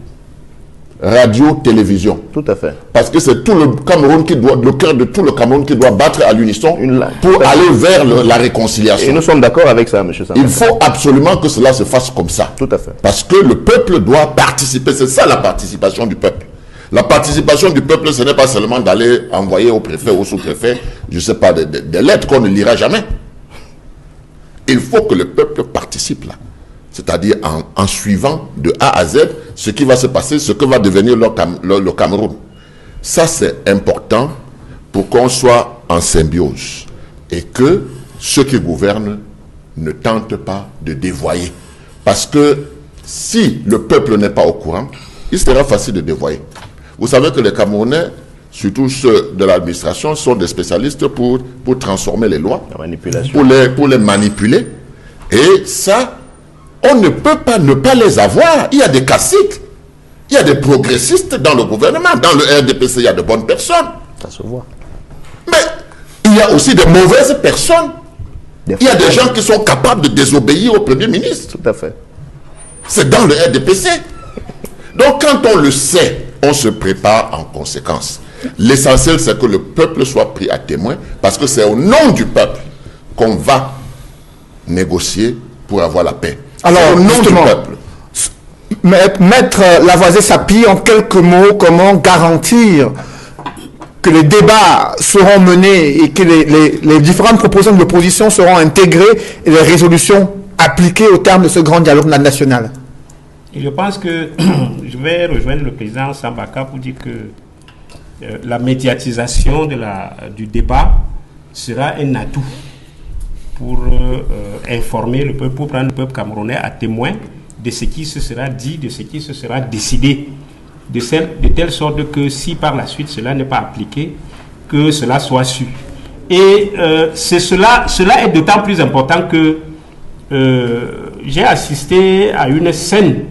Radio, télévision. Tout à fait. Parce que c'est tout le Cameroun qui doit, le cœur de tout le Cameroun qui doit battre à l'unisson pour aller vers la réconciliation. Et nous sommes d'accord avec ça, M. Sambaka. Il faut absolument que cela se fasse comme ça. Tout à fait. Parce que le peuple doit participer. C'est ça la participation du peuple. La participation du peuple, ce n'est pas seulement d'aller envoyer au préfet ou au sous-préfet, je ne sais pas, des lettres qu'on ne lira jamais. Il faut que le peuple participe là. C'est-à-dire en suivant de A à Z ce qui va se passer, ce que va devenir le Cameroun. Ça, c'est important pour qu'on soit en symbiose et que ceux qui gouvernent ne tentent pas de dévoyer. Parce que si le peuple n'est pas au courant, il sera facile de dévoyer. Vous savez que les Camerounais, surtout ceux de l'administration, sont des spécialistes pour transformer les lois, pour les manipuler. Et ça, on ne peut pas ne pas les avoir. Il y a des caciques, il y a des progressistes dans le gouvernement. Dans le RDPC, il y a de bonnes personnes. Ça se voit. Mais il y a aussi de mauvaises personnes. Il y a des gens qui sont capables de désobéir au Premier ministre. Tout à fait. C'est dans le RDPC. Donc quand on le sait, on se prépare en conséquence. L'essentiel, c'est que le peuple soit pris à témoin, parce que c'est au nom du peuple qu'on va négocier pour avoir la paix. Alors, au nom justement, du peuple. Maître Lavoisier Sapi, en quelques mots, comment garantir que les débats seront menés et que les différentes propositions de l'opposition seront intégrées et les résolutions appliquées au terme de ce grand dialogue national? Et je pense que je vais rejoindre le président Sambaka pour dire que la médiatisation du débat sera un atout pour informer le peuple, pour prendre le peuple camerounais à témoin de ce qui se sera dit, de ce qui se sera décidé, de telle sorte que si par la suite cela n'est pas appliqué, que cela soit su. Et cela est d'autant plus important que j'ai assisté à une scène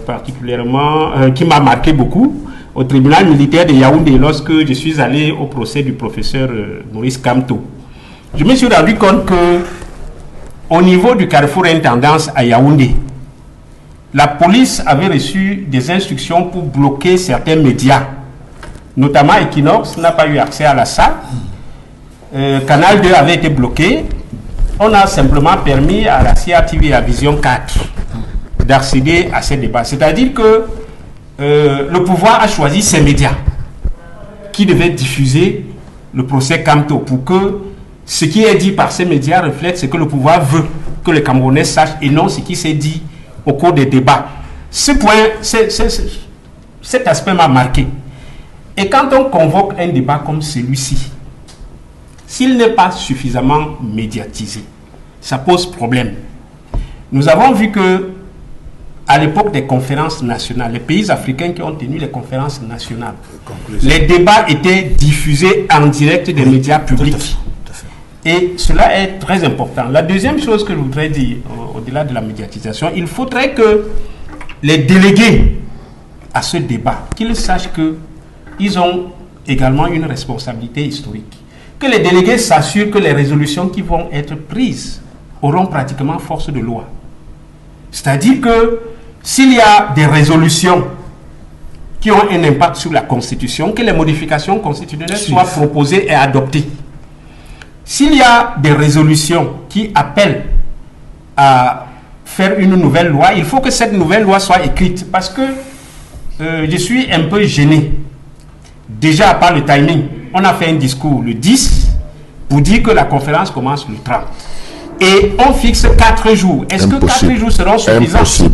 particulièrement qui m'a marqué beaucoup au tribunal militaire de Yaoundé lorsque je suis allé au procès du professeur Maurice Kamto. Je me suis rendu compte que au niveau du carrefour intendance à Yaoundé, la police avait reçu des instructions pour bloquer certains médias, notamment Equinox n'a pas eu accès à la salle, Canal 2 avait été bloqué. On a simplement permis à la CIA TV et à Vision 4 d'accéder à ces débats. C'est-à-dire que le pouvoir a choisi ces médias qui devaient diffuser le procès Kamto pour que ce qui est dit par ces médias reflète ce que le pouvoir veut que les Camerounais sachent et non ce qui s'est dit au cours des débats. Ce point, cet aspect m'a marqué. Et quand on convoque un débat comme celui-ci, s'il n'est pas suffisamment médiatisé, ça pose problème. Nous avons vu que à l'époque des conférences nationales, les pays africains qui ont tenu les conférences nationales, les débats étaient diffusés en direct des médias publics. Et cela est très important. La deuxième chose que je voudrais dire, au-delà de la médiatisation, il faudrait que les délégués à ce débat, qu'ils sachent qu'ils ont également une responsabilité historique. Que les délégués s'assurent que les résolutions qui vont être prises auront pratiquement force de loi. C'est-à-dire que s'il y a des résolutions qui ont un impact sur la Constitution, que les modifications constitutionnelles soient proposées et adoptées. S'il y a des résolutions qui appellent à faire une nouvelle loi, il faut que cette nouvelle loi soit écrite, parce que je suis un peu gêné. Déjà, par le timing, on a fait un discours le 10 pour dire que la conférence commence le 30. Et on fixe 4 jours. Est-ce que 4 jours seront suffisants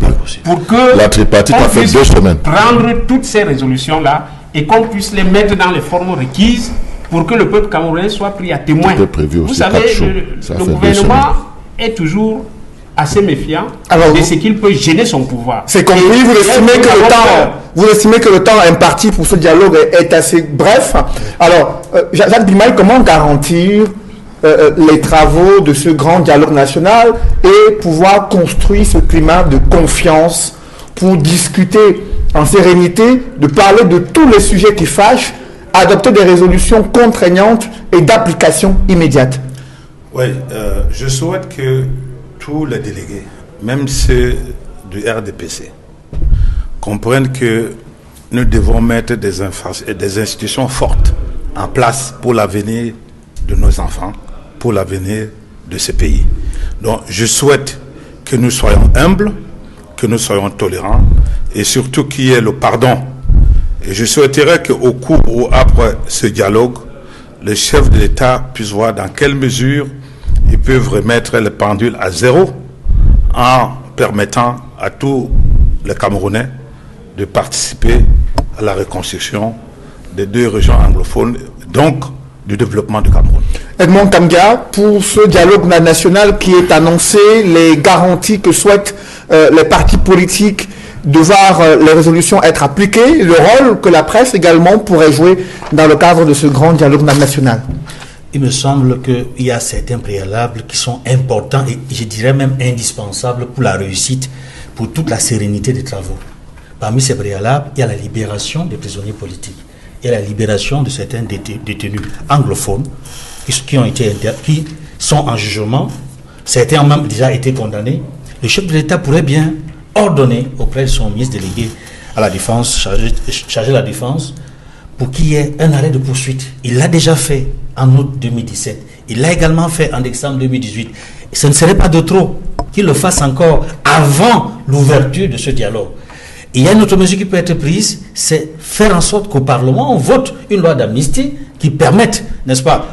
pour que la tripartite a fait 2 semaines. Prendre toutes ces résolutions-là et qu'on puisse les mettre dans les formes requises pour que le peuple camerounais soit pris à témoin? Vous savez, le gouvernement est toujours assez méfiant de ce qu'il peut gêner son pouvoir. C'est compris, vous estimez que le temps imparti pour ce dialogue est assez bref. Alors, Jacques Bimaï, comment garantir les travaux de ce grand dialogue national et pouvoir construire ce climat de confiance pour discuter en sérénité, de parler de tous les sujets qui fâchent, adopter des résolutions contraignantes et d'application immédiate? Oui, je souhaite que tous les délégués, même ceux du RDPC, comprennent que nous devons mettre des institutions fortes en place pour l'avenir de nos enfants, pour l'avenir de ce pays. Donc, je souhaite que nous soyons humbles, que nous soyons tolérants et surtout qu'il y ait le pardon. Et je souhaiterais qu'au cours ou après ce dialogue, les chefs de l'État puissent voir dans quelle mesure ils peuvent remettre les pendules à zéro en permettant à tous les Camerounais de participer à la reconstruction des 2 régions anglophones, donc du développement du Cameroun. Edmond Kamga, pour ce dialogue national qui est annoncé, les garanties que souhaitent les partis politiques de voir les résolutions être appliquées, le rôle que la presse également pourrait jouer dans le cadre de ce grand dialogue national? Il me semble qu'il y a certains préalables qui sont importants et je dirais même indispensables pour la réussite, pour toute la sérénité des travaux. Parmi ces préalables, il y a la libération des prisonniers politiques. Il y a la libération de certains détenus anglophones qui sont en jugement. Certains ont même déjà été condamnés. Le chef de l'État pourrait bien ordonner auprès de son ministre délégué à la défense, chargé de la défense, pour qu'il y ait un arrêt de poursuite. Il l'a déjà fait en août 2017. Il l'a également fait en décembre 2018. Et ce ne serait pas de trop qu'il le fasse encore avant l'ouverture de ce dialogue. Et il y a une autre mesure qui peut être prise, c'est faire en sorte qu'au Parlement, on vote une loi d'amnistie qui permette, n'est-ce pas,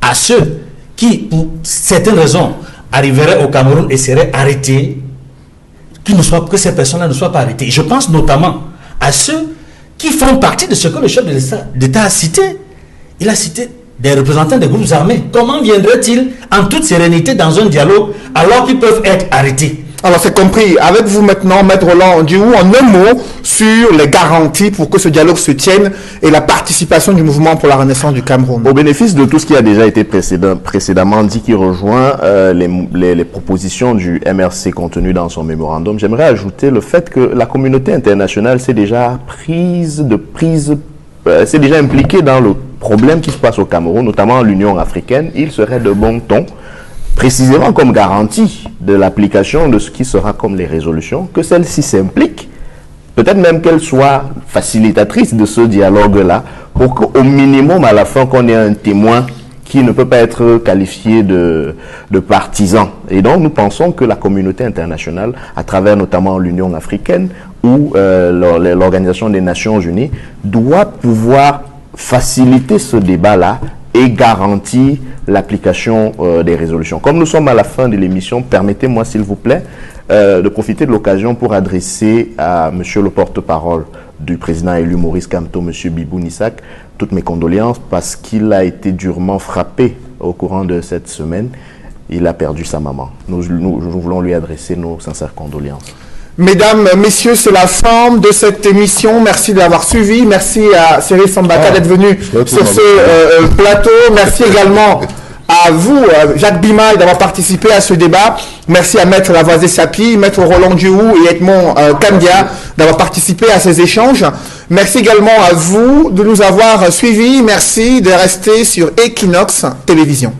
à ceux qui, pour certaines raisons, arriveraient au Cameroun et seraient arrêtés, que ces personnes-là ne soient pas arrêtées. Je pense notamment à ceux qui font partie de ce que le chef de l'État a cité. Il a cité des représentants des groupes armés. Comment viendraient-ils en toute sérénité dans un dialogue alors qu'ils peuvent être arrêtés? Alors c'est compris. Avec vous maintenant, Maître Roland Ndiou, en un mot sur les garanties pour que ce dialogue se tienne et la participation du mouvement pour la renaissance du Cameroun. Au bénéfice de tout ce qui a déjà été précédemment dit, qui rejoint les propositions du MRC contenues dans son mémorandum, j'aimerais ajouter le fait que la communauté internationale s'est déjà s'est déjà impliquée dans le problème qui se passe au Cameroun, notamment l'Union africaine. Il serait de bon ton, précisément comme garantie de l'application de ce qui sera comme les résolutions, que celle-ci s'implique, peut-être même qu'elle soit facilitatrice de ce dialogue-là, pour qu'au minimum, à la fin, qu'on ait un témoin qui ne peut pas être qualifié de partisan. Et donc, nous pensons que la communauté internationale, à travers notamment l'Union africaine ou l'Organisation des Nations Unies, doit pouvoir faciliter ce débat-là et garantit l'application des résolutions. Comme nous sommes à la fin de l'émission, permettez-moi s'il vous plaît de profiter de l'occasion pour adresser à monsieur le porte-parole du président élu Maurice Kamto, monsieur Bibou Nissak, toutes mes condoléances parce qu'il a été durement frappé au courant de cette semaine. Il a perdu sa maman. Nous voulons lui adresser nos sincères condoléances. Mesdames, messieurs, c'est la fin de cette émission. Merci de l'avoir suivi. Merci à Cyril Sambaka d'être venu sur ce plateau. Merci également à vous, Jacques Bimaille, d'avoir participé à ce débat. Merci à Maître Lavoisier Sapi, Maître Roland Diouf et Edmond Kandia d'avoir participé à ces échanges. Merci également à vous de nous avoir suivis. Merci de rester sur Equinox Télévision.